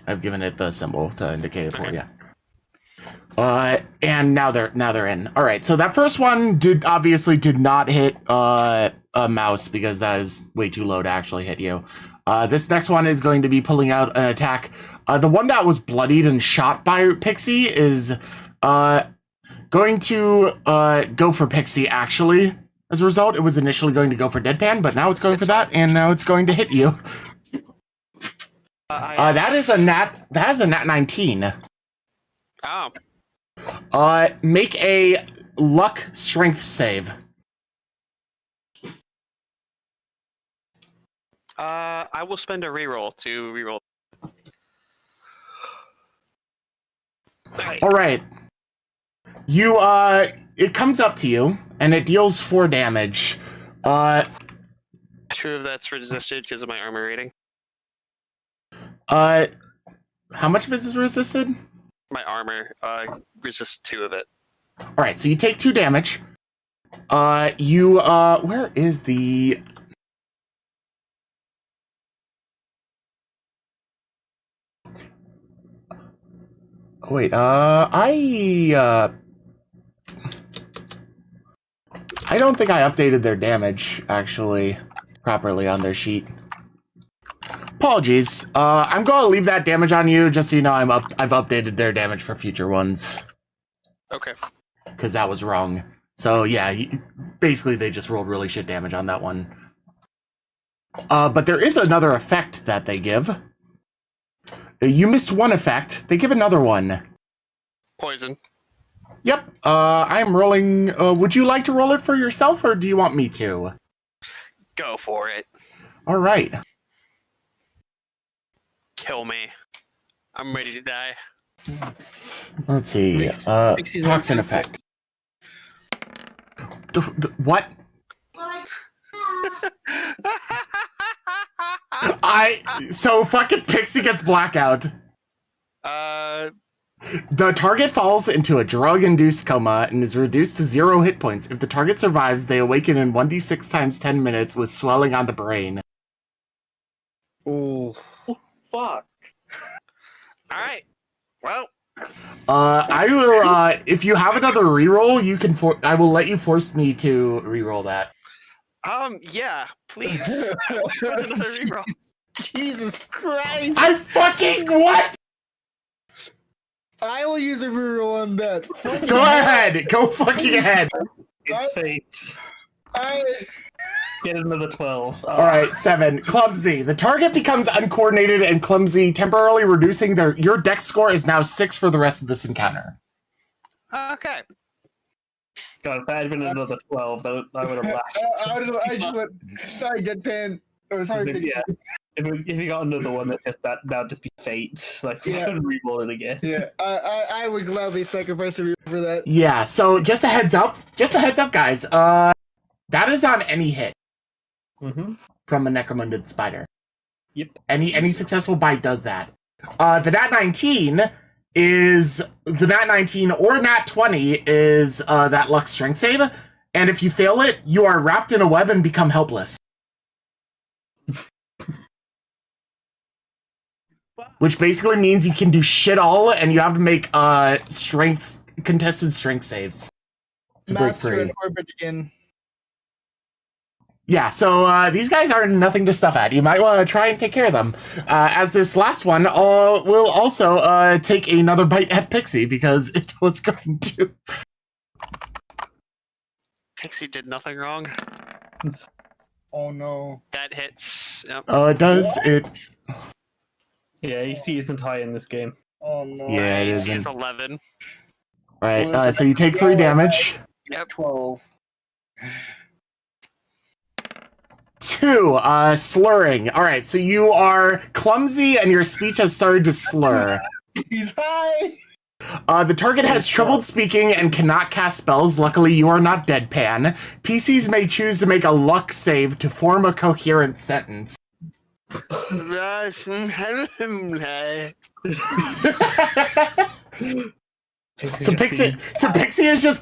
I've given it the symbol to indicate it for you. And now they're in. All right, so that first one obviously did not hit a mouse because that is way too low to actually hit you. This next one is going to be pulling out an attack. The one that was bloodied and shot by Pixie is going to go for Pixie, actually. As a result, it was initially going to go for Deadpan, but now it's going for that, and now it's going to hit you. That is a nat 19. Oh. Make a luck strength save. I will spend a reroll to reroll. All right. You it comes up to you and it deals 4 damage. 2 of that's resisted because of my armor rating. How much of it is resisted? My armor resists 2 of it. All right, so you take 2 damage. You where is the Wait, I don't think I updated their damage, actually, properly on their sheet. Apologies. I'm going to leave that damage on you, just so you know I've updated their damage for future ones. Okay. Because that was wrong. So, yeah, basically they just rolled really shit damage on that one. But there is another effect that they give. You missed one effect. They give another one. Poison. Yep. I'm rolling. Would you like to roll it for yourself, or do you want me to? Go for it. All right. Kill me. I'm ready to die. Let's see. Pixie's Toxin like- effect. What? So fucking Pixie gets blackout. The target falls into a drug-induced coma and is reduced to 0 hit points. If the target survives, they awaken in 1d6 times 10 minutes with swelling on the brain. Ooh. Fuck. Alright. Well. I will, if you have another reroll, you can I will let you force me to reroll that. Yeah, please. Another reroll. Jesus Christ! I fucking what? I will use a reroll on that. Go ahead. Go fucking ahead. It's fate. I Get another 12. All right, 7. Clumsy. The target becomes uncoordinated and clumsy, temporarily reducing your dex score is now 6 for the rest of this encounter. Okay. God, if that had been another 12, I would have laughed. I just went. Sorry, Deadpan. Oh, sorry, Pixie. Yeah. If you got another one that would just be fate. Like, we Yeah. couldn't re-roll it again. Yeah, I would gladly sacrifice a reroll for that. Yeah, so just a heads up, guys. That is on any hit Mm-hmm. from a Necromunda spider. Yep. Any successful bite does that. The nat 19 or nat 20 is that luck strength save, and if you fail it, you are wrapped in a web and become helpless. Which basically means you can do shit all, and you have to make contested strength saves to break Master free. in orbit again. Yeah, so these guys are nothing to stuff at. You might want to try and take care of them. As this last one will also take another bite at Pixie, because it was going to... Pixie did nothing wrong. Oh no. That hits. Yep. it does. It's... Yeah, AC isn't high in this game. Oh no. Yeah, it AC is isn't. 11. Right, so you take 3 damage. Yep. 12. 2, slurring. All right, so you are clumsy and your speech has started to slur. He's high. The target has troubled speaking and cannot cast spells. Luckily, you are not deadpan. PCs may choose to make a luck save to form a coherent sentence. So Pixie is just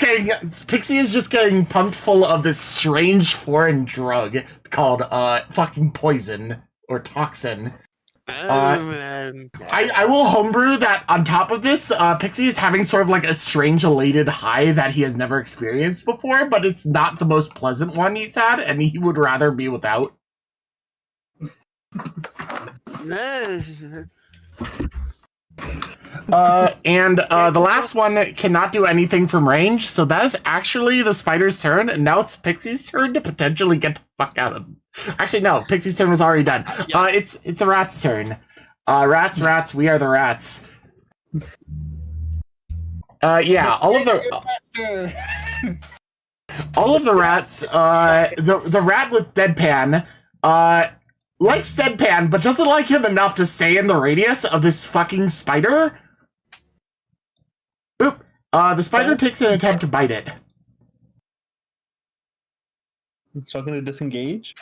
getting pumped full of this strange foreign drug called fucking poison or toxin. I will homebrew that on top of this, Pixie is having sort of like a strange elated high that he has never experienced before, but it's not the most pleasant one he's had, and he would rather be without. The last one cannot do anything from range, so that is actually the spider's turn, and now it's Pixie's turn to potentially get the fuck out of them. Actually, no, Pixie's turn was already done. It's the rat's turn. Rats, we are the rats. Yeah, all of the rats, the rat with deadpan, likes deadpan, but doesn't like him enough to stay in the radius of this fucking spider. Oop. The spider takes an attempt to bite it. It's not going to disengage?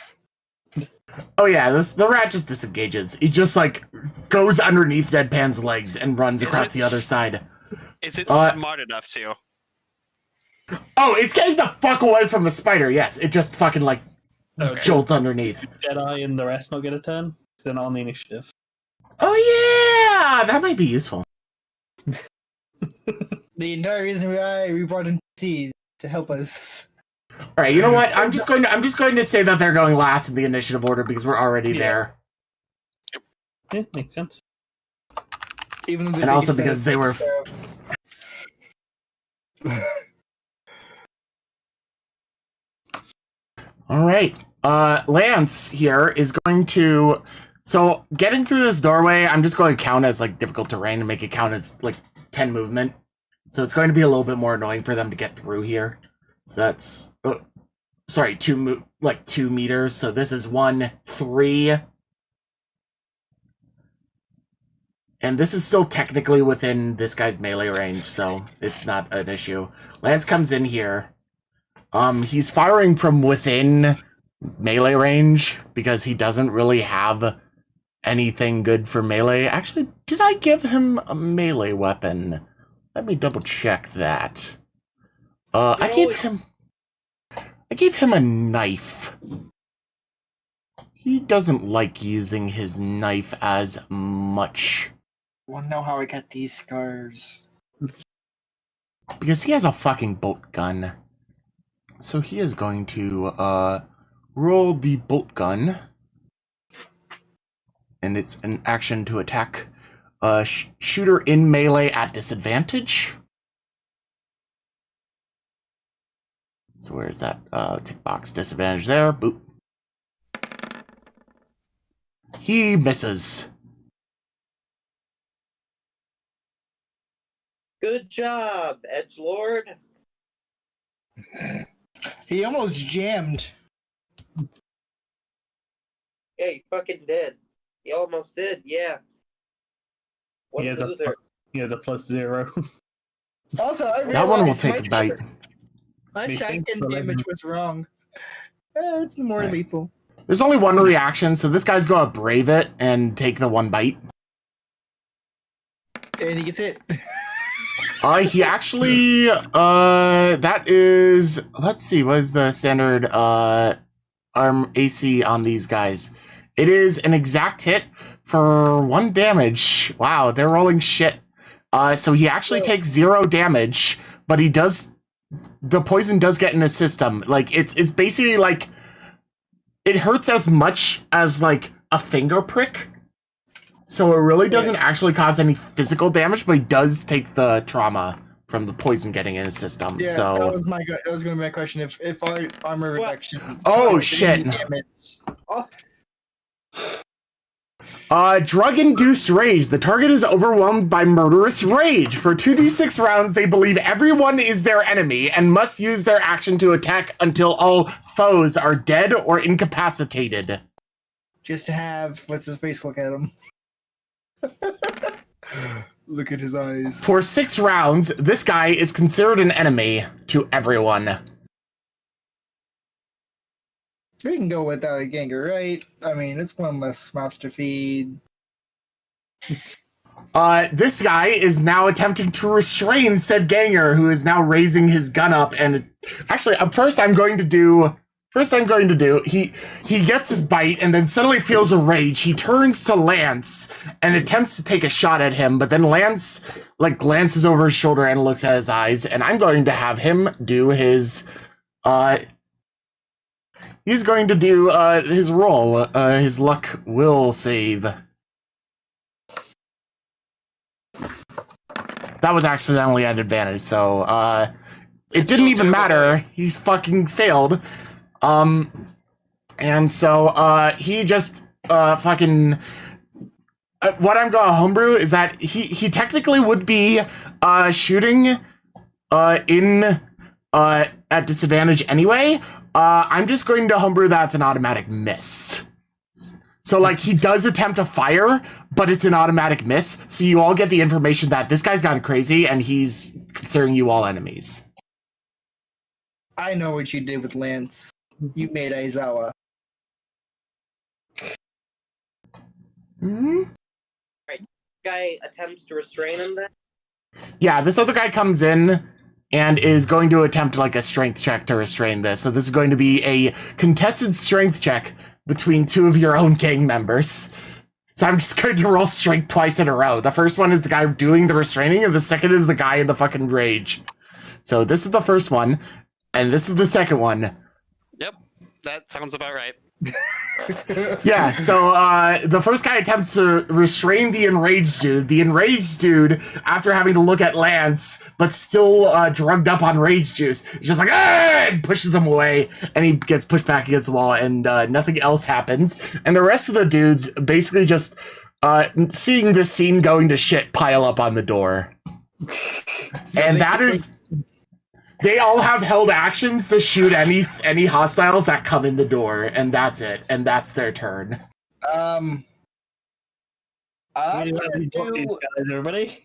Oh yeah, the rat just disengages. He just, like, goes underneath Deadpan's legs and runs across the other side. Is it smart enough to? Oh, it's getting the fuck away from the spider, yes. It just fucking, like, jolts underneath. Jedi and the rest not get a turn? They're not on the initiative. Oh yeah! That might be useful. The entire reason why we brought in PCs to help us. All right, you know what? I'm just going to say that they're going last in the initiative order because we're already there. Yeah, makes sense. Even though and also because they were. All right, Lance here is going to. So getting through this doorway, I'm just going to count as like difficult terrain and make it count as like 10 movement. So it's going to be a little bit more annoying for them to get through here. So that's, sorry, 2 meters. So this is 1, 3. And this is still technically within this guy's melee range, so it's not an issue. Lance comes in here. He's firing from within melee range because he doesn't really have anything good for melee. Actually, did I give him a melee weapon? Let me double check that. I gave him a knife. He doesn't like using his knife as much. Wanna know how I got these scars? Because he has a fucking bolt gun. So he is going to roll the bolt gun. And it's an action to attack. Shooter in melee at disadvantage. So where is that? Tick box disadvantage there. Boop. He misses. Good job, edgelord. He almost jammed. Yeah, he fucking did. He almost did, yeah. What a loser. He has a +0. Also, I realized that one will take a bite. My shotgun damage was wrong. It's more lethal. There's only one reaction, so this guy's gonna brave it and take the 1 bite. And he gets it. He actually, that is, let's see, what is the standard, arm AC on these guys? It is an exact hit for 1 damage. Wow, they're rolling shit. So he actually takes 0 damage, but he does, the poison does get in his system. Like, it's basically like, it hurts as much as, like, a finger prick. So it really doesn't actually cause any physical damage, but he does take the trauma from the poison getting in his system. Yeah, so that was going to be my question. If our armor reduction. Oh shit! Drug-Induced Rage. The target is overwhelmed by murderous rage. For 2d6 rounds, they believe everyone is their enemy and must use their action to attack until all foes are dead or incapacitated. Just to have what's his face look at him. Look at his eyes. For 6 rounds, this guy is considered an enemy to everyone. We can go without a ganger, right? I mean, it's one less mouth to feed. This guy is now attempting to restrain said ganger, who is now raising his gun up. And actually, first I'm going to do, he gets his bite and then suddenly feels a rage. He turns to Lance and attempts to take a shot at him, but then Lance glances over his shoulder and looks at his eyes, and I'm going to have him do his, he's going to do his roll, his luck will save. That was accidentally at advantage, so it didn't even matter. He's fucking failed. And so he just fucking what I'm going to homebrew is that he technically would be shooting in at disadvantage anyway. I'm just going to homebrew that's an automatic miss. So, like, he does attempt to fire, but it's an automatic miss. So you all get the information that this guy's gone crazy and he's considering you all enemies. I know what you did with Lance. You made Aizawa. Mm-hmm. Right. Guy attempts to restrain him then? Yeah, this other guy comes in and is going to attempt, like, a strength check to restrain this. So this is going to be a contested strength check between 2 of your own gang members. So I'm just going to roll strength twice in a row. The first one is the guy doing the restraining, and the second is the guy in the fucking rage. So this is the first one, and this is the second one. Yep, that sounds about right. Yeah, so the first guy attempts to restrain the enraged dude. The enraged dude, after having to look at Lance, but still drugged up on rage juice, is just like, ah! And pushes him away, and he gets pushed back against the wall, and nothing else happens. And the rest of the dudes basically just, seeing this scene going to shit, pile up on the door. And that is... They all have held actions to shoot any hostiles that come in the door, and that's it. And that's their turn. I'm Everybody?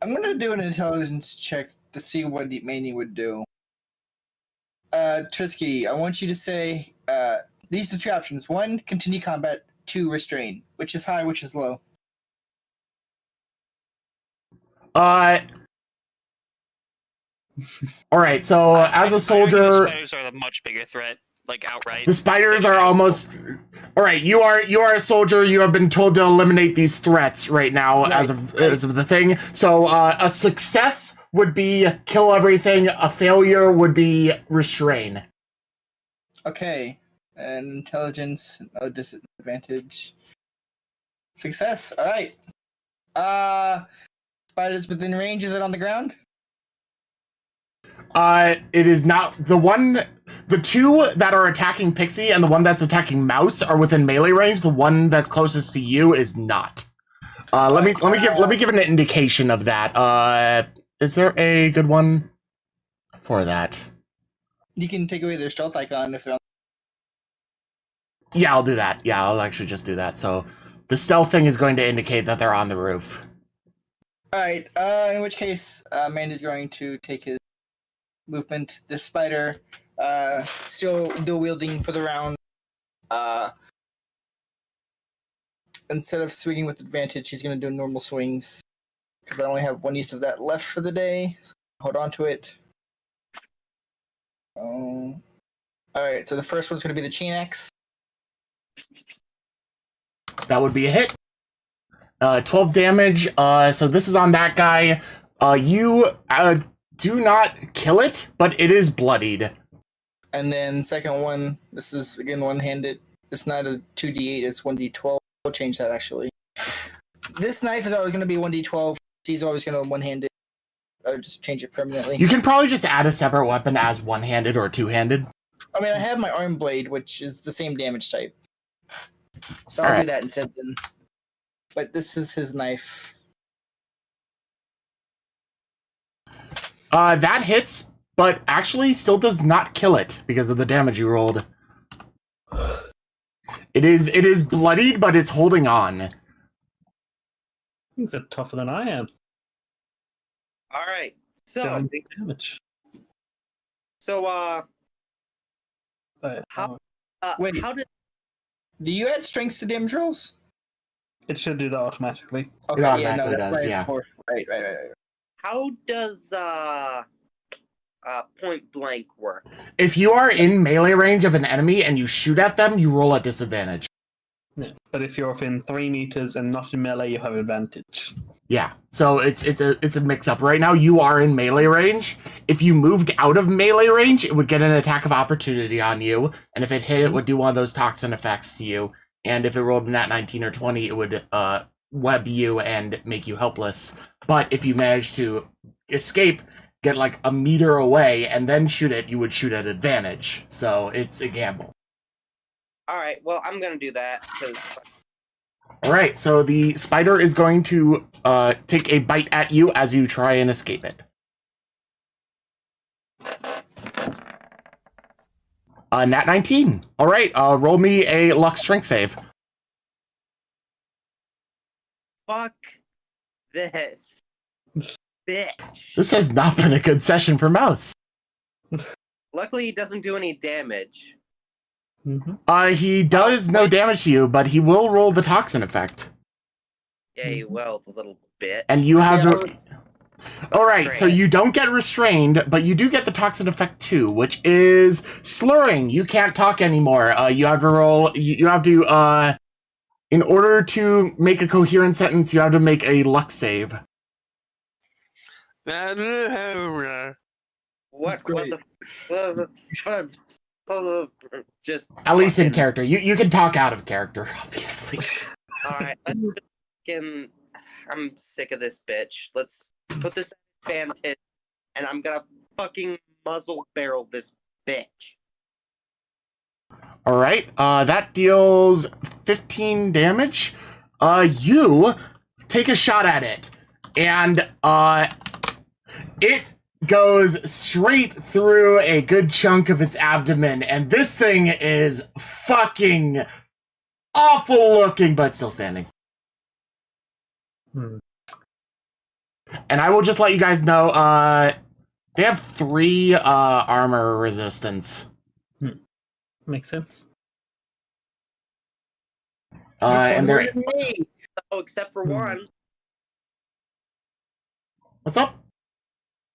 gonna do an intelligence check to see what Manny would do. Trisky, I want you to say these are the two options: 1, continue combat; 2, restrain. Which is high? Which is low? All right, so as a soldier, the spiders are the much bigger threat, like outright. the spiders are almost. All right, you are a soldier. You have been told to eliminate these threats right now as of the thing. So a success would be kill everything. A failure would be restrain. Okay, and intelligence, no disadvantage. Success. All right. Spiders within range. Is it on the ground? It is not the 2 that are attacking Pixie and the one that's attacking Mouse are within melee range. The one that's closest to you is not. Let me give an indication of that. Is there a good one for that? You can take away their stealth icon if they're on. Yeah, I'll do that. Yeah, I'll actually just do that. So the stealth thing is going to indicate that they're on the roof. All right. In which case, Mandy's going to take his movement. This spider, still dual wielding for the round. Instead of swinging with advantage, he's going to do normal swings because I only have 1 use of that left for the day. So hold on to it. All right. So the first one's going to be the chain axe. That would be a hit. 12 damage. So this is on that guy. You do not kill it, but it is bloodied. And then second one, this is again one-handed. It's not a 2d8, it's 1d12. I'll change that actually. This knife is always going to be 1d12. He's always going to one-handed. I'll just change it permanently. You can probably just add a separate weapon as one-handed or two-handed. I mean, I have my arm blade, which is the same damage type. So I'll do that instead then. but this is his knife. That hits, but actually still does not kill it because of the damage you rolled. It is bloodied, but it's holding on. Things are tougher than I am. All right. So, 70 damage. so But, How- Wait. how did Do you add strength to damage rolls? it should do that automatically. Okay, automatically that's does, why it's yeah. four. Right. how does point blank work? If you are in melee range of an enemy and you shoot at them, you roll at disadvantage. Yeah. But if you're within 3 meters and not in melee, you have advantage. Yeah, so it's a mix-up. Right now, you are in melee range. If you moved out of melee range, it would get an attack of opportunity on you, and if it hit, it would do one of those toxin effects to you. And if it rolled a nat 19 or 20, it would web you and make you helpless. But if you manage to escape, get like a meter away, and then shoot it, you would shoot at advantage. So it's a gamble. All right. Well, I'm gonna do that because All right, so the spider is going to take a bite at you as you try and escape it. Nat 19. All right, roll me a luck strength save. fuck this bitch. This has not been a good session for Mouse. Luckily, he doesn't do any damage. Mm-hmm. He does no damage to you, but he will roll the toxin effect. Yeah, you will, the little bitch. And you have Yeah, to... All right, so you don't get restrained, but you do get the toxin effect too, which is slurring. You can't talk anymore. You have to roll... You have to... In order to make a coherent sentence, you have to make a luck save. What Great. just At least in fucking- character. You can talk out of character, obviously. All right, let's just fucking. I'm sick of this bitch. Let's put this fantasy, and I'm gonna fucking muzzle barrel this bitch. All right, that deals 15 damage. You take a shot at it, and it goes straight through a good chunk of its abdomen, and this thing is fucking awful looking, but still standing. Hmm. And I will just let you guys know, they have 3 armor resistance. Makes sense. And they're... Oh, except for one. What's up?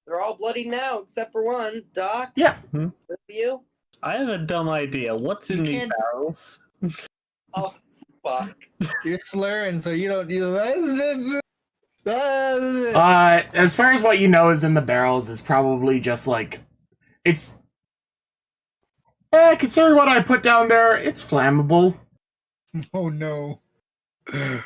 They're all bloody now, except for one. Doc. Yeah. With you. I have a dumb idea. What's in You these can't- barrels? Oh, fuck. You're slurring, so you don't. As far as what you know is in the barrels is probably just like... It's... considering what I put down there, it's flammable. Oh no. Oh,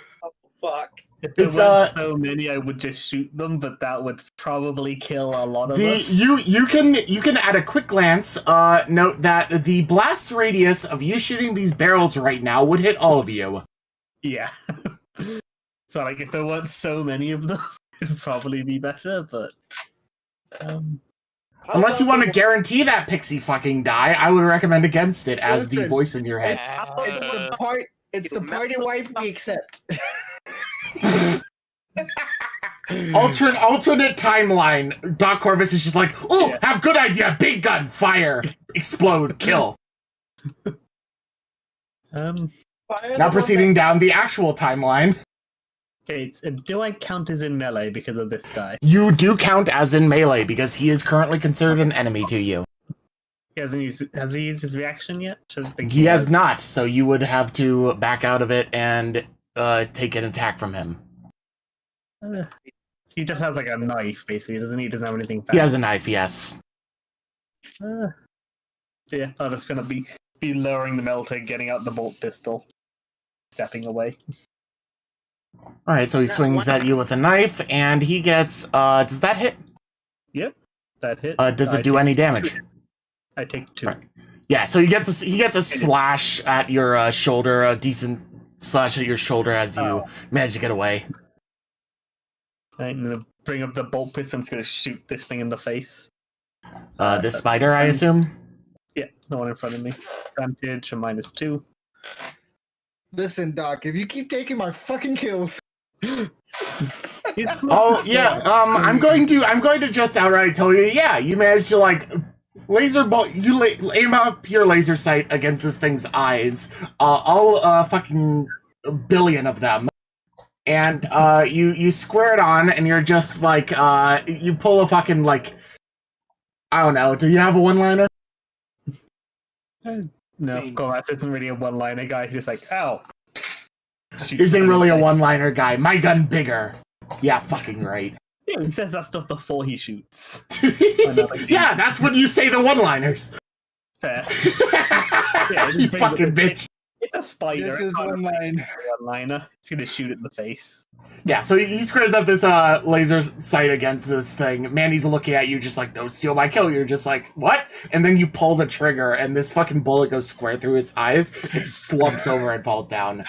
fuck. If there It's, weren't so many, I would just shoot them, but that would probably kill a lot of us. You can at a quick glance note that the blast radius of you shooting these barrels right now would hit all of you. Yeah. So, like, if there weren't so many of them, it'd probably be better, but... Unless you want to guarantee that Pixie fucking die, I would recommend against it as the Listen, voice in your head. It's the party wipe we accept. Alternate timeline. Doc Corvus is just like, oh, have good idea, big gun, fire, explode, kill. Now proceeding down the actual timeline. Okay, do I count as in melee because of this guy? You do count as in melee because he is currently considered an enemy to you. Has he used his reaction yet? He has not, so you would have to back out of it and take an attack from him. He just has like a knife, basically, doesn't he? He doesn't have anything fast. He has a knife, yes. Yeah, I'm just gonna be lowering the melter, getting out the bolt pistol, stepping away. Alright, so he swings at you with a knife, and he gets, does that hit? Yep, that hit. Does it do any damage? I take 2. Right. Yeah, so he gets a slash at your shoulder, a decent slash at your shoulder as you manage to get away. I'm gonna bring up the bolt pistol. I'm just gonna shoot this thing in the face. This spider, I assume? Yeah, the one in front of me. Advantage of -2. Listen, Doc, if you keep taking my fucking kills. Oh yeah, I'm going to just outright tell you, yeah, you managed to like laser bolt. You aim up your laser sight against this thing's eyes, all fucking billion of them, and you square it on, and you're just like you pull a fucking like, I don't know. Do you have a one-liner? No, Gorath isn't really a one-liner guy. He's just like, ow. Isn't really a one-liner guy. My gun bigger. Yeah, fucking right. Yeah, he says that stuff before he shoots. Yeah, that's when you say the one-liners. Fair. Yeah, You fucking bitch. It's a spider. This is one line. One-liner. It's gonna shoot it in the face. Yeah, so he squares up this laser sight against this thing. Manny's looking at you just like, don't steal my kill. You're just like, what? And then you pull the trigger, and this fucking bullet goes square through its eyes. It slumps over and falls down.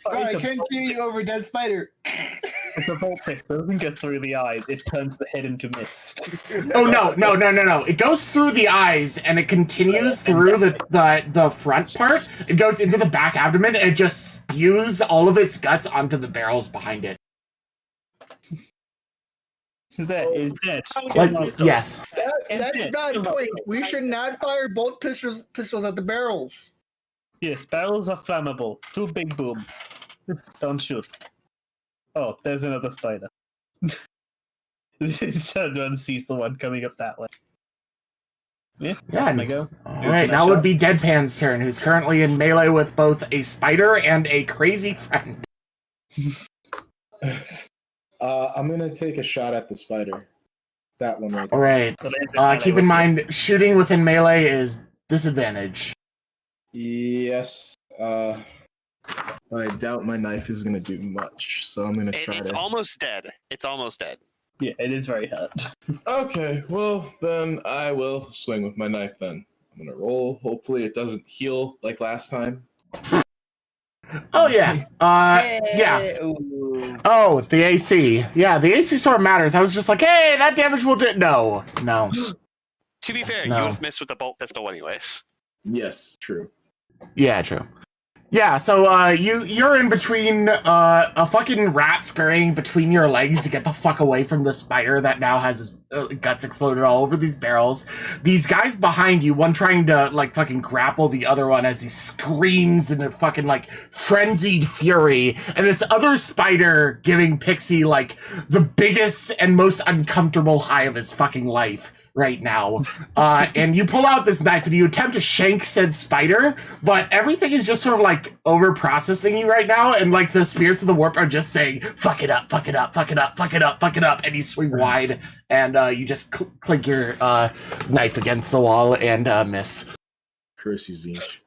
Sorry, I couldn't hear you over dead spider. If the bolt pistol doesn't get through the eyes, it turns the head into mist. Oh, no. It goes through the eyes, and it continues through the front part. It goes into the back abdomen, and it just spews all of its guts onto the barrels behind it. That is dead. Like, yes. That's a bad point. We should not fire bolt pistols at the barrels. Yes, barrels are flammable. Too big boom. Don't shoot. Oh, there's another spider. Turned around and sees the one coming up that way. Yeah, Yeah. go. Alright, now would be Deadpan's turn, who's currently in melee with both a spider and a crazy friend. I'm gonna take a shot at the spider. That one right there. Alright. Keep in mind, shooting within melee is disadvantage. Yes. I doubt my knife is gonna do much, so I'm gonna try It's to. almost dead. It's almost dead. Yeah, it is very hurt. Okay, well then I will swing with my knife. Then I'm gonna roll. Hopefully it doesn't heal like last time. Oh yeah. Yeah. Ooh. Oh, the AC. Yeah, the AC sort of matters. I was just like, hey, that damage will do. No. To be fair, No. you would have missed with the bolt pistol anyways. Yes, true. Yeah, true. Yeah, so you're in between a fucking rat scurrying between your legs to get the fuck away from the spider that now has his guts exploded all over these barrels. These guys behind you, one trying to like fucking grapple the other one as he screams in a fucking like frenzied fury, and this other spider giving Pixie like the biggest and most uncomfortable high of his fucking life right now. And you pull out this knife and you attempt to shank said spider, but everything is just sort of like over processing you right now, and like the spirits of the warp are just saying, fuck it up, fuck it up, fuck it up, fuck it up, fuck it up, and you swing wide, and you just clink your knife against the wall and miss. Curse you, Zinch.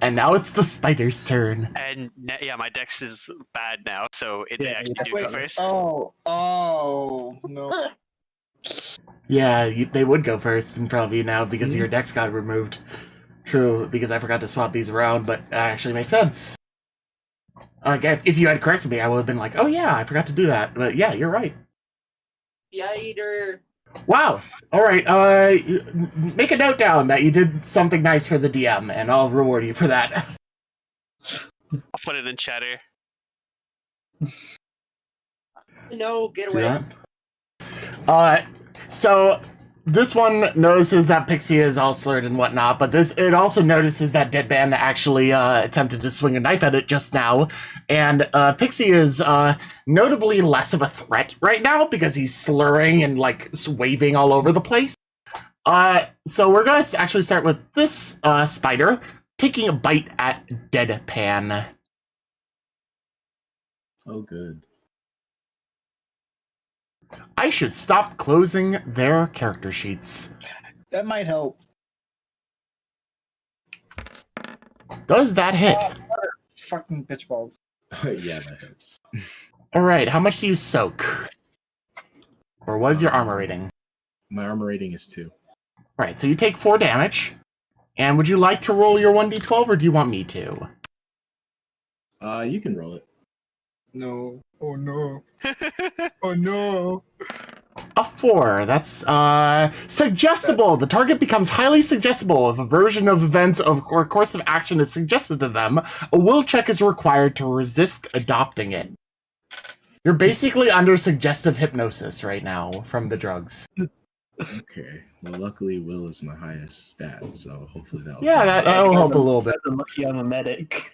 And now it's the spider's turn. And yeah, my dex is bad now, so it may Yeah, actually do Wait, go first. Oh, no. Yeah, they would go first, and probably now because your dex got removed. True, because I forgot to swap these around, but that actually makes sense. If you had corrected me, I would have been like, oh yeah, I forgot to do that. But yeah, you're right. Spider. Wow. All right. Make a note down that you did something nice for the DM, and I'll reward you for that. I'll put it in chatter. No, get Do away. that. So this one notices that Pixie is all slurred and whatnot, but it also notices that Deadpan actually attempted to swing a knife at it just now, and Pixie is notably less of a threat right now because he's slurring and like waving all over the place. So we're gonna actually start with this spider taking a bite at Deadpan. Oh, good. I should stop closing their character sheets. That might help. Does that hit? Fucking bitch balls. Yeah, that hits. Alright, how much do you soak? Or what is your armor rating? My armor rating is 2. Alright, so you take 4 damage. And would you like to roll your 1d12 or do you want me to? You can roll it. No. Oh no. Oh no. A 4. That's suggestible. The target becomes highly suggestible. If a version of events or course of action is suggested to them, a will check is required to resist adopting it. You're basically under suggestive hypnosis right now from the drugs. Okay. Well, luckily, will is my highest stat, so hopefully that'll. Yeah, that'll help a little bit. I'm lucky I'm a medic.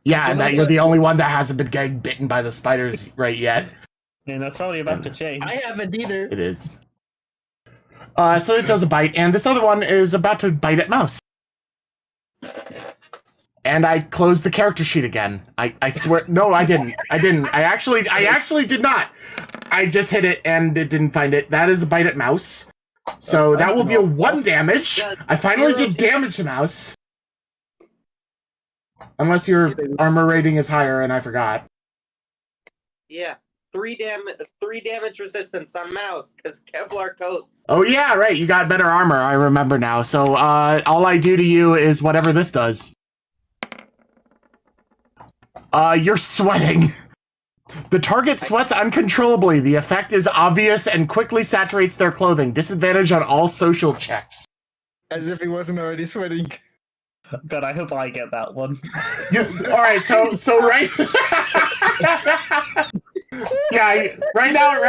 Yeah, and that you're the only one that hasn't been getting bitten by the spiders right yet. And that's probably about to change. I haven't either. It is. So it does a bite, and this other one is about to bite at Mouse. And I closed the character sheet again. I swear, no, I didn't. I actually did not. I just hit it and it didn't find it. That is a bite at Mouse. So that will deal 1 damage. I finally did damage to Mouse. Unless your armor rating is higher and I forgot. Yeah, 3 damage resistance on Mouse because Kevlar coats. Oh yeah, right. You got better armor. I remember now. So all I do to you is whatever this does. You're sweating. The target sweats uncontrollably. The effect is obvious and quickly saturates their clothing. Disadvantage on all social checks. As if he wasn't already sweating. God, I hope I get that one. All right, so right. Yeah, right now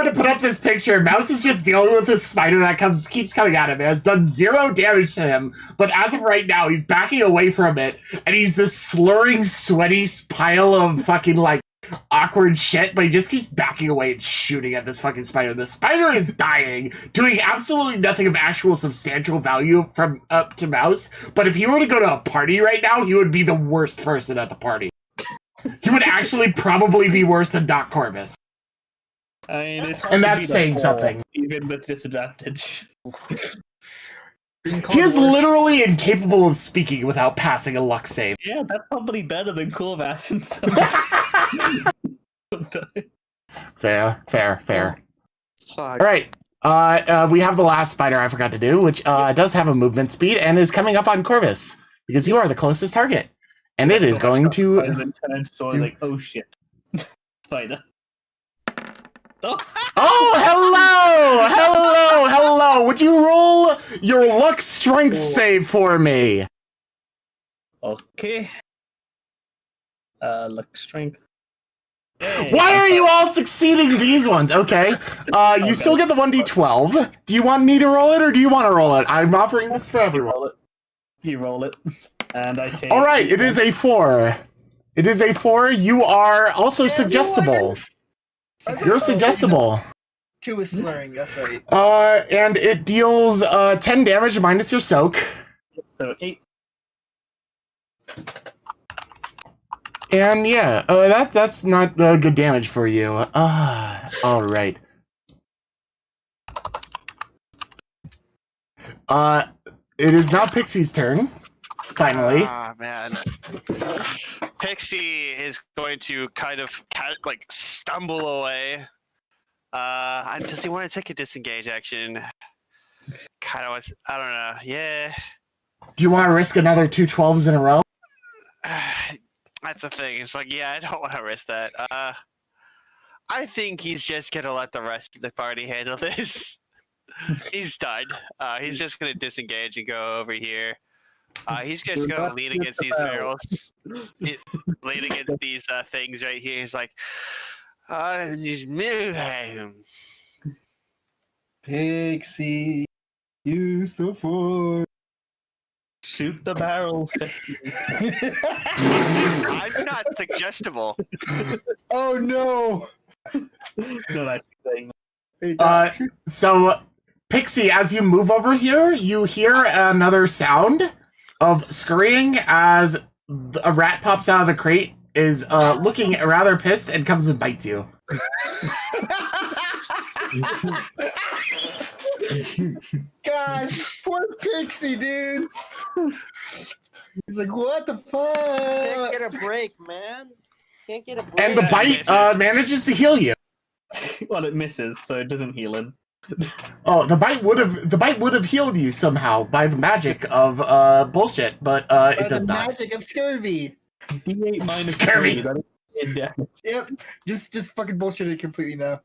to put up this picture, Mouse is just dealing with this spider that keeps coming at him. It has done 0 damage to him, but as of right now, he's backing away from it, and he's this slurring, sweaty pile of fucking like awkward shit, but he just keeps backing away and shooting at this fucking spider. The spider is dying, doing absolutely nothing of actual substantial value from up to Mouse, but if he were to go to a party right now, he would be the worst person at the party. He would actually probably be worse than Doc Corvus. I mean, it's And that's saying something. Even with disadvantage. He is literally incapable of speaking without passing a luck save. Yeah, that's probably better than Corvus and so. Fair. All right. We have the last spider I forgot to do, which does have a movement speed and is coming up on Corvus because you are the closest target. And it is going to... So I was like, oh shit. Spider. Oh, hello! Would you roll your luck strength save for me? Okay. Luck strength. Hey, Why are you all succeeding these ones? Okay. You still get the 1d12. Do you want me to roll it or do you want to roll it? I'm offering this for everyone. You roll it. And I take. All right, it is a 4. It is a 4. You are also suggestible. You're suggestible. Choo is slurring, that's right. And it deals 10 damage minus your soak. So 8. And yeah, that's not good damage for you. All right. It is now Pixie's turn. Finally. Ah, man. Pixie is going to kind of like stumble away. Does he want to take a disengage action? Kind of was, I don't know. Yeah. Do you want to risk another 2 12s in a row? That's the thing. It's like, yeah, I don't want to risk that. I think he's just going to let the rest of the party handle this. He's done. He's just going to disengage and go over here. He's just going to lean against these barrels. Lean against these things right here. He's like, Pixie, use the force. Shoot the barrels. I'm not suggestible. Oh no! No, that's saying. So, Pixie, as you move over here, you hear another sound of scurrying as a rat pops out of the crate, is looking rather pissed, and comes and bites you. God, poor Pixie, dude. He's like, what the fuck? Can't get a break, man. Can't get a break. And the bite manages to heal you. Well, it misses, so it doesn't heal him. Oh, the bite would have healed you somehow by the magic of bullshit, but it does the not. magic of scurvy. D8 minus Scurvy. 3. That is damage. Yep, just fucking bullshit it completely now.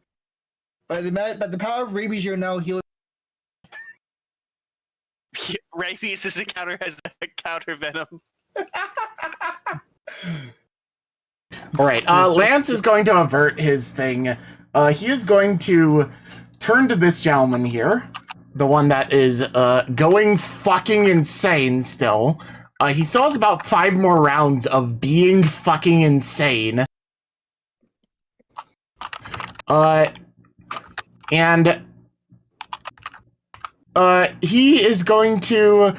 By the power of rabies, you're now healed. Rabies is a counter venom. All right, Lance is going to avert his thing. He is going to turn to this gentleman here, the one that is going fucking insane still. He still has about 5 more rounds of being fucking insane. And he is going to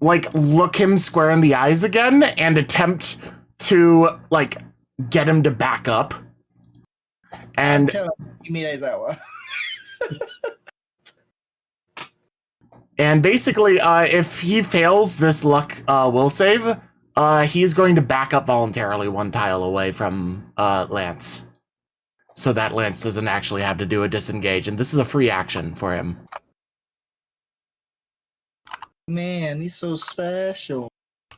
like look him square in the eyes again and attempt to like get him to back up. And and basically, if he fails this luck will save, he's going to back up voluntarily 1 tile away from Lance, so that Lance doesn't actually have to do a disengage, and this is a free action for him. Man, he's so special.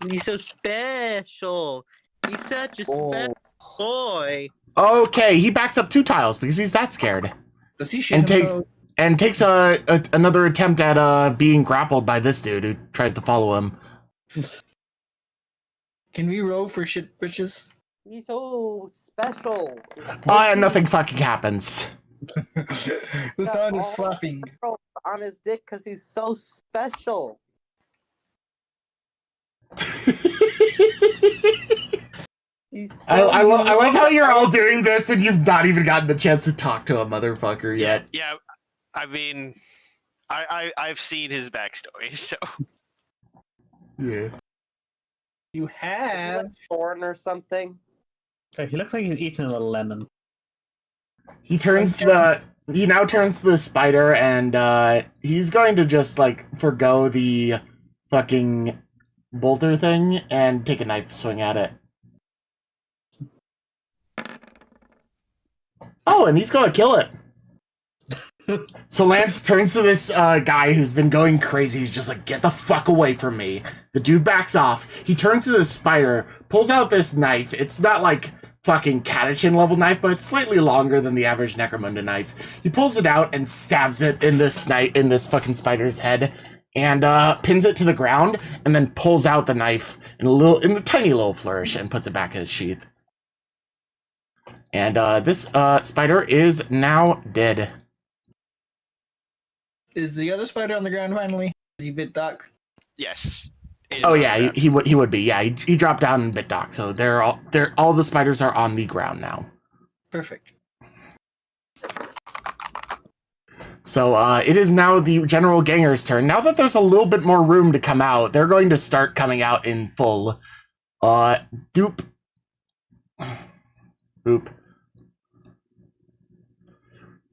He's so special. He's such a special boy. Okay, he backs up 2 tiles because he's that scared. Does he shit himself? And takes another attempt at being grappled by this dude who tries to follow him. Can we roll for shit britches? He's so special. And nothing fucking happens. The sound is slapping. On his dick because he's so special. I love how you're all doing this and you've not even gotten the chance to talk to a motherfucker yet. Yeah, I mean, I've seen his backstory, so. Yeah. You have thorn or something. Okay, he looks like he's eating a little lemon. He now turns to the spider and he's going to just like forgo the fucking bolter thing and take a knife swing at it. Oh, and he's gonna kill it. So Lance turns to this guy who's been going crazy. He's just like, get the fuck away from me. The dude backs off. He turns to the spider, pulls out this knife. It's not like fucking Catachin level knife, but it's slightly longer than the average Necromunda knife. He pulls it out and stabs it in this fucking spider's head, and pins it to the ground, and then pulls out the knife in a tiny little flourish and puts it back in its sheath. And this spider is now dead. Is the other spider on the ground finally? Is he bit Doc? Yes. Oh yeah, he would be. Yeah, he dropped down and bit Doc. So all the spiders are on the ground now. Perfect. So it is now the General Ganger's turn. Now that there's a little bit more room to come out, they're going to start coming out in full. Doop. Boop.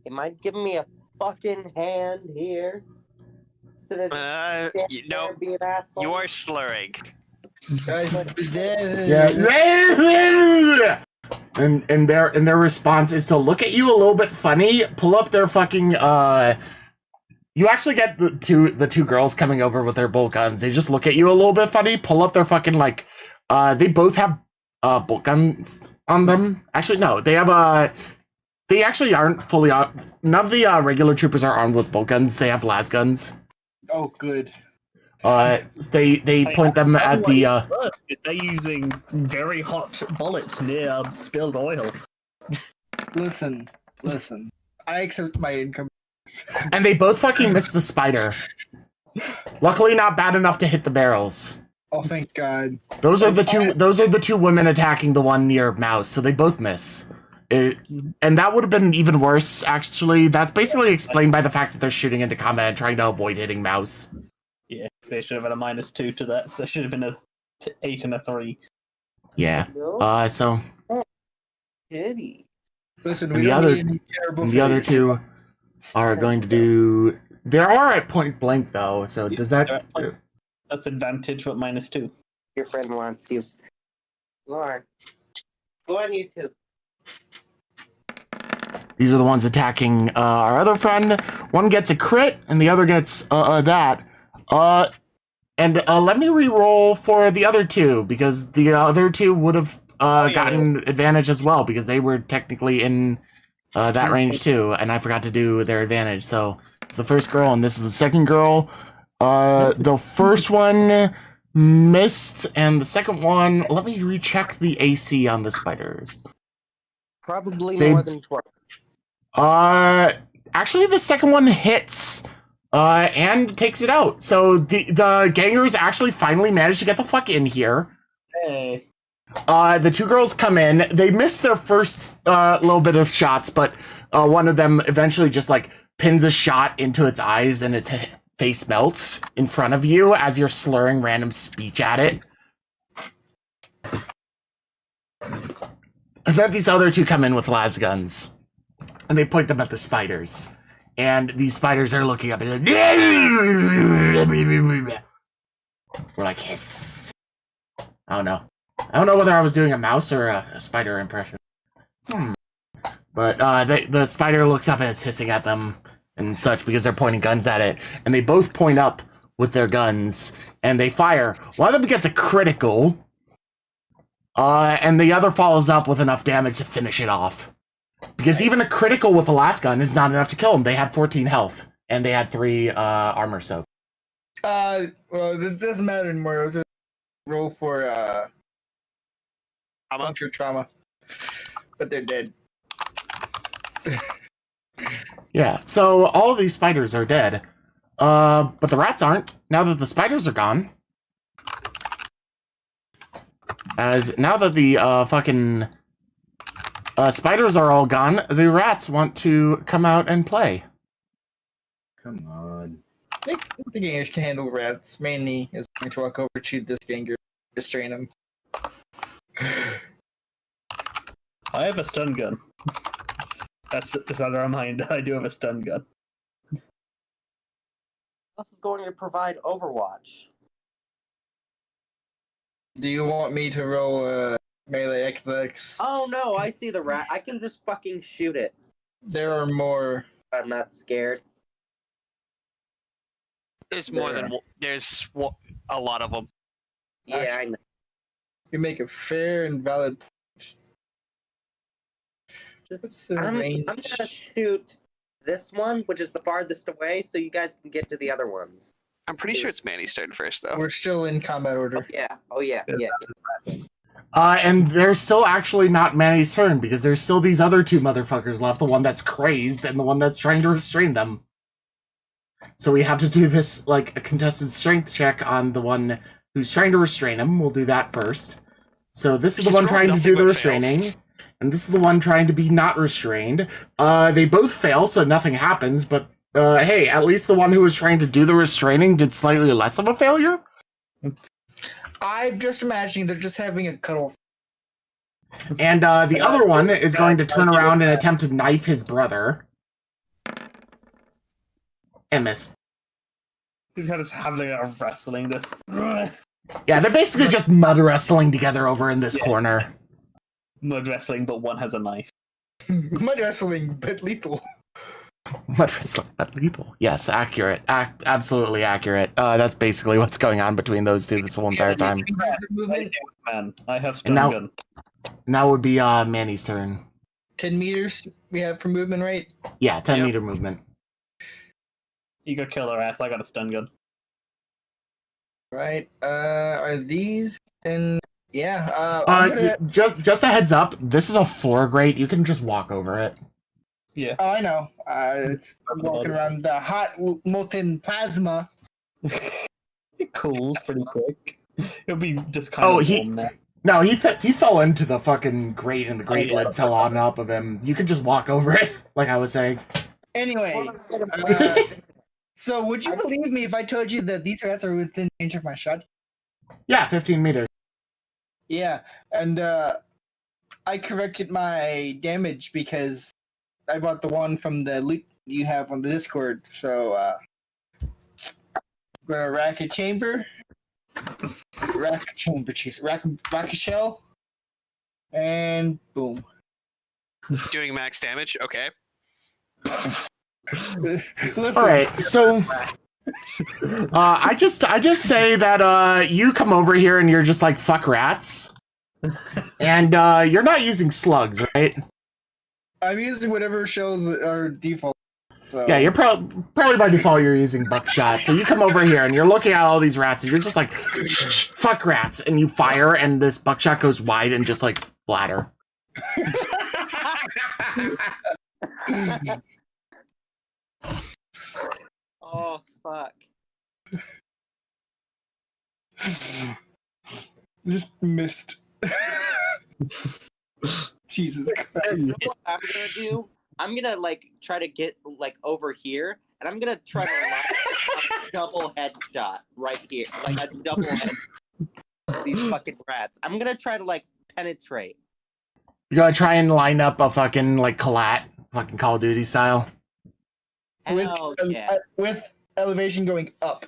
You might give me a fucking hand here. Instead of you are slurring. Yeah. And their response is to look at you a little bit funny, pull up their fucking you actually get the two girls coming over with their bolt guns. They just look at you a little bit funny, pull up their fucking like they both have bolt guns on them. Actually no, they have they actually aren't fully on. None of the regular troopers are armed with bolt guns. They have las guns. Oh good. They point them at the They're using very hot bullets near spilled oil. Listen. I accept my income. and they both fucking miss the spider. Luckily not bad enough to hit the barrels. Oh thank God. Those are the two women attacking the one near Mouse, so they both miss. And that would have been even worse, actually. That's basically explained by the fact that they're shooting into combat and trying to avoid hitting Mouse. Yeah, they should have had a -2 to that, so there should have been a 8 and a 3. Yeah. So Kitty. Listen, and we the don't other need any terrible and the other fates. two are going to do. They are at point blank though, so does that? That's advantage, but -2. Your friend wants you. Lauren. Go on YouTube. These are the ones attacking our other friend. One gets a crit, and the other gets that. And let me re-roll for the other two, because the other two would have gotten advantage as well, because they were technically in that range too, and I forgot to do their advantage. So it's the first girl, and this is the second girl. The first one missed, and the second one, let me recheck the AC on the spiders. Probably They- more than 12. Actually, the second one hits, and takes it out. So the gangers actually finally managed to get the fuck in here. Hey. The two girls come in. They miss their first little bit of shots, but one of them eventually just like pins a shot into its eyes, and its face melts in front of you as you're slurring random speech at it. And then these other two come in with las guns, and they point them at the spiders. And these spiders are looking up and we're like, hiss. I don't know. I don't know whether I was doing a mouse or a spider impression. But the spider looks up and it's hissing at them and such because they're pointing guns at it. And they both point up with their guns and they fire. One of them gets a critical. And the other follows up with enough damage to finish it off. Because even a critical with a last gun is not enough to kill them. They had 14 health. And they had 3 armor soak. Well, this doesn't matter anymore. It was a roll for puncture trauma. But they're dead. Yeah, so all of these spiders are dead. But the rats aren't. Now that the spiders are gone. As now that the fucking spiders are all gone, the rats want to come out and play. Come on. I think the gangers can handle rats. Mainly is going to walk over to this ganger, restrain him. I have a stun gun. That's just not a reminder. I do have a stun gun. This is going to provide Overwatch. Do you want me to roll melee athletics? Oh no, I see the rat. I can just fucking shoot it. There are more. I'm not scared. There's more than a lot of them. Yeah, I know. You make a fair and valid point. What's the range? I'm gonna shoot this one, which is the farthest away, so you guys can get to the other ones. I'm pretty sure it's Manny's turn first, though. We're still in combat order. Oh yeah. And there's still actually not Manny's turn, because there's still these other two motherfuckers left, the one that's crazed and the one that's trying to restrain them. So we have to do this, like, a contested strength check on the one who's trying to restrain him. We'll do that first. So this is the one trying to do the restraining, and this is the one trying to be not restrained. They both fail, so nothing happens, but hey, at least the one who was trying to do the restraining did slightly less of a failure. I'm just imagining they're just having a cuddle. And the other one is going to turn around and attempt to knife his brother. And miss. He's kind of having a wrestling this. Yeah, they're basically just mud wrestling together over in this corner. Mud wrestling, but one has a knife. Mud wrestling, but lethal. Mud wrestling, but lethal. Yes, accurate. Absolutely accurate. That's basically what's going on between those two this whole entire time. Man, I have stun And gun. now would be Manny's turn. 10 meters we have for movement, right? Yeah, 10 meter movement. You go kill the rats. I got a stun gun. Right. Are these? And yeah. I'm gonna... Just a heads up. This is a 4 grade. You can just walk over it. Yeah. Oh, I know. It's walking around the hot molten plasma. It cools pretty quick. It'll be just kind of warm now. No, he fell into the fucking grate, and the grate lid fell on top of him. You can just walk over it, like I was saying. Anyway, so would you believe me if I told you that these rats are within range of my shot? Yeah, 15 meters. Yeah, and I corrected my damage because I bought the one from the loot you have on the Discord. So, I'm gonna rack a chamber. Rack a shell. And boom. Doing max damage? Okay. Listen, All right, so I just say that you come over here and you're just like fuck rats, and you're not using slugs, right? I'm using whatever shows our default. So. Yeah, you're probably by default you're using buckshot. So you come over here and you're looking at all these rats and you're just like fuck rats, and you fire and this buckshot goes wide and just like splatter. Oh fuck. Just missed. Jesus Christ. You know what I'm gonna do? I'm gonna like try to get like over here, and I'm gonna try to like a double headshot right here, like a double head. These fucking rats. I'm gonna try to like penetrate. You're gonna try and line up a fucking like collat, fucking Call of Duty style. Hell yeah. With elevation going up.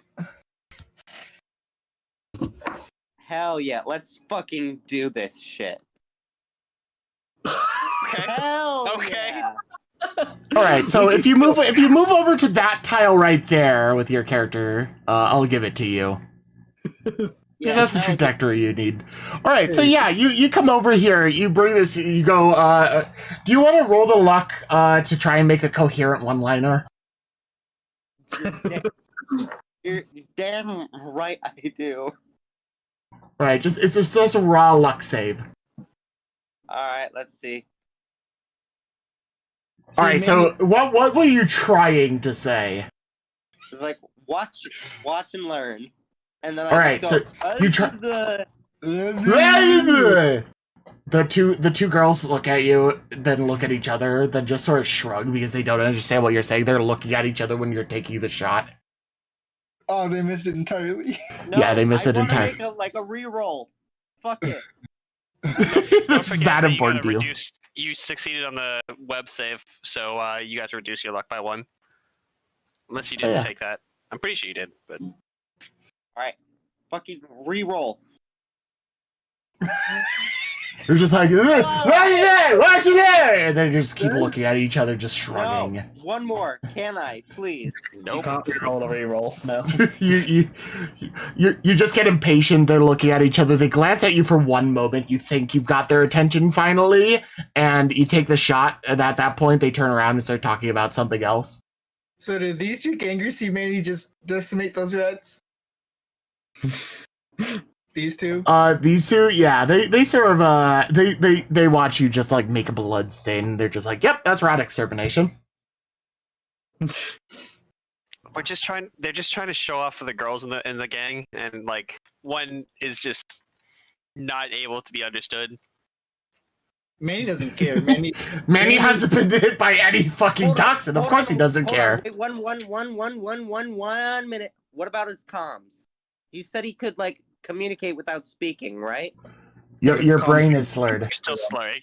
Hell yeah. Let's fucking do this shit. Okay. Hell Okay. yeah. All right, so if you move over to that tile right there with your character, I'll give it to you. Because that's the hell trajectory you need. All right, so yeah, you come over here, you bring this, you go. Do you want to roll the luck to try and make a coherent one-liner? yeah. You're damn right I do. All right, it's just a raw luck save. Alright, let's see. All right, so what were you trying to say? It's like watch and learn. And then All right, so you try. The two girls look at you, then look at each other, then just sort of shrug because they don't understand what you're saying. They're looking at each other when you're taking the shot. Oh, they missed it entirely. No, Yeah, they missed it I wanna entirely. make like a re-roll. Fuck it. This is that important to you. You succeeded on the web save, so you got to reduce your luck by 1. Unless you didn't yeah. take that. I'm pretty sure you did, but Alright. Fucking re-roll. You're just like, what's there? And then you just keep looking at each other, just shrugging. No, one more. Can I, please? You nope. can't roll a reroll. No. you just get impatient. They're looking at each other. They glance at you for one moment. You think you've got their attention finally, and you take the shot. And at that point, they turn around and start talking about something else. So did these two gangers see mainly just decimate those rats? These two? These two, yeah, they sort of they watch you just like make a blood stain. They're just like, yep, that's rat extermination. They're just trying to show off for the girls in the gang, and like one is just not able to be understood. Manny doesn't care. Manny hasn't been hit by any fucking toxin. Of course he doesn't care. Wait, one minute. What about his comms? You said he could like communicate without speaking, right? Your brain is slurred. You're still slurring.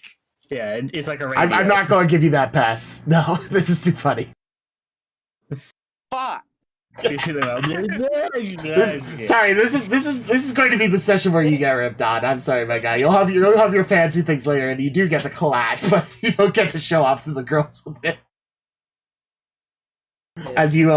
Yeah, it's like a radio. I'm not going to give you that pass. No, this is too funny. Fuck. Sorry, this is going to be the session where you get ripped on. I'm sorry, my guy. You'll have your fancy things later, and you do get the collage, but you don't get to show off to the girls with it. As you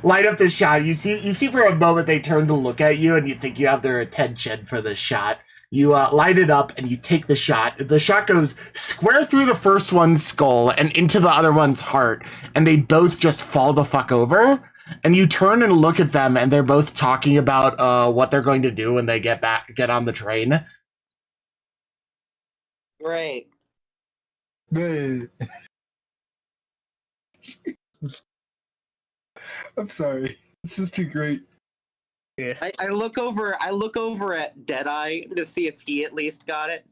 light up this shot, you see for a moment they turn to look at you, and you think you have their attention for this shot. You light it up, and you take the shot. The shot goes square through the first one's skull and into the other one's heart, and they both just fall the fuck over. And you turn and look at them, and they're both talking about what they're going to do when they get on the train. Great. I'm sorry. This is too great. Yeah. I look over at Deadeye to see if he at least got it.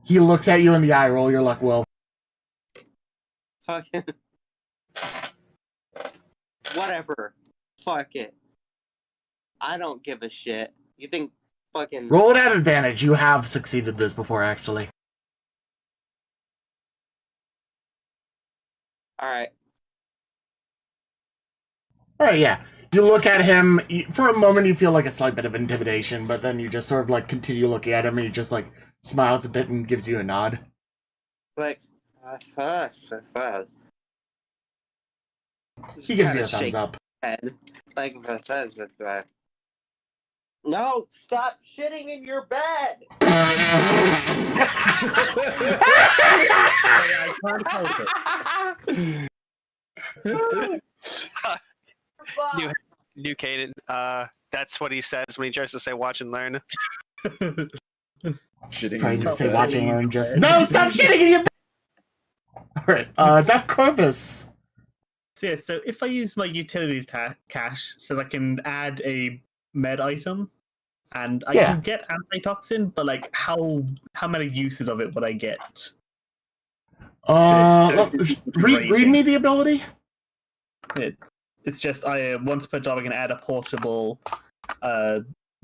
He looks at you in the eye roll. You're like, well, Fucking whatever. Fuck it. I don't give a shit. You think fucking roll it at advantage. You have succeeded this before, actually. Alright. All right, yeah. You look at him. For a moment, you feel like a slight bit of intimidation, but then you just sort of like continue looking at him, and he just like smiles a bit and gives you a nod. Like He gives you a thumbs up. Head. Like, no, stop shitting in your bed. I can't help it. New Caden. That's what he says when he tries to say watch and learn. Shitting Trying in to your say bed. watch and learn just no, stop shitting in your bed. Alright, Doc Corvus. So yeah, so if I use my utility cache, so I can add a med item, and I can get antitoxin, but like how many uses of it would I get? Read me the ability. It's just I once per job I can add a portable,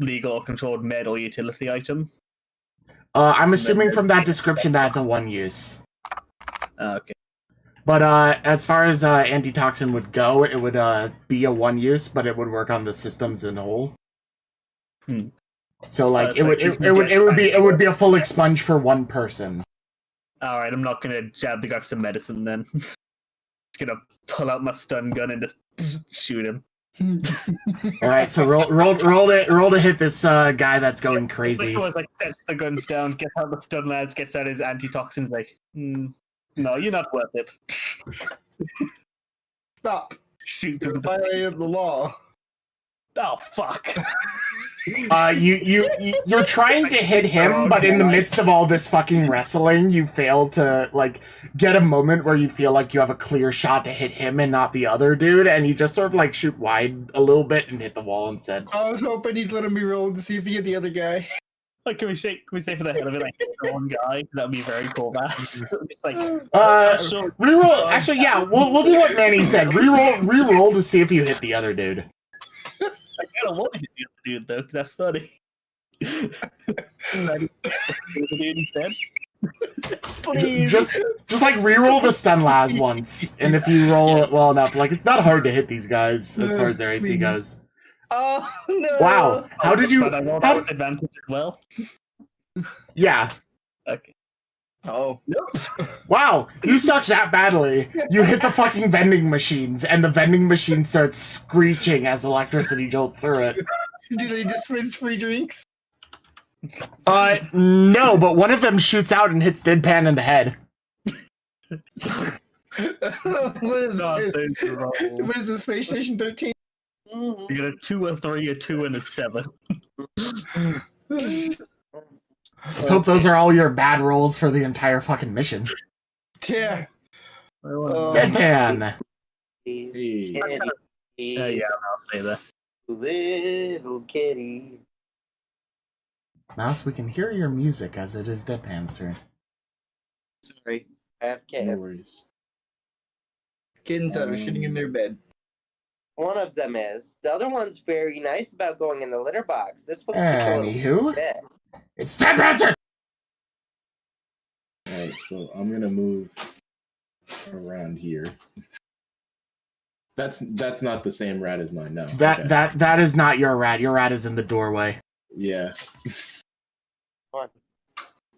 legal or controlled med or utility item. I'm assuming from that description that's a one use. Okay. But as far as antitoxin would go, it would be a one use, but it would work on the systems in whole. So like it would be a full expunge for one person. All right, I'm not gonna jab the guy for some medicine then. Just gonna pull out my stun gun and just shoot him. All right, so roll to hit this guy that's going crazy. Always like sets the guns down, gets out the stun lads, gets out his antitoxins. Like, no, you're not worth it. Stop. Shoots You're him. violating the law. Oh fuck! You're trying to hit him, but in the midst of all this fucking wrestling, you fail to like get a moment where you feel like you have a clear shot to hit him and not the other dude, and you just sort of like shoot wide a little bit and hit the wall instead. I was hoping he'd let me roll to see if he hit the other guy. Like, can we say for the hell of it, like hit the one guy? That'd be very cool, man. Just like reroll. Actually, yeah, we'll do what Manny said. Reroll to see if you hit the other dude. I kind of want to hit the other dude though, because that's funny. Please. Just like reroll the stun last once, and if you roll it well enough, like it's not hard to hit these guys as far as their AC goes. Oh no! Wow, how did you? But I rolled out with advantage as well. Yeah. Okay. Oh no! Wow, you suck that badly. You hit the fucking vending machines, and the vending machine starts screeching as electricity jolts through it. Do they dispense free drinks? No, but one of them shoots out and hits Deadpan in the head. What is Not this? those rolls. What is this? Space Station 13? You get a 2, a 3, a 2, and a 7. Let's hope those are all your bad rolls for the entire fucking mission. Yeah. Deadpan. Hey. Yeah, I'll say that. Little kitty. Mouse, we can hear your music as it is Deadpan's turn. Sorry, I have No cats. worries. Kittens that are shitting in their bed. One of them is. The other one's very nice about going in the litter box. This one's just a little Anywho, bit. it's Deadpan's turn! Alright, so I'm gonna move around here. That's not the same rat as mine, no. Okay. That is not your rat. Your rat is in the doorway. Yeah. Come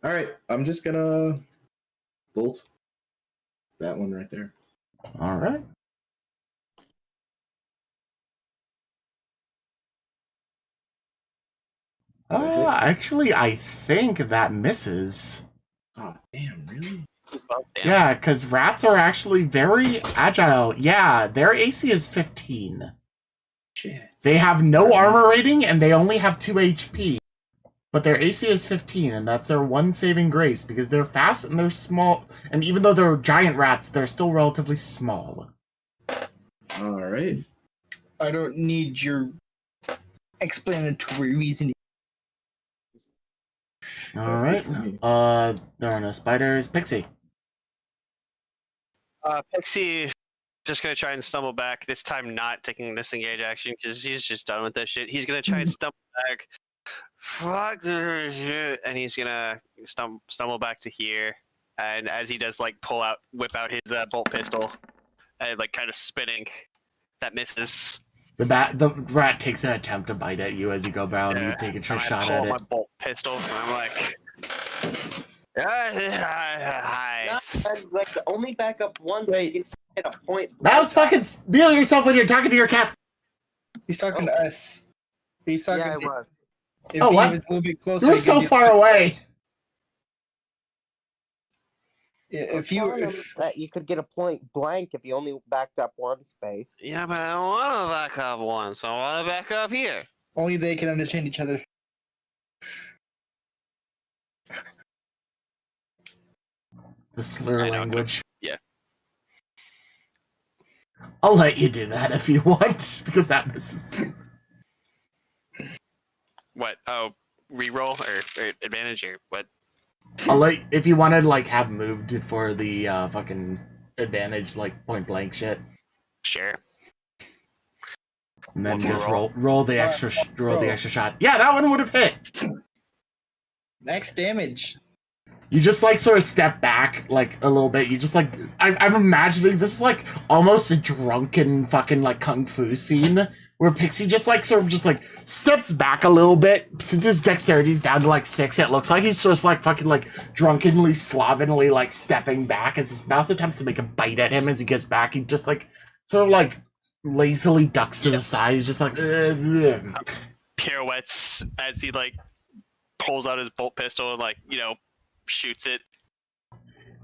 Alright, I'm just gonna bolt that one right there. Alright. Actually, I think that misses. Oh, damn, really? Well, damn. Yeah, because rats are actually very agile. Yeah, their AC is 15. Shit. They have no armor rating, and they only have 2 HP. But their AC is 15, and that's their one saving grace, because they're fast and they're small. And even though they're giant rats, they're still relatively small. Alright. I don't need your explanatory reasoning. Alright. There are no spiders. Pixie. Pixie just gonna try and stumble back. This time, not taking disengage action because he's just done with that shit. He's gonna try and stumble back. Fuck this shit, and he's gonna stumble back to here. And as he does, like whip out his bolt pistol, and like kind of spinning. That misses. The rat takes an attempt to bite at you as you go down. Yeah, You take a and shot I pull at my it. bolt pistol, and I'm like, hi. Like the only backup one. Wait. Get a point. Mouse, fucking mute yourself when you're talking to your cat. He's talking to us. He's talking. Yeah, I was. If Oh, he what? was a little bit closer, You were he could so do- far away. If you, that you could get a point blank if you only backed up one space. Yeah, but I don't want to back up one, so I want to back up here. only they can understand each other. The slur I know. language. Yeah. I'll let you do that if you want, because that misses. What? Oh, reroll or advantage or what? I'll let if you wanted like have moved for the fucking advantage, like point blank shit, Sure. and then What's the just roll? roll the extra shot. Yeah, that one would have hit. Max damage. You just like sort of step back like a little bit. You just like I'm imagining this is like almost a drunken fucking like kung fu scene where Pixie just like sort of just like steps back a little bit. Since his dexterity's down to like 6, it looks like he's just like fucking like drunkenly, slovenly like stepping back as his mouse attempts to make a bite at him as he gets back. He just like sort of like lazily ducks to the side. He's just like Pirouettes as he like pulls out his bolt pistol and like, you know, shoots it.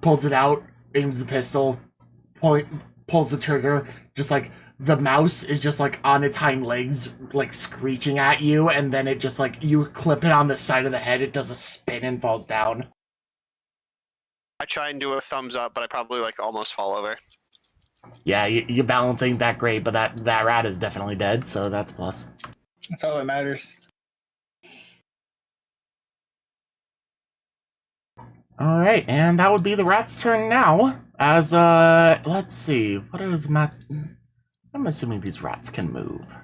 pulls it out, aims the pistol, pulls the trigger, just like the mouse is just like on its hind legs, like screeching at you, and then it just like you clip it on the side of the head, it does a spin and falls down. I try and do a thumbs up, but I probably like almost fall over. Yeah, your balance ain't that great, but that rat is definitely dead, so that's a plus. That's all that matters. All right, and that would be the rat's turn now. As let's see, what is Matt? I'm assuming these rats can move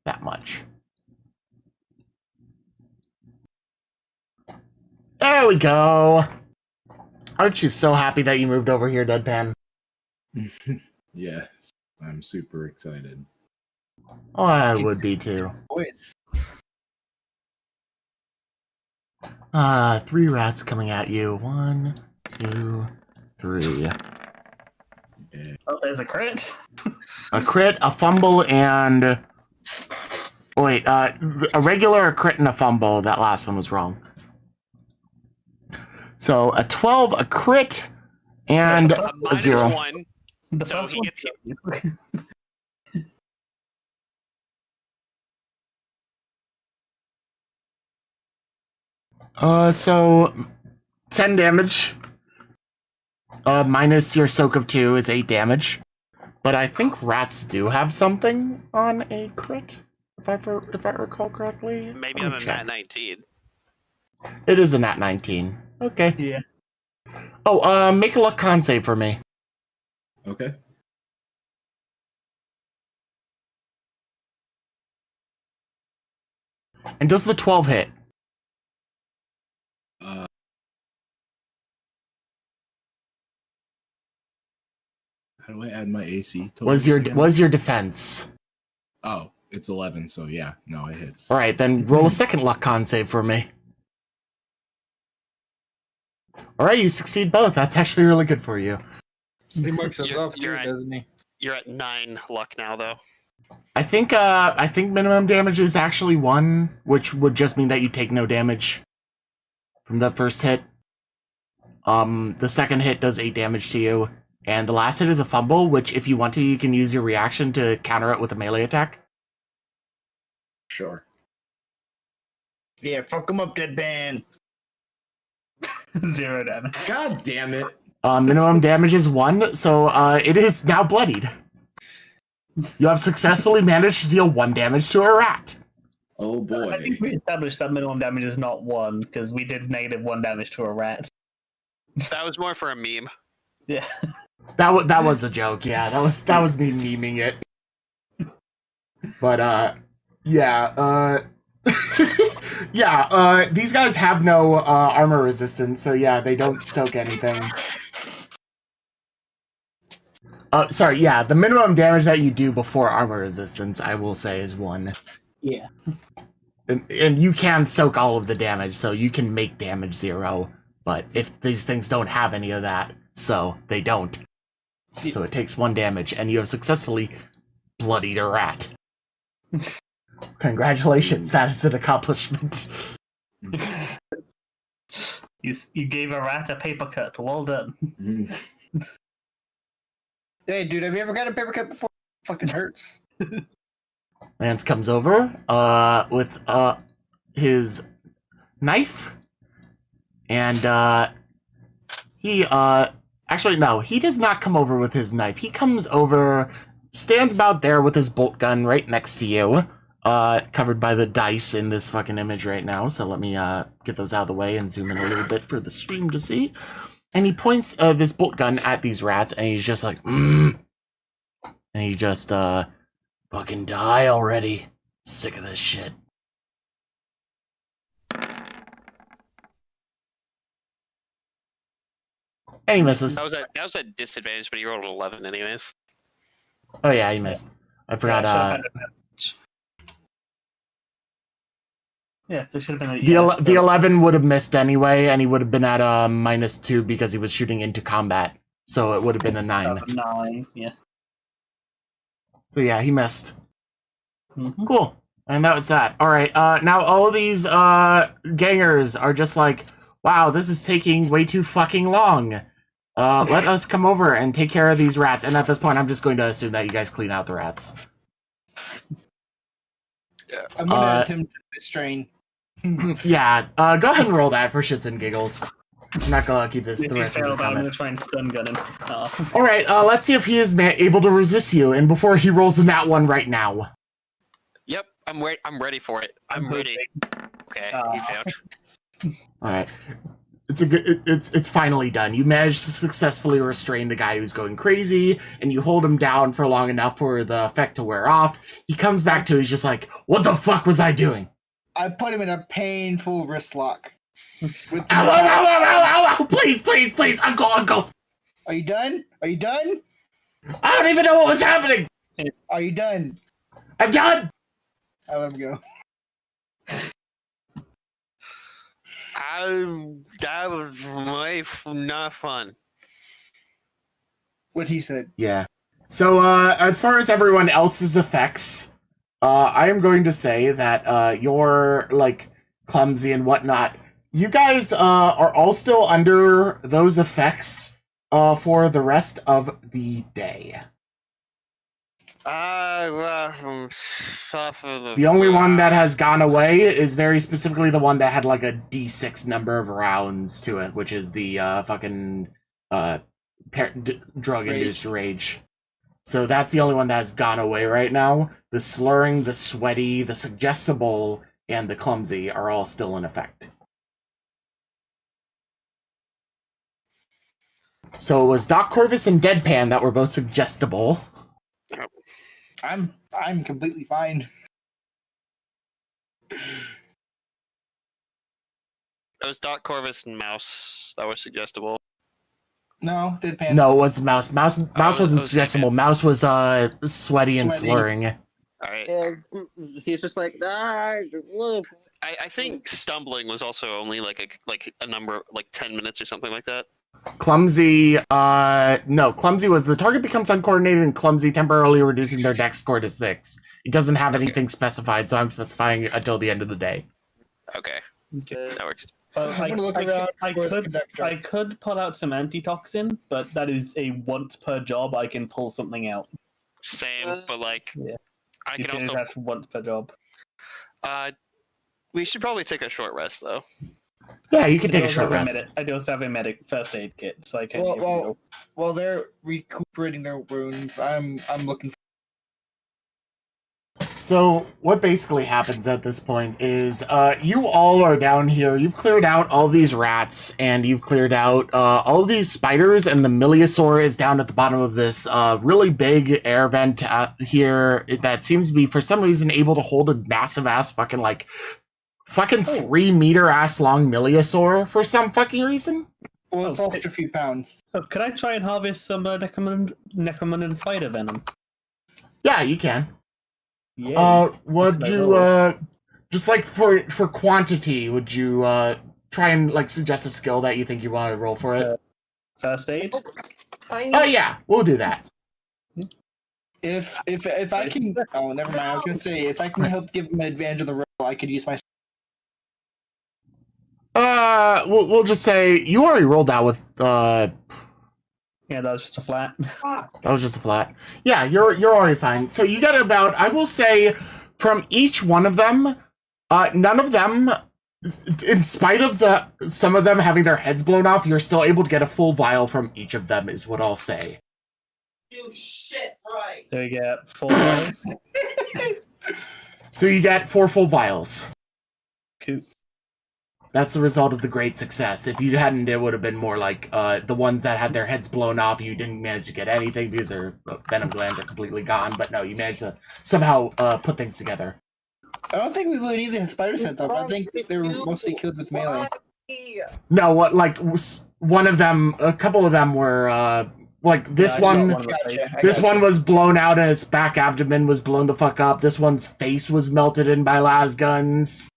that much. There we go. Aren't you so happy that you moved over here, Deadpan? Yes, I'm super excited. Oh, I would be too. Boys. 3 rats coming at you. 1, 2, 3. Oh, there's a crit. A crit, a fumble, and wait, a regular, a crit, and a fumble. That last one was wrong. So a 12, a crit, and a Minus 0. 1. The So first he one gets So 10 damage. Minus your soak of 2 is 8 damage. But I think rats do have something on a crit, if I recall correctly. maybe Let on me a check. nat 19. It is a nat 19. Okay. Yeah. Oh, make a luck con save for me. Okay. And does the 12 hit? How do I add my AC? Was your defense? Oh, it's 11, so yeah, no, it hits. All right, then roll a second luck con save for me. All right, you succeed both. That's actually really good for you. He marks us You're- off too, you're right. doesn't he? You're at 9 luck now, though. I think minimum damage is actually 1, which would just mean that you take no damage from the first hit. The second hit does 8 damage to you, and the last hit is a fumble, which if you want to, you can use your reaction to counter it with a melee attack. Sure. Yeah, fuck him up, Deadpan. 0 damage. God damn it. Minimum damage is 1, so it is now bloodied. You have successfully managed to deal 1 damage to a rat. Oh boy. I think we established that minimum damage is not 1 because we did -1 damage to a rat. That was more for a meme. Yeah. That was a joke. Yeah, that was me memeing it. But yeah, yeah. These guys have no armor resistance, so yeah, they don't soak anything. Sorry, yeah, the minimum damage that you do before armor resistance, I will say, is 1. Yeah. And you can soak all of the damage, so you can make damage 0. But if these things don't have any of that, so they don't. So it takes 1 damage, and you have successfully bloodied a rat. Congratulations, that is an accomplishment. You gave a rat a paper cut. Well done. Hey, dude, have you ever got a paper cut before? It fucking hurts. Lance comes over with his knife, and he actually no, he does not come over with his knife. He comes over, stands about there with his bolt gun right next to you, covered by the dice in this fucking image right now. So let me get those out of the way and zoom in a little bit for the stream to see. And he points this bolt gun at these rats, and he's just like, and he just fucking die already. Sick of this shit. And he misses. That was a disadvantage, but he rolled an 11 anyways. Oh yeah, he missed. I forgot. Yeah, there should have been The 11 would have missed anyway, and he would have been at -2 because he was shooting into combat. So it would have been a 9. 9, yeah. So yeah, he missed. Mm-hmm. Cool. And that was that. All right. Now all of these gangers are just like, wow, this is taking way too fucking long. Let us come over and take care of these rats. And at this point, I'm just going to assume that you guys clean out the rats. I'm gonna attempt to restrain. Yeah. Go ahead and roll that for shits and giggles. I'm not gonna keep this If the you rest of fail this that, I'm comment. gonna try and stun gun him. All right. Let's see if he is able to resist you. And before he rolls in that one right now. Yep, I'm ready for it. I'm ready. Okay, he failed. All right. It's finally done. You managed to successfully restrain the guy who's going crazy, and you hold him down for long enough for the effect to wear off. He comes back to, he's just like, what the fuck was I doing? I put him in a painful wrist lock. Ow, ow, ow, ow, ow, ow, please, uncle. Are you done? Are you done? I don't even know what was happening. Are you done? I'm done. I let him go. That was not fun. What he said. Yeah. So, as far as everyone else's effects, I am going to say that you're, like, clumsy and whatnot. You guys are all still under those effects for the rest of the day. The only one that has gone away is very specifically the one that had, like, a D6 number of rounds to it, which is the fucking drug-induced rage. So that's the only one that has gone away right now. The slurring, the sweaty, the suggestible, and the clumsy are all still in effect. So it was Doc Corvus and Deadpan that were both suggestible. I'm completely fine. It was Doc Corvus and Mouse that were suggestible. No, Deadpan. No, it was Mouse. Mouse wasn't was suggestible. Deadpan. Mouse was sweaty and Sweaty. slurring. All right. Yeah, he's just like, look. I think stumbling was also only like a number, like 10 minutes or something like that. Clumsy, no, Clumsy was the target becomes uncoordinated and clumsy, temporarily reducing their dex score to 6. It doesn't have anything specified, so I'm specifying until the end of the day. Okay, that works. I'm gonna look around for the conductor. I could pull out some antitoxin, but that is a once per job I can pull something out. Same, but like, Yeah. I You can do also. that once per job. We should probably take a short rest though. Yeah, you can I take a also short have rest. I do also have a medic first aid kit, so I can. Well, give well, heals. While they're recuperating their wounds, I'm looking for. So what basically happens at this point is you all are down here. You've cleared out all these rats, and you've cleared out all of these spiders, and the Miliosaur is down at the bottom of this really big air vent here that seems to be, for some reason, able to hold a massive-ass fucking 3-meter-ass long Miliosaur for some fucking reason. Well, it's lost a few pounds. Oh, could I try and harvest some Necromunda spider venom? Yeah, you can. Yeah. Would Can I you, roll? just like for quantity, would you, try and, like, suggest a skill that you think you want to roll for it? First aid. tiny. Oh yeah, we'll do that. If I can, oh never mind. I was gonna say if I can help give him an advantage of the roll, I could use my. We'll just say you already rolled that with Yeah, that was just a flat. Fuck. that was just a flat. Yeah, you're already fine. So you get about, I will say, from each one of them, none of them, in spite of some of them having their heads blown off, you're still able to get a full vial from each of them, is what I'll say. You shit right. There we get 4 vials. So you get 4 full vials. Cool. That's the result of the great success. If you hadn't, it would have been more like the ones that had their heads blown off. You didn't manage to get anything because their venom glands are completely gone. But no, you managed to somehow put things together. I don't think we really need the spider sense up. I think they were mostly killed with melee. No, what like one of them, a couple of them were like this Yeah, I one. got of the Gotcha. This one was blown out and its back abdomen was blown the fuck up. This one's face was melted in by las guns.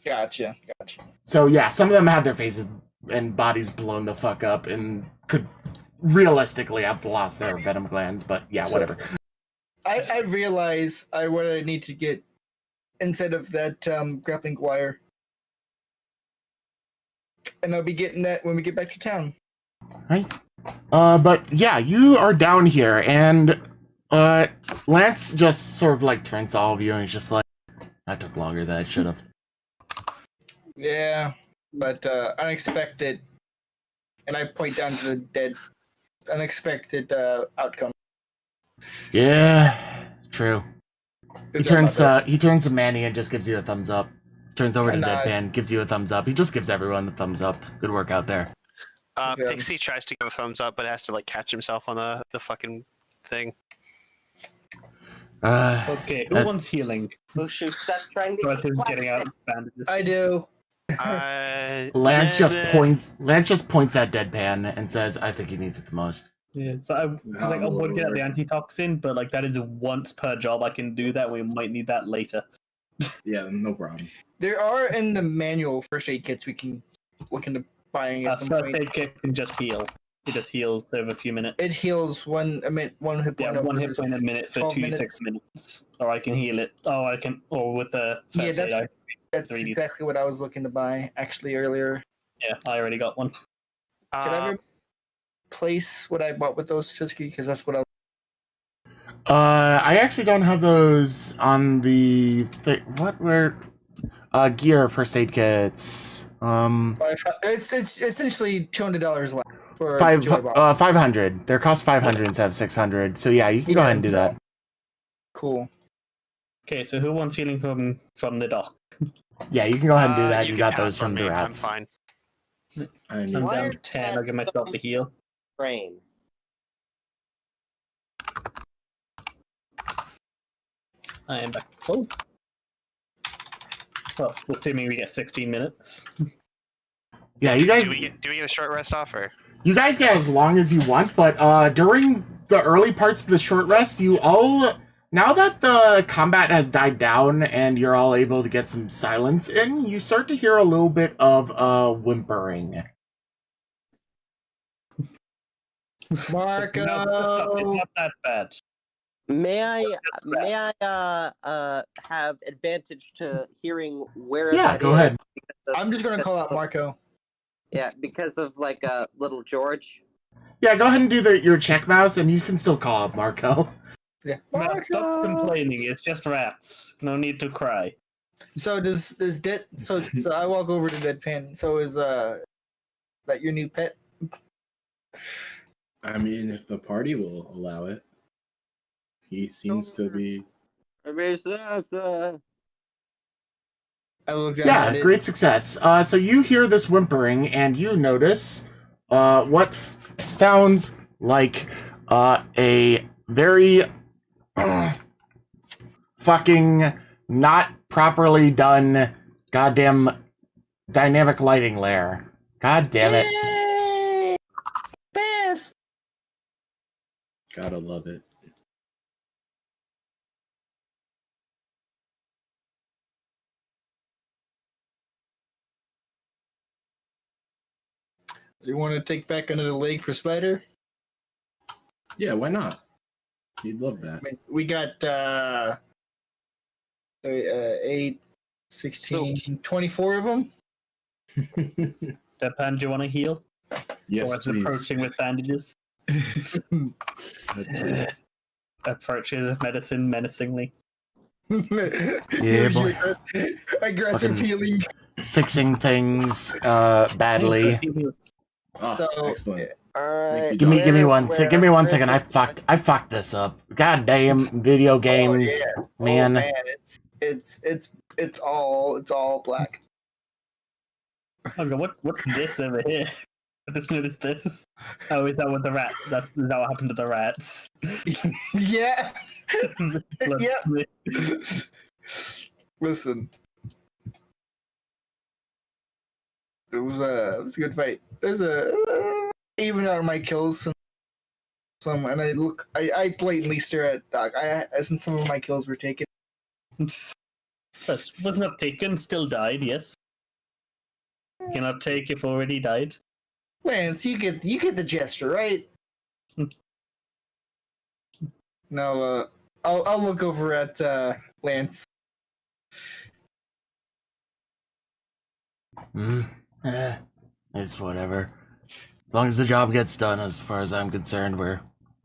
Gotcha. So yeah, some of them had their faces and bodies blown the fuck up and could realistically have lost their venom glands, but yeah, whatever. I realize what I need to get instead of that grappling wire. And I'll be getting that when we get back to town. Right? But yeah, you are down here, and Lance just sort of like turns to all of you and he's just like, that took longer than I should have. Yeah, but unexpected. And I point down to the dead. Unexpected outcome. Yeah, true. He Good job, Albert. he turns to Manny and just gives you a thumbs up. Turns over to And, Deadpan, gives you a thumbs up. He just gives everyone the thumbs up. Good work out there. Yeah. Pixie tries to give a thumbs up, but has to like catch himself on the fucking thing. Okay, who that- wants healing? Mushu, stop trying to. Versus getting out bandages. I do. Lance just points at Deadpan and says, I think he needs it the most. Yeah, so I would get the antitoxin, but like that is once per job I can do that. We might need that later. Yeah, no problem. There are in the manual first aid kits we can look into buying at some First point. aid kit can just heal. It just heals over a few minutes. It heals one hit point. Yeah, one hit over point a minute for 12 2 to 6 minutes. Or I can heal it. Or with the Yeah, first aid. that's 3D. exactly what I was looking to buy actually earlier. Yeah, I already got one. Could I replace what I bought with those, Trisky? Because that's what I actually don't have those on the gear first aid kits. It's essentially $200 left for Five, two I bought. 500. They're cost 500 instead of 600. So yeah, you can go ahead and do that. Cool. Okay, so who wants healing from the dock? Yeah, you can go ahead and do that. You can got have those it from the me. rats. I'm fine. I need I'm Why down are to 10. I'll give myself the heal. Brain. I am back full. Well, assuming we get 16 minutes. Yeah, you guys. Do we get a short rest off or? You guys get as long as you want, but during the early parts of the short rest, you all, now that the combat has died down and you're all able to get some silence in, you start to hear a little bit of whimpering. Marco! It's not that bad. May I have advantage to hearing where Yeah, that go is? ahead. Because of- I'm just gonna call out Marco. Yeah, because of like little George. Yeah, go ahead and do your check mouse, and you can still call up Marco. Yeah. Man, stop complaining. It's just rats. No need to cry. So does Dead? So I walk over to Deadpan. So is that your new pet? I mean, if the party will allow it. He seems to be. I looked at Yeah, it. great success. So you hear this whimpering, and you notice what sounds like a very fucking not properly done goddamn dynamic lighting layer. God damn it. Yay! Best. Gotta love it. You want to take back another leg for Spider? Yeah, why not? He'd love that. We got 8, 16, 24 of them. Deadpan, do you want to heal? Yes, Or is please. approaching with bandages? Please. Approaches medicine menacingly. Yeah, boy. Aggressive Fucking- healing. Fixing things badly. Oh, So, excellent. Alright. Give me where- one where- sec. Give me one where second. I is- fucked this up. God damn video games, Oh, man. man, it's all black. Okay, what's this over here? I just noticed this. Oh, is that what the rat? Is that what happened to the rats? Yeah. Blood Yep. split. Listen, it was a good fight. There's even out of my kills, some, and I blatantly stare at Doc. Since some of my kills were taken. But was not taken, still died, yes. Cannot take if already died. Lance, you get the gesture, right? No, I'll look over at Lance. It's whatever. As long as the job gets done, as far as I'm concerned, we're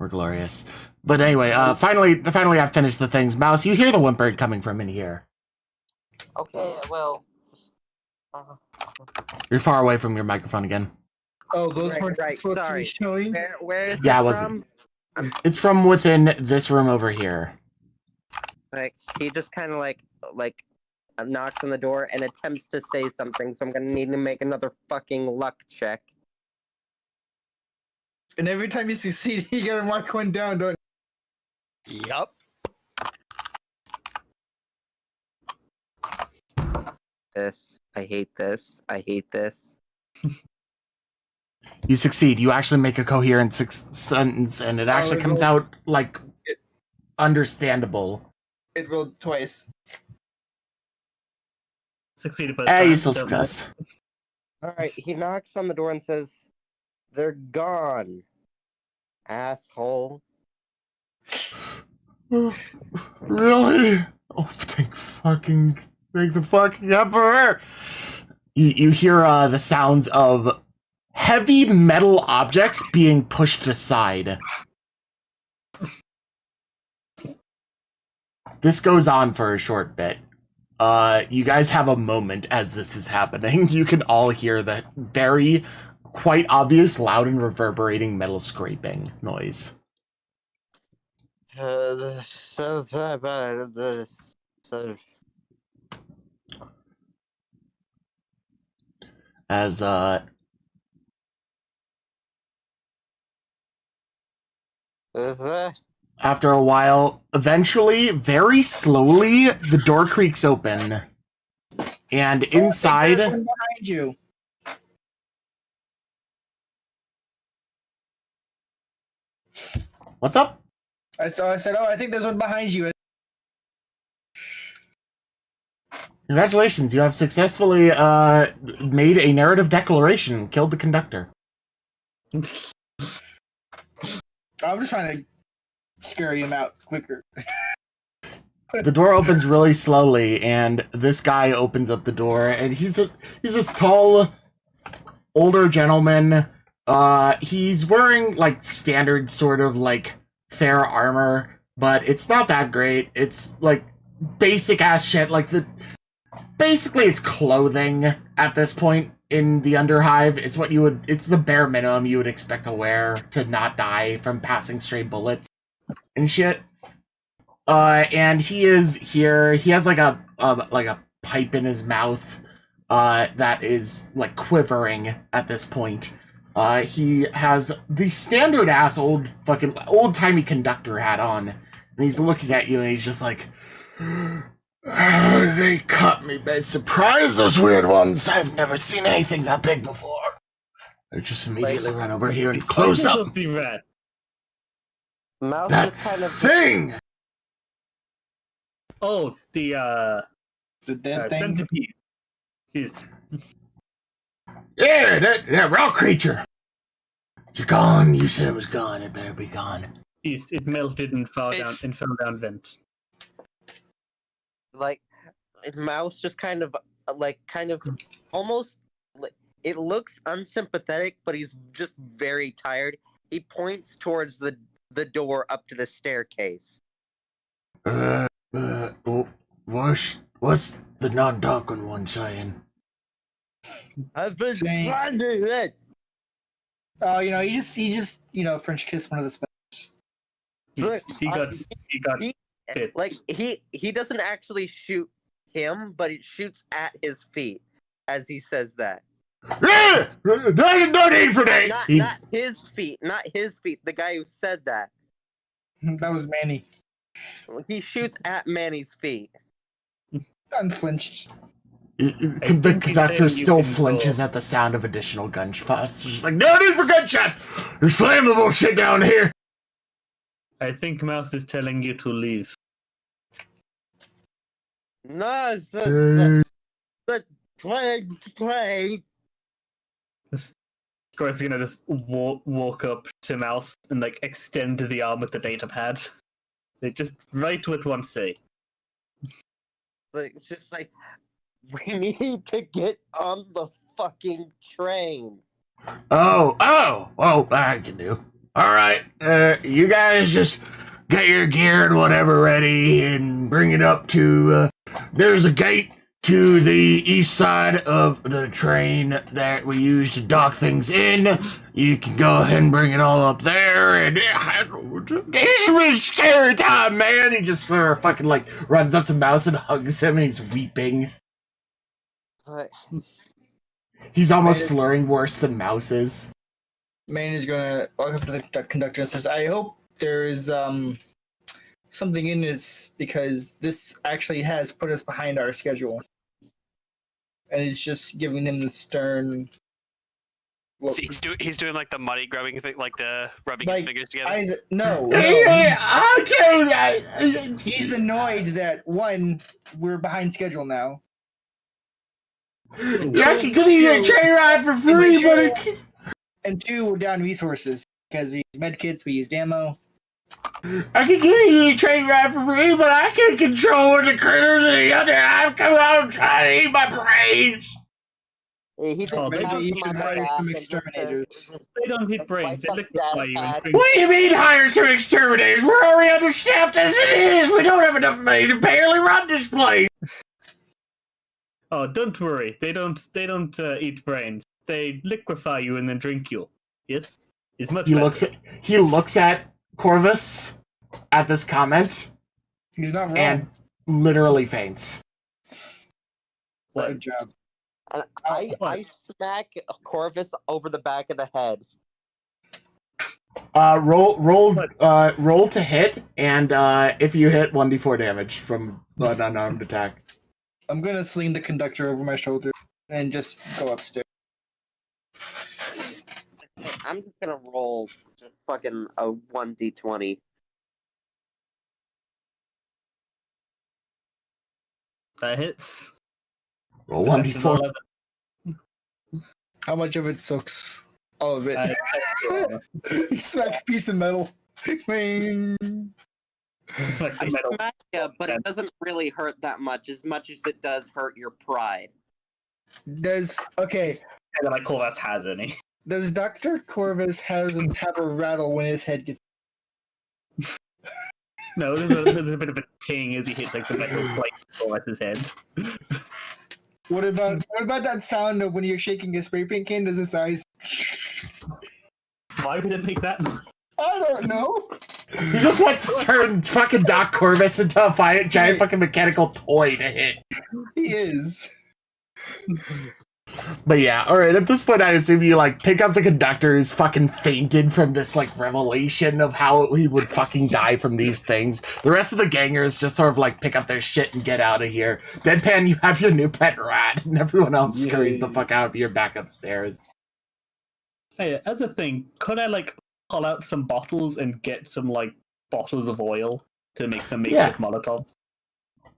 glorious. But anyway, finally I've finished the things. Mouse, you hear the whimper coming from in here. Okay, well. You're far away from your microphone again. Oh, those Right, weren't right, supposed to sorry. be showing. Where is Yeah, it I wasn't. from? It's from within this room over here. Like, he just kind of like knocks on the door and attempts to say something, so I'm gonna need to make another fucking luck check. And every time you succeed, you gotta mark one down, don't Yup. I hate this. I hate this. You succeed. You actually make a coherent sentence, and it actually it comes rolled- out like understandable. It rolled twice. Succeeded, but You don't still know. success. Alright, he knocks on the door and says, "They're gone, asshole." Really? Oh, thank the fucking emperor! You hear the sounds of heavy metal objects being pushed aside. This goes on for a short bit. You guys have a moment as this is happening. You can all hear the very, quite obvious, loud and reverberating metal scraping noise. As after a while, eventually, very slowly, the door creaks open. And inside, There's one behind you. what's up? I said, oh, I think there's one behind you. Congratulations, you have successfully made a narrative declaration, killed the conductor. I'm just trying to scare him out quicker. The door opens really slowly, and this guy opens up the door, and he's this tall, older gentleman. He's wearing like standard sort of like fair armor, but it's not that great. It's like basic ass shit. Like basically it's clothing at this point in the Underhive. It's the bare minimum you would expect to wear to not die from passing stray bullets and shit. And he is here. He has like a pipe in his mouth that is like quivering at this point. He has the standard ass old timey conductor hat on, and he's looking at you, and he's just like, "They caught me by surprise, those weird ones. I've never seen anything that big before. I just immediately run over here and close up The rat. Mouse that just kind of thing." Oh, the The dead thing. centipede. Jeez. Yeah, that raw creature. It's gone. You said it was gone. It better be gone. It melted and fell It's- down vent. Like, Mouse just kind of almost like it looks unsympathetic, but he's just very tired. He points towards the door up to the staircase. What's the non-talking one saying? I've been Saying- finding it. Oh, he just French kissed one of the spiders. He got hit. Like he doesn't actually shoot him, but it shoots at his feet as he says that. No need for that. Not his feet, not his feet. The guy who said that. That was Manny. He shoots at Manny's feet. Unflinched. The conductor saying you still can flinches go. at the sound of additional gunshots. Just like, no need for gunshot! There's flammable shit down here! I think Mouse is telling you to leave. No, it's the play. Score's gonna just walk up to Mouse and like extend the arm with the data pad. They just right with one say. Like, it's just like, we need to get on the fucking train. Oh, I can do. Alright, you guys just get your gear and whatever ready and bring it up to, there's a gate to the east side of the train that we use to dock things in. You can go ahead and bring it all up there, and it's scary time, man. He just fucking runs up to Mouse and hugs him, and he's weeping. He's almost slurring worse than Mouse is. Manny's gonna walk up to the conductor and says, "I hope there is something in this, because this actually has put us behind our schedule." And he's just giving them the stern look. So he's doing like the money grubbing thing, like the rubbing his fingers together. No. He's annoyed that, one, we're behind schedule now. Yeah, I can give you a train ride for free, but And two, we're down resources, because we use medkits, we use ammo. I can give you a train ride for free, but I can't control the critters in the other half. Come out trying to eat my brains. He just Maybe mounts you him should on the hire back some and just exterminators. says- They don't eat brains. They Like liquefy you. that. And What do you mean hire some exterminators? We're already understaffed as it is. We don't have enough money to barely run this place. Oh, don't worry. They don't eat brains. They liquefy you and then drink you. Yes, it's much. He better. looks at Corvus at this comment He's not wrong. and literally faints. Good job. And I smack Corvus over the back of the head. Roll to hit, and if you hit, 1d4 damage from an unarmed attack. I'm gonna sling the conductor over my shoulder and just go upstairs. I'm just gonna roll just fucking a 1d20. That hits. Roll That's an 1d4. 11. How much of it soaks? All of it. Uh, You smack a piece of metal. Bing. It's like I the metal. smack you, but it doesn't really hurt that much as it does hurt your pride. Okay, And then I call us has any. does Dr. Corvus have a rattle when his head gets... No, there's a bit of a ting as he hits like the metal plate across his head. What about that sound of when you're shaking a spray paint can? Does his eyes... Why would it make that? I don't know. He just wants to turn fucking Doc Corvus into a giant fucking mechanical toy to hit. He is. But yeah, alright, at this point I assume you pick up the conductor who's fucking fainted from this revelation of how he would fucking die from these things. The rest of the gangers just sort of pick up their shit and get out of here. Deadpan, you have your new pet rat, and everyone else scurries the fuck out of here back upstairs. Hey, as a thing, could I pull out some bottles and get some bottles of oil to make some makeshift Molotovs?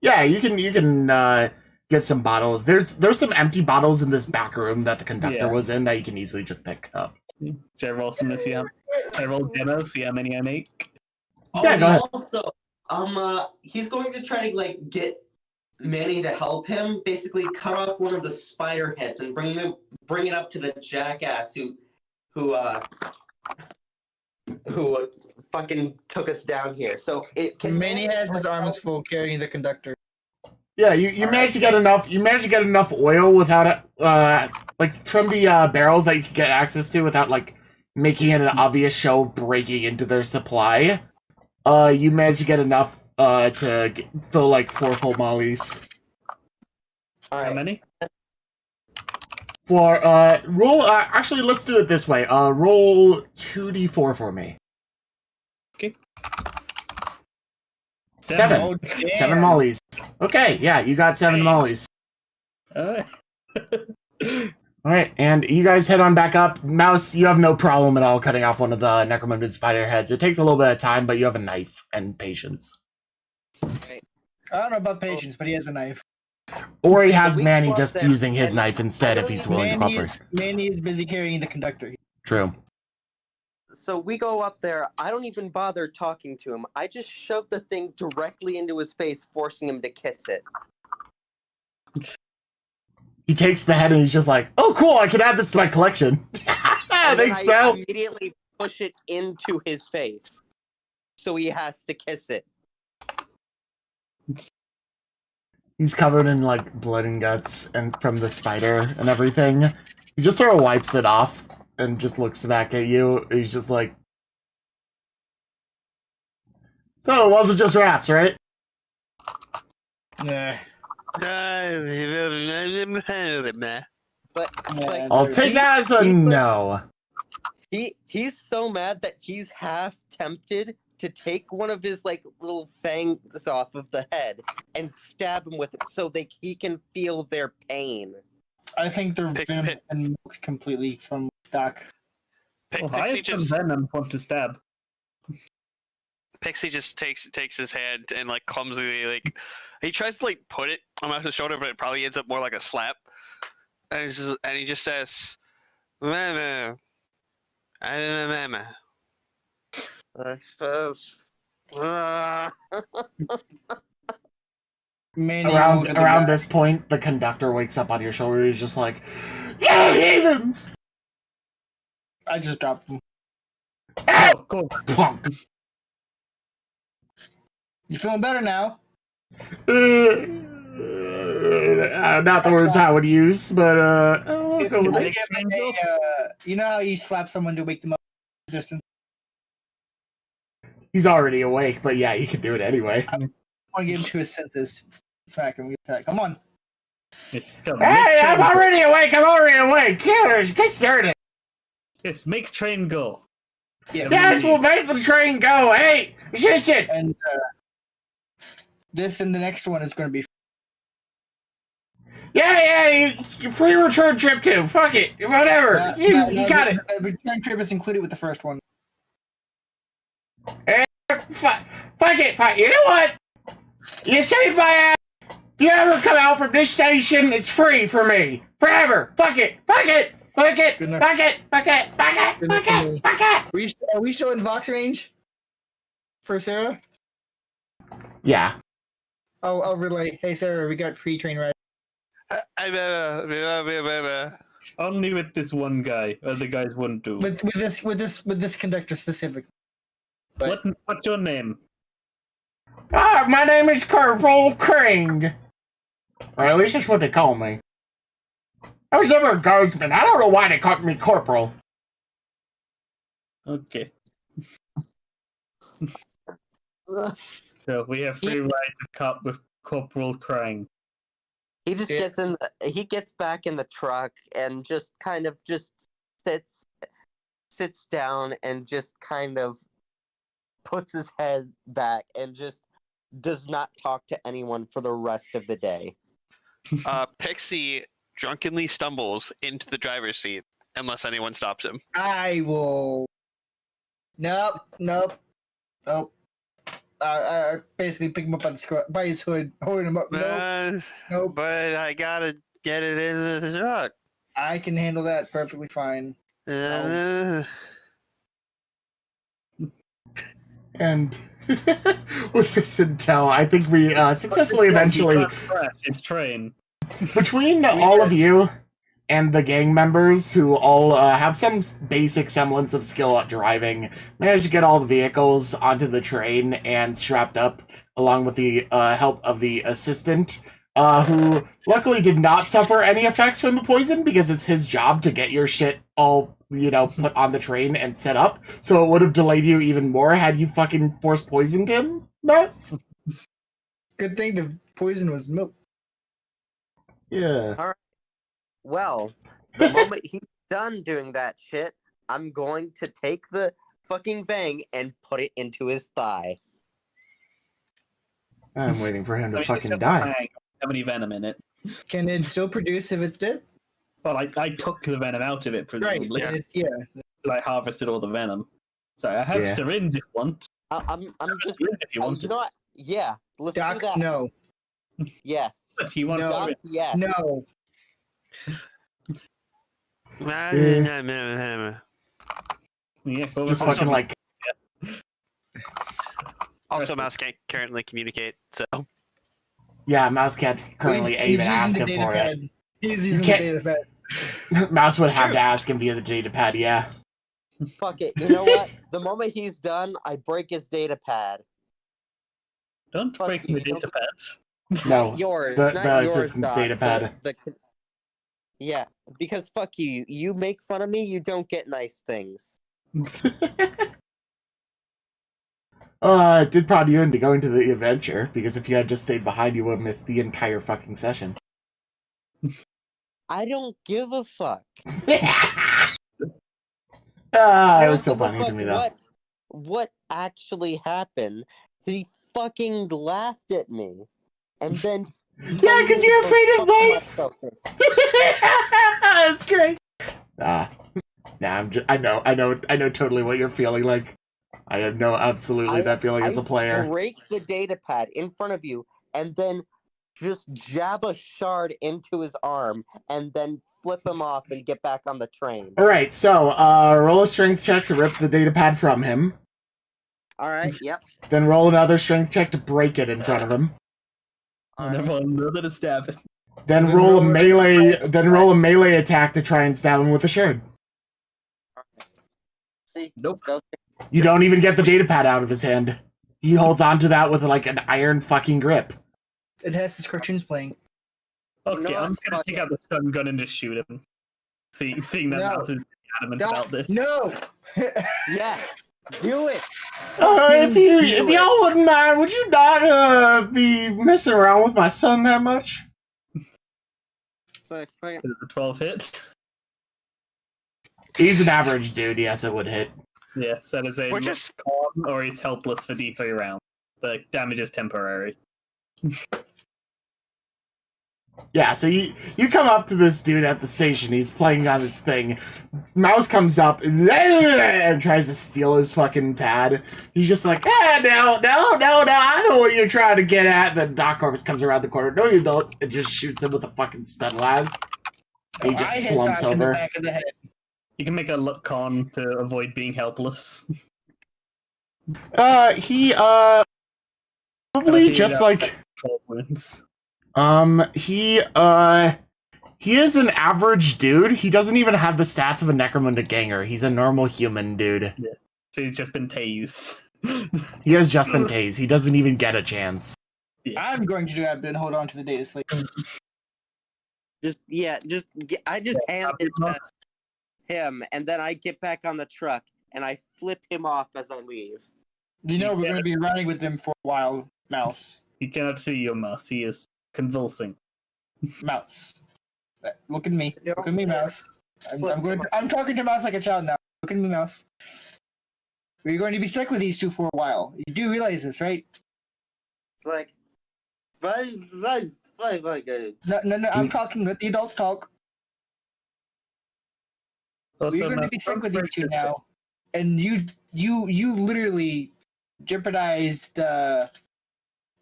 Yeah, you can get some bottles. There's some empty bottles in this back room that the conductor was in that you can easily just pick up. Should I roll some to see how? Should I roll demo, see how many I make? Yeah, go ahead. Also, he's going to try to like get Manny to help him. Basically, cut off one of the spider heads and bring it up to the jackass who fucking took us down here. So it can. Manny has his arms full carrying the conductor. Yeah, you managed to get enough. You managed to get enough oil without like from the barrels that you could get access to without like making it an obvious show breaking into their supply. You managed to get enough to fill like 4 full mollies. All right. How many? For roll. Actually, let's do it this way. Roll 2d4 for me. Okay. 7. Oh, damn. 7 mollies. Okay, yeah, you got 7 mollies. Alright. Alright, and you guys head on back up. Mouse, you have no problem at all cutting off one of the Necromunda spider heads. It takes a little bit of time, but you have a knife and patience. I don't know about patience, but he has a knife. Or he has We Manny want just them- using his knife instead if he's willing to cooperate. Manny is busy carrying the conductor. True. So we go up there. I don't even bother talking to him. I just shove the thing directly into his face, forcing him to kiss it. He takes the head and he's just like, oh cool, I can add this to my collection. And then Thanks, I pal. immediately push it into his face, so he has to kiss it. He's covered in like blood and guts and from the spider and everything. He just sort of wipes it off and just looks back at you. He's just like, so it wasn't just rats, right? Nah. But it's like, I'll take that as a he's like- no. he's so mad that he's half tempted to take one of his like little fangs off of the head and stab him with it so he can feel their pain. I think their Pick- venom's pick- been milked completely from stock. Well, I Pixie have some just venom want to stab. Pixie just takes his hand and like clumsily like he tries to like put it on Mouse's shoulder, but it probably ends up more like a slap. And he just says, "Mama, mama." Manny Around this point, the conductor wakes up on your shoulder. He's just like, "Yeah, heathens!" I just dropped him. Oh, cool. Plump. You feeling better now? Not the words I would use, but I'll go with it. You know how you slap someone to wake them up? Distance. He's already awake, but yeah, you can do it anyway. I want to get him to his senses. Smack him. Attack. Come on. Hey, I'm already awake. Get started. Yes, make train go. Yeah. Yes, we'll make the train go. Hey, shush it. And this and the next one is going to be. Yeah, free return trip too. Fuck it, whatever. You got it. The return trip is included with the first one. Fuck it. You know what? You saved my ass. If you ever come out from this station, it's free for me. Forever. Fuck it. Are we still in Vox range? For Sarah? Yeah. I'll relay. Hey Sarah, we got free train ride. Only with this one guy. Other guys wouldn't do. With this conductor specifically. What's your name? My name is Corporal Kring. Or at least that's what they call me. I was never a guardsman. I don't know why they called me Corporal. Okay. So we have free ride to cop with Corporal crying. He just he gets back in the truck and just kind of just sits down and just kind of puts his head back and just does not talk to anyone for the rest of the day. Pixie drunkenly stumbles into the driver's seat unless anyone stops him. I will. Nope. I basically pick him up by his hood, holding him up. Nope. But I gotta get it into the truck. I can handle that perfectly fine. And with this intel, I think we successfully eventually, His train. between all of you and the gang members who all have some basic semblance of skill at driving, managed to get all the vehicles onto the train and strapped up, along with the help of the assistant, who luckily did not suffer any effects from the poison because it's his job to get your shit all, put on the train and set up. So it would have delayed you even more had you fucking force poisoned him, Mouse. Good thing the poison was milk. Yeah. Well, the moment he's done doing that shit, I'm going to take the fucking bang and put it into his thigh. I'm waiting for him to It's fucking just die. a bang. Have any venom in it? Can it still produce if it's dead? Well, I took the venom out of it, presumably. Right. Yeah. I harvested all the venom. So I have Yeah. syringe if you want. I'm just. Syringe if you You want. know what? Yeah, let's Doc, do that. no. Yes. But he wants No. Doc, syringe. yes. No. Yeah, go Just with fucking like, Also, Mouse can't currently communicate, so yeah, Mouse can't currently He's even using ask the him data for it. pad. He's using the can't- data pad. Mouse would have True. to ask him via the data pad, yeah. Fuck it. You know what? The moment he's done, I break his data pad. Don't Fuck break you, the don't- data pads. No, Not yours. the not yours, assistant's Doc. data pad. Yeah, because fuck you. You make fun of me, you don't get nice things. It did prod you into going to the adventure, because if you had just stayed behind, you would have missed the entire fucking session. I don't give a fuck. It I was so don't give a funny to fuck me, though. What actually happened? He fucking laughed at me, and then Yeah, because you're afraid of mice! myself. That's great. I know totally what you're feeling like. I have no absolutely that feeling as a player. Break the data pad in front of you, and then just jab a shard into his arm, and then flip him off and get back on the train. Alright, so, roll a strength check to rip the data pad from him. Alright, yep. Then roll another strength check to break it in front of him. And everyone know that it's stabbing. Then roll a melee attack to try and stab him with a shard. See? Nope. Let's go. You don't even get the data pad out of his hand. He holds onto that with like an iron fucking grip. It has his cartoons playing. Okay, No, I'm gonna fuck take it. out the stun gun and just shoot him. Seeing that No. Mouse is adamant Doc, about this. no! Yes! Do it! If y'all wouldn't mind, would you not be messing around with my son that much? So, fucking- Is the 12 hit? He's an average dude. Yes, it would hit. Yes, that is a We're just- con, or he's helpless for D3 rounds. The damage is temporary. Yeah, so you come up to this dude at the station. He's playing on his thing. Mouse comes up and tries to steal his fucking pad. He's just like, no, I know what you're trying to get at. Then Doc Corvus comes around the corner. No, you don't. And just shoots him with a fucking stun labs. He just I hit slumps Doc in the over. back of the head. You can make a luck con to avoid being helpless. He probably just like 12 wounds. he is an average dude. He doesn't even have the stats of a Necromunda ganger. He's a normal human dude. So he's just been tased. He has just been tased. He doesn't even get a chance. I'm going to do that and hold on to the data slate. I just hand it to him, and then I get back on the truck, and I flip him off as I leave. You know we're going to be running with them for a while, Mouse. He cannot see your Mouse. He is convulsing. Mouse. Look at me. No. Look at me, Mouse. I'm talking to Mouse like a child now. Look at me, Mouse. We're going to be stuck with these two for a while. You do realize this, right? It's like, No, I'm talking. Let the adults talk. Also, We're going to Mouse, be stuck don't with these break two your- now. And you literally jeopardized the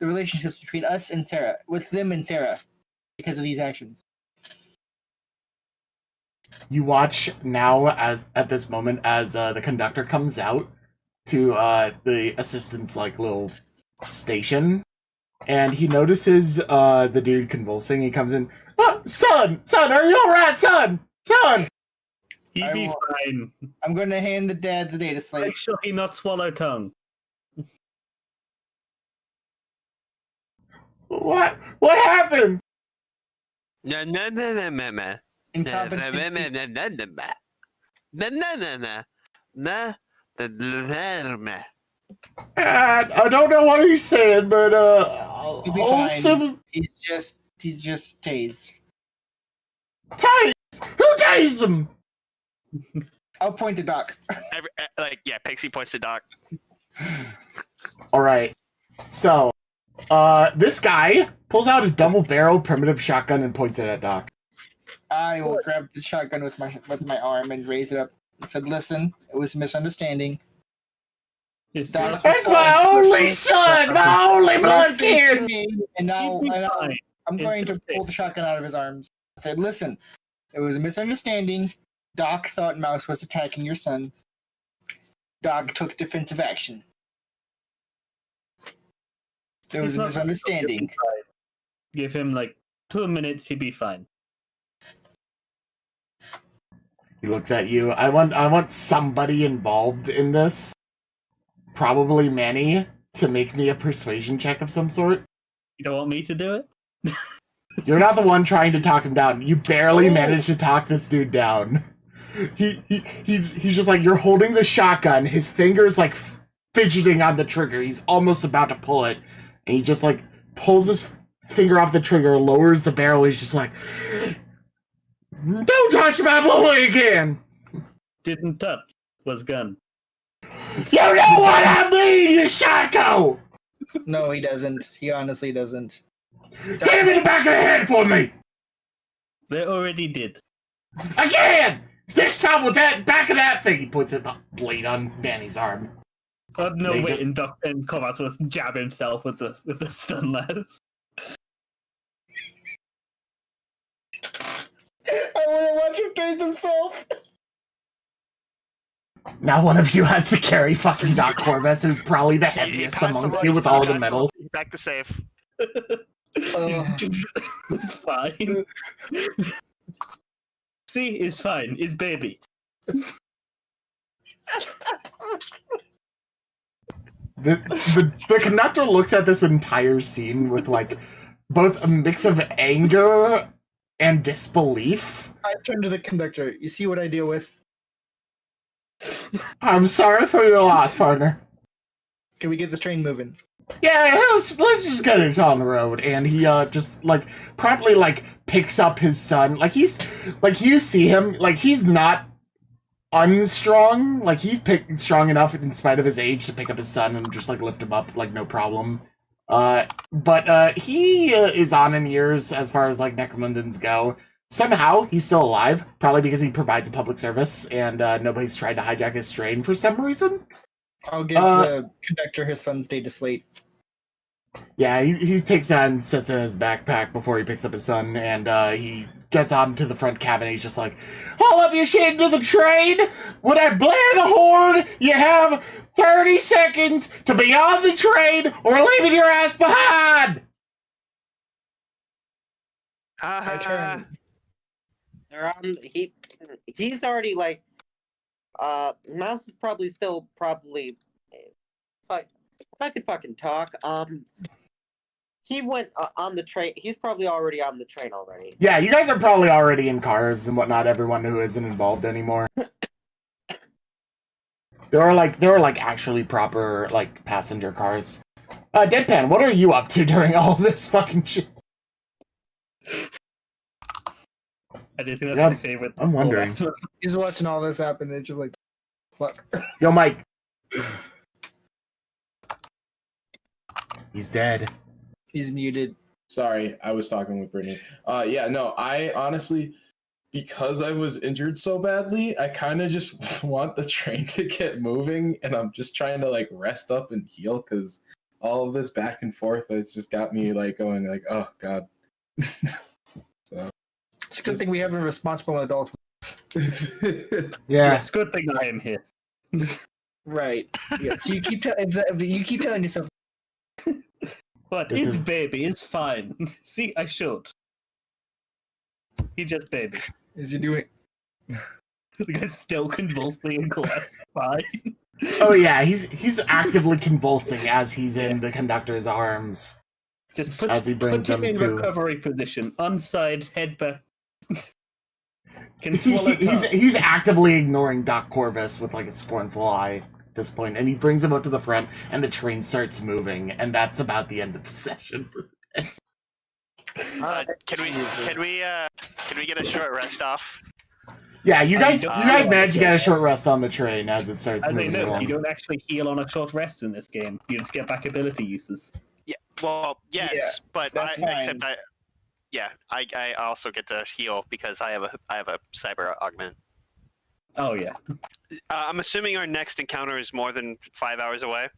relationships between us and Sarah, with them and Sarah, because of these actions. You watch now at this moment as the conductor comes out to the assistant's like little station, and he notices the dude convulsing. He comes in, oh, son, are you all right, son? He be fine. I'm going to hand the dad the data slate. Make sure he not swallow tongue. What happened? No. I don't know what he's saying, but He'll be also fine. He's just tased. tased. Who tased him? I'll point to Doc. Pixie points to Doc. All right, so this guy pulls out a double-barreled primitive shotgun and points it at Doc. I will grab the shotgun with my arm and raise it up. I said, "Listen, it was a misunderstanding." It's That's my only son, my only blood kid. And now fine. I'm going to pull the shotgun out of his arms. I said, "Listen, it was a misunderstanding. Doc thought Mouse was attacking your son. Doc took defensive action. There was a misunderstanding." Give him like 2 minutes, he'll be fine. He looks at you. I want somebody involved in this. Probably Manny, to make me a persuasion check of some sort. You don't want me to do it? You're not the one trying to talk him down. You barely managed to talk this dude down. He's just like, you're holding the shotgun. His finger's like fidgeting on the trigger. He's almost about to pull it. And he just like pulls his finger off the trigger, lowers the barrel. He's just like, don't touch my boy again. Didn't touch. Was gun. You know what I mean, you psycho! No, he doesn't. He honestly doesn't. Give me the back of the head for me! They already did. Again! This time with that back of that thing! He puts a blade on Manny's arm. No, They wait, just- and Kovacs was jab himself with the stun lance. I want to watch him taste himself. Now one of you has to carry fucking Doc Corvus, who's probably the heaviest amongst you with all the metal. Back to safe. It's fine. See, it's fine. It's baby. The conductor looks at this entire scene with like both a mix of anger and disbelief. I turn to the conductor. You see what I deal with? I'm sorry for your loss, partner. Can we get this train moving? Yeah, let's just get it on the road. And he just like promptly like picks up his son. Like he's like, you see him, like he's not unstrong. Like he's strong enough in spite of his age to pick up his son and just like lift him up like no problem. But he is on in years as far as like Necromundans go. Somehow he's still alive, probably because he provides a public service and nobody's tried to hijack his train for some reason. I'll give the conductor his son's data slate. Yeah, he takes that and sets it in his backpack before he picks up his son, and he gets onto the front cabin. He's just like, haul up your shit into the train! When I blare the horn, you have 30 seconds to be on the train or leaving your ass behind! I turn. They're on. He's already like. Mouse is probably still Fuck. If I could fucking talk. He went on the train. He's probably already on the train already. Yeah, you guys are probably already in cars and whatnot. Everyone who isn't involved anymore. There were like actually proper like passenger cars. Deadpan, what are you up to during all this fucking shit? I do think that's Yeah, my favorite. I'm wondering. He's watching all this happen and it's just like, fuck. Yo, Mike. He's dead. He's muted. Sorry, I was talking with Brittany. Yeah, no, I honestly, because I was injured so badly, I kind of just want the train to get moving, and I'm just trying to like rest up and heal because all of this back and forth has just got me like going like, oh god. So It's a good thing we have a responsible adult. Yeah. Yes, good thing I am here. Right. Yeah. So you keep telling yourself. But This his is- baby is fine. See, I should. He just baby. Is he doing? The guy's still convulsing in class. Fine. Oh yeah, he's actively convulsing as he's in the conductor's arms. Just As he brings put him him in to- recovery position. Unside, head back. Can swallow He's actively ignoring Doc Corvus with like a scornful eye at this point, and he brings him up to the front, and the train starts moving, and that's about the end of the session. Can we get a short rest off? Yeah, you guys don't- managed to get a short rest on the train as it starts As I moving know, along. you don't actually heal on a short rest in this game. You just get back ability uses. Yeah. Well, yes, Yeah, but that's fine. I also get to heal because I have a cyber augment. Oh yeah. I'm assuming our next encounter is more than 5 hours away.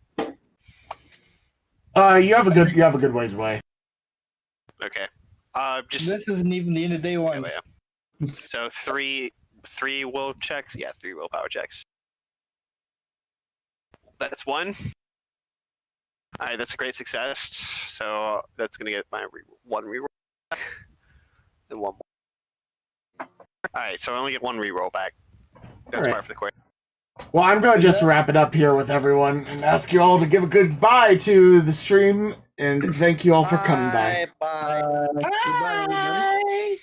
You have a good ways away. Okay. Just This isn't even the end of day one. anyway, so three will checks. Yeah, 3 willpower checks. That's 1. All right, that's a great success. So that's gonna get my 1 reroll back, then 1 more. All right, so I only get 1 reroll back. That's All right. part of the quest. Well, I'm going to just wrap it up here with everyone and ask you all to give a goodbye to the stream, and thank you all for coming by. Bye. Bye.